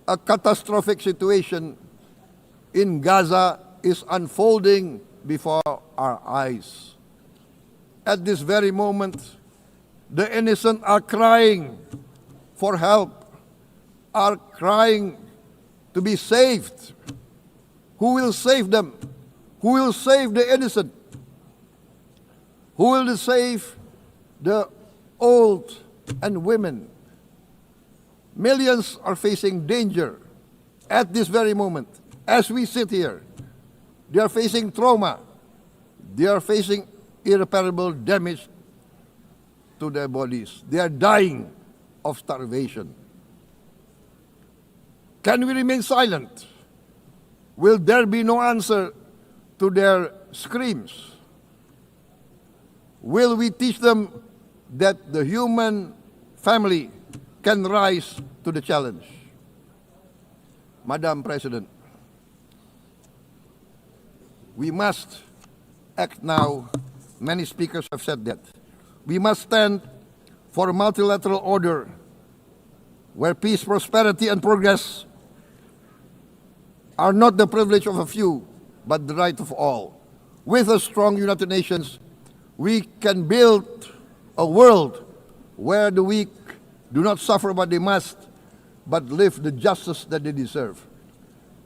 a catastrophic situation in Gaza is unfolding before our eyes. At this very moment, the innocent are crying for help, are crying to be saved. Who will save them? Who will save the innocent? Who will save the old and women? Millions are facing danger at this very moment. As we sit here, they are facing trauma. They are facing irreparable damage to their bodies. They are dying of starvation. Can we remain silent? Will there be no answer to their screams? Will we teach them that the human family can rise to the challenge? Madam President, we must act now. Many speakers have said that. We must stand for a multilateral order where peace, prosperity, and progress are not the privilege of a few, but the right of all. With a strong United Nations, we can build a world where the weak do not suffer what they must, but live the justice that they deserve.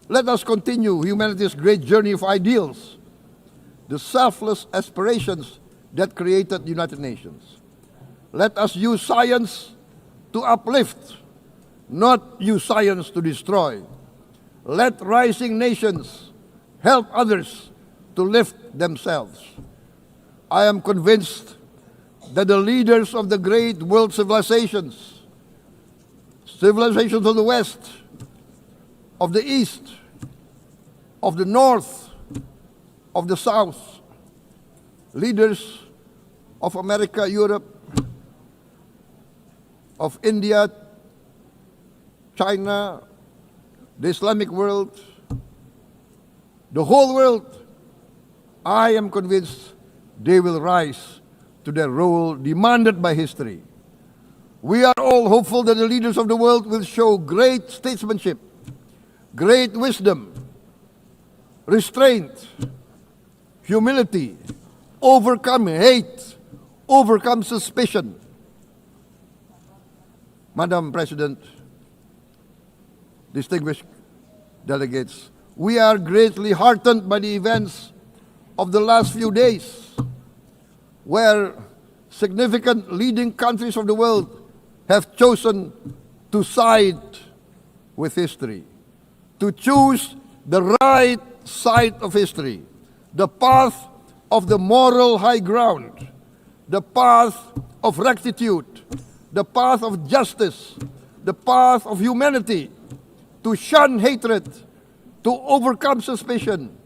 Let us continue humanity's great journey of ideals, the selfless aspirations that created the United Nations. Let us use science to uplift, not use science to destroy. Let rising nations help others to lift themselves. I am convinced that the leaders of the great world civilizations of the West, of the East, of the North, of the South, leaders of America, Europe, of India, China, the Islamic world, the whole world, I am convinced they will rise to their role demanded by history. We are all hopeful that the leaders of the world will show great statesmanship, great wisdom, restraint, humility, overcome hate, overcome suspicion. Madam President, distinguished delegates, we are greatly heartened by the events of the last few days, where significant leading countries of the world have chosen to side with history, to choose the right side of history, the path of the moral high ground, the path of rectitude, the path of justice, the path of humanity, to shun hatred, to overcome suspicion,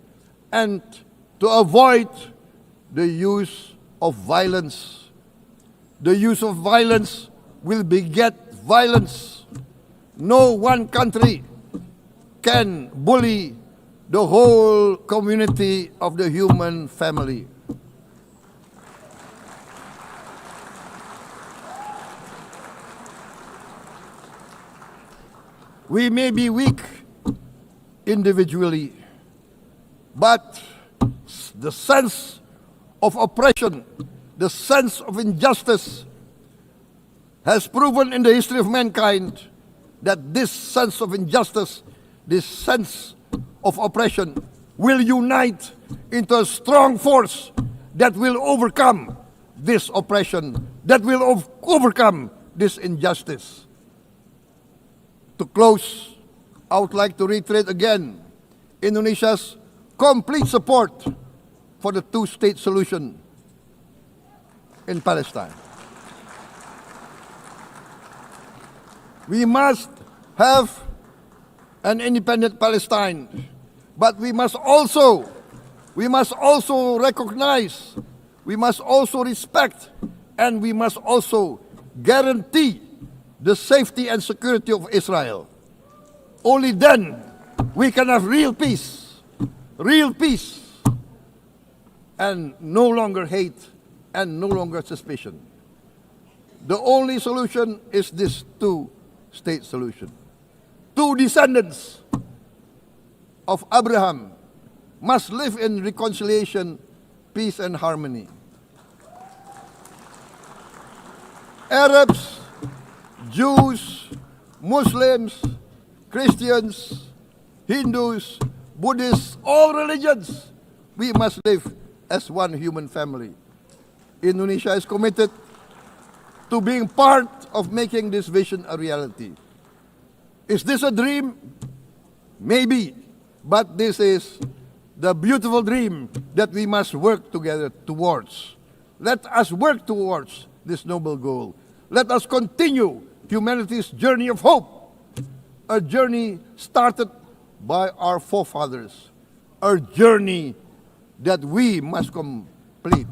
and to avoid the use of violence. The use of violence will beget violence. No one country can bully the whole community of the human family. We may be weak individually, but the sense of oppression, the sense of injustice has proven in the history of mankind that this sense of injustice, this sense of oppression will unite into a strong force that will overcome this oppression, that will overcome this injustice. To close, I would like to reiterate again Indonesia's complete support for the two-state solution in Palestine. We must have an independent Palestine, but we must also recognize, we must also respect, and we must also guarantee the safety and security of Israel. Only then we can have real peace, and no longer hate and no longer suspicion. The only solution is this two-state solution. Two descendants of Abraham must live in reconciliation, peace, and harmony. Arabs, Jews, Muslims, Christians, Hindus, Buddhists, all religions, we must live as one human family. Indonesia is committed to being part of making this vision a reality. Is this a dream? Maybe, but this is the beautiful dream that we must work together towards. Let us work towards this noble goal. Let us continue humanity's journey of hope, a journey started by our forefathers, a journey that we must complete.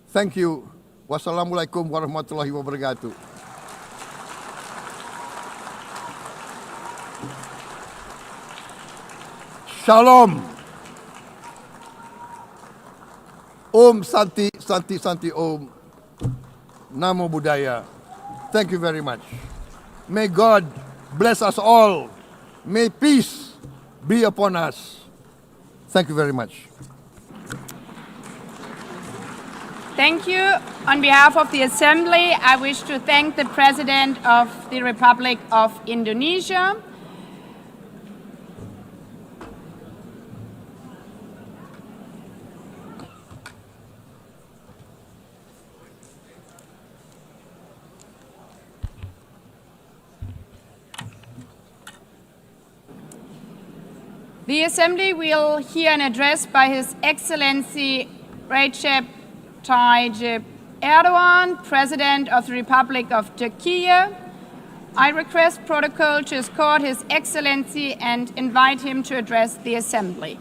Thank you. Wassalamualaikum warahmatullahi wabarakatuh. Shalom. Om Santi, Santi, Santi Om. Namo Buddhaya. Thank you very much. May God bless us all. May peace be upon us. Thank you very much. Thank you. On behalf of the Assembly, I wish to thank the President of the Republic of Indonesia. The Assembly will hear an address by His Excellency Recep Tayyip Erdogan, President of the Republic of Turkey. I request protocol to escort His Excellency and invite him to address the Assembly.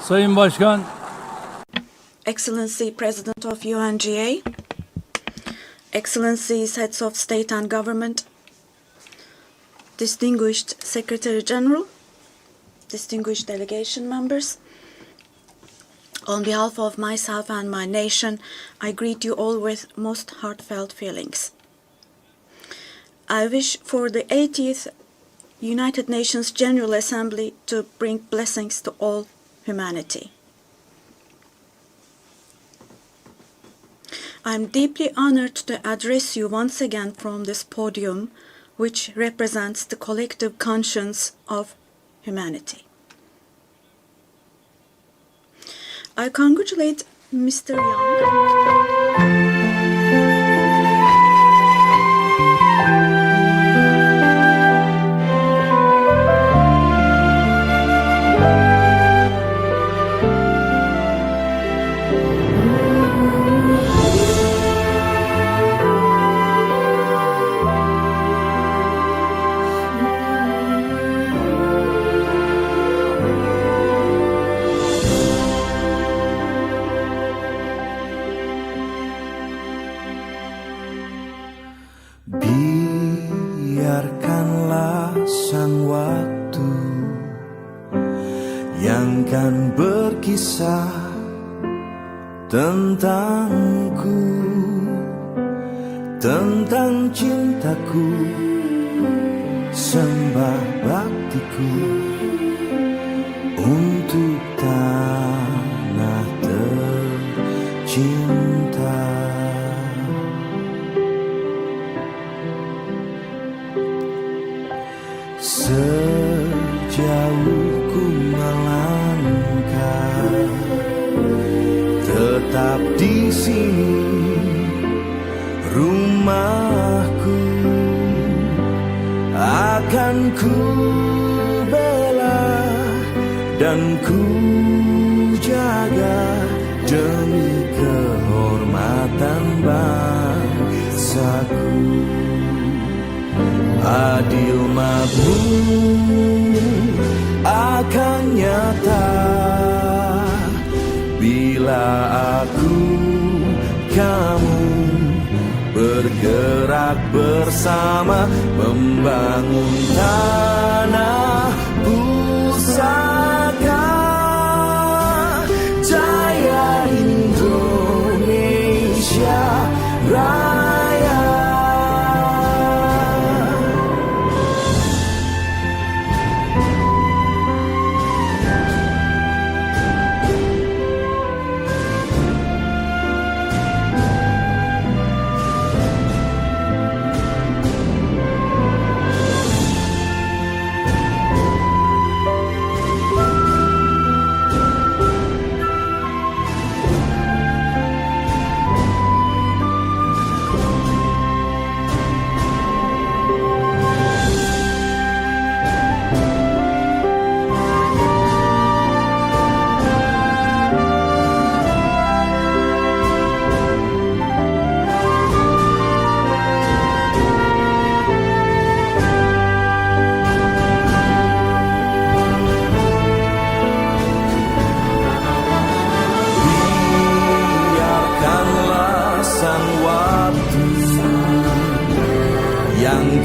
Sayın Başkan, Excellency President of UNGA, Excellencies Heads of State and Government, Distinguished Secretary General, distinguished delegation members, on behalf of myself and my nation, I greet you all with most heartfelt feelings. I wish for the 80th United Nations General Assembly to bring blessings to all humanity. I am deeply honored to address you once again from this podium, which represents the collective conscience of humanity. I congratulate Mr. Young. Biarkanlah sang waktu yang kan berkisah tentangku, tentang cintaku, sembah baktiku untuk tanah tercinta. Sejauh ku melangkah, tetap di sini rumahku, akan ku bela dan ku jaga demi kehormatan bangsaku. Adil makmur akan nyata bila aku, kamu bergerak bersama membangun tanah pusaka jaya Indonesia Raya.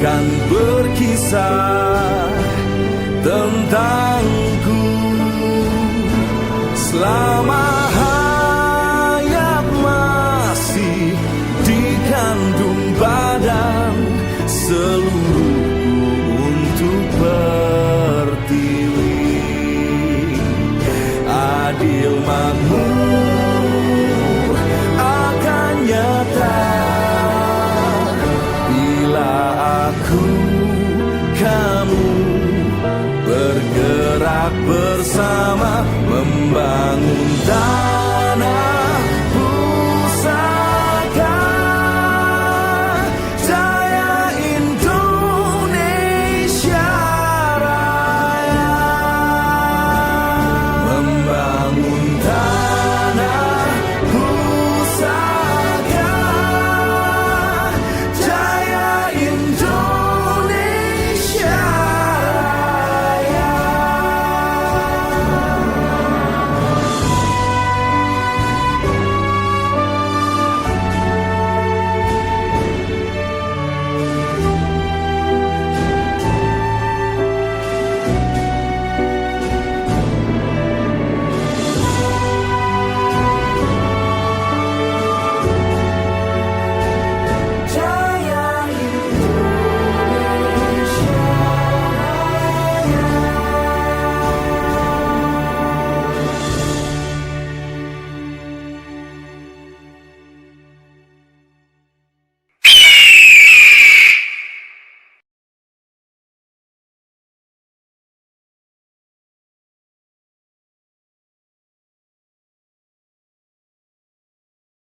Kan berkisah tentangku selama hayat masih dikandung badan seluruhku untuk pertiwi. Adil makmur akan nyata bila aku, kamu bergerak bersama membangun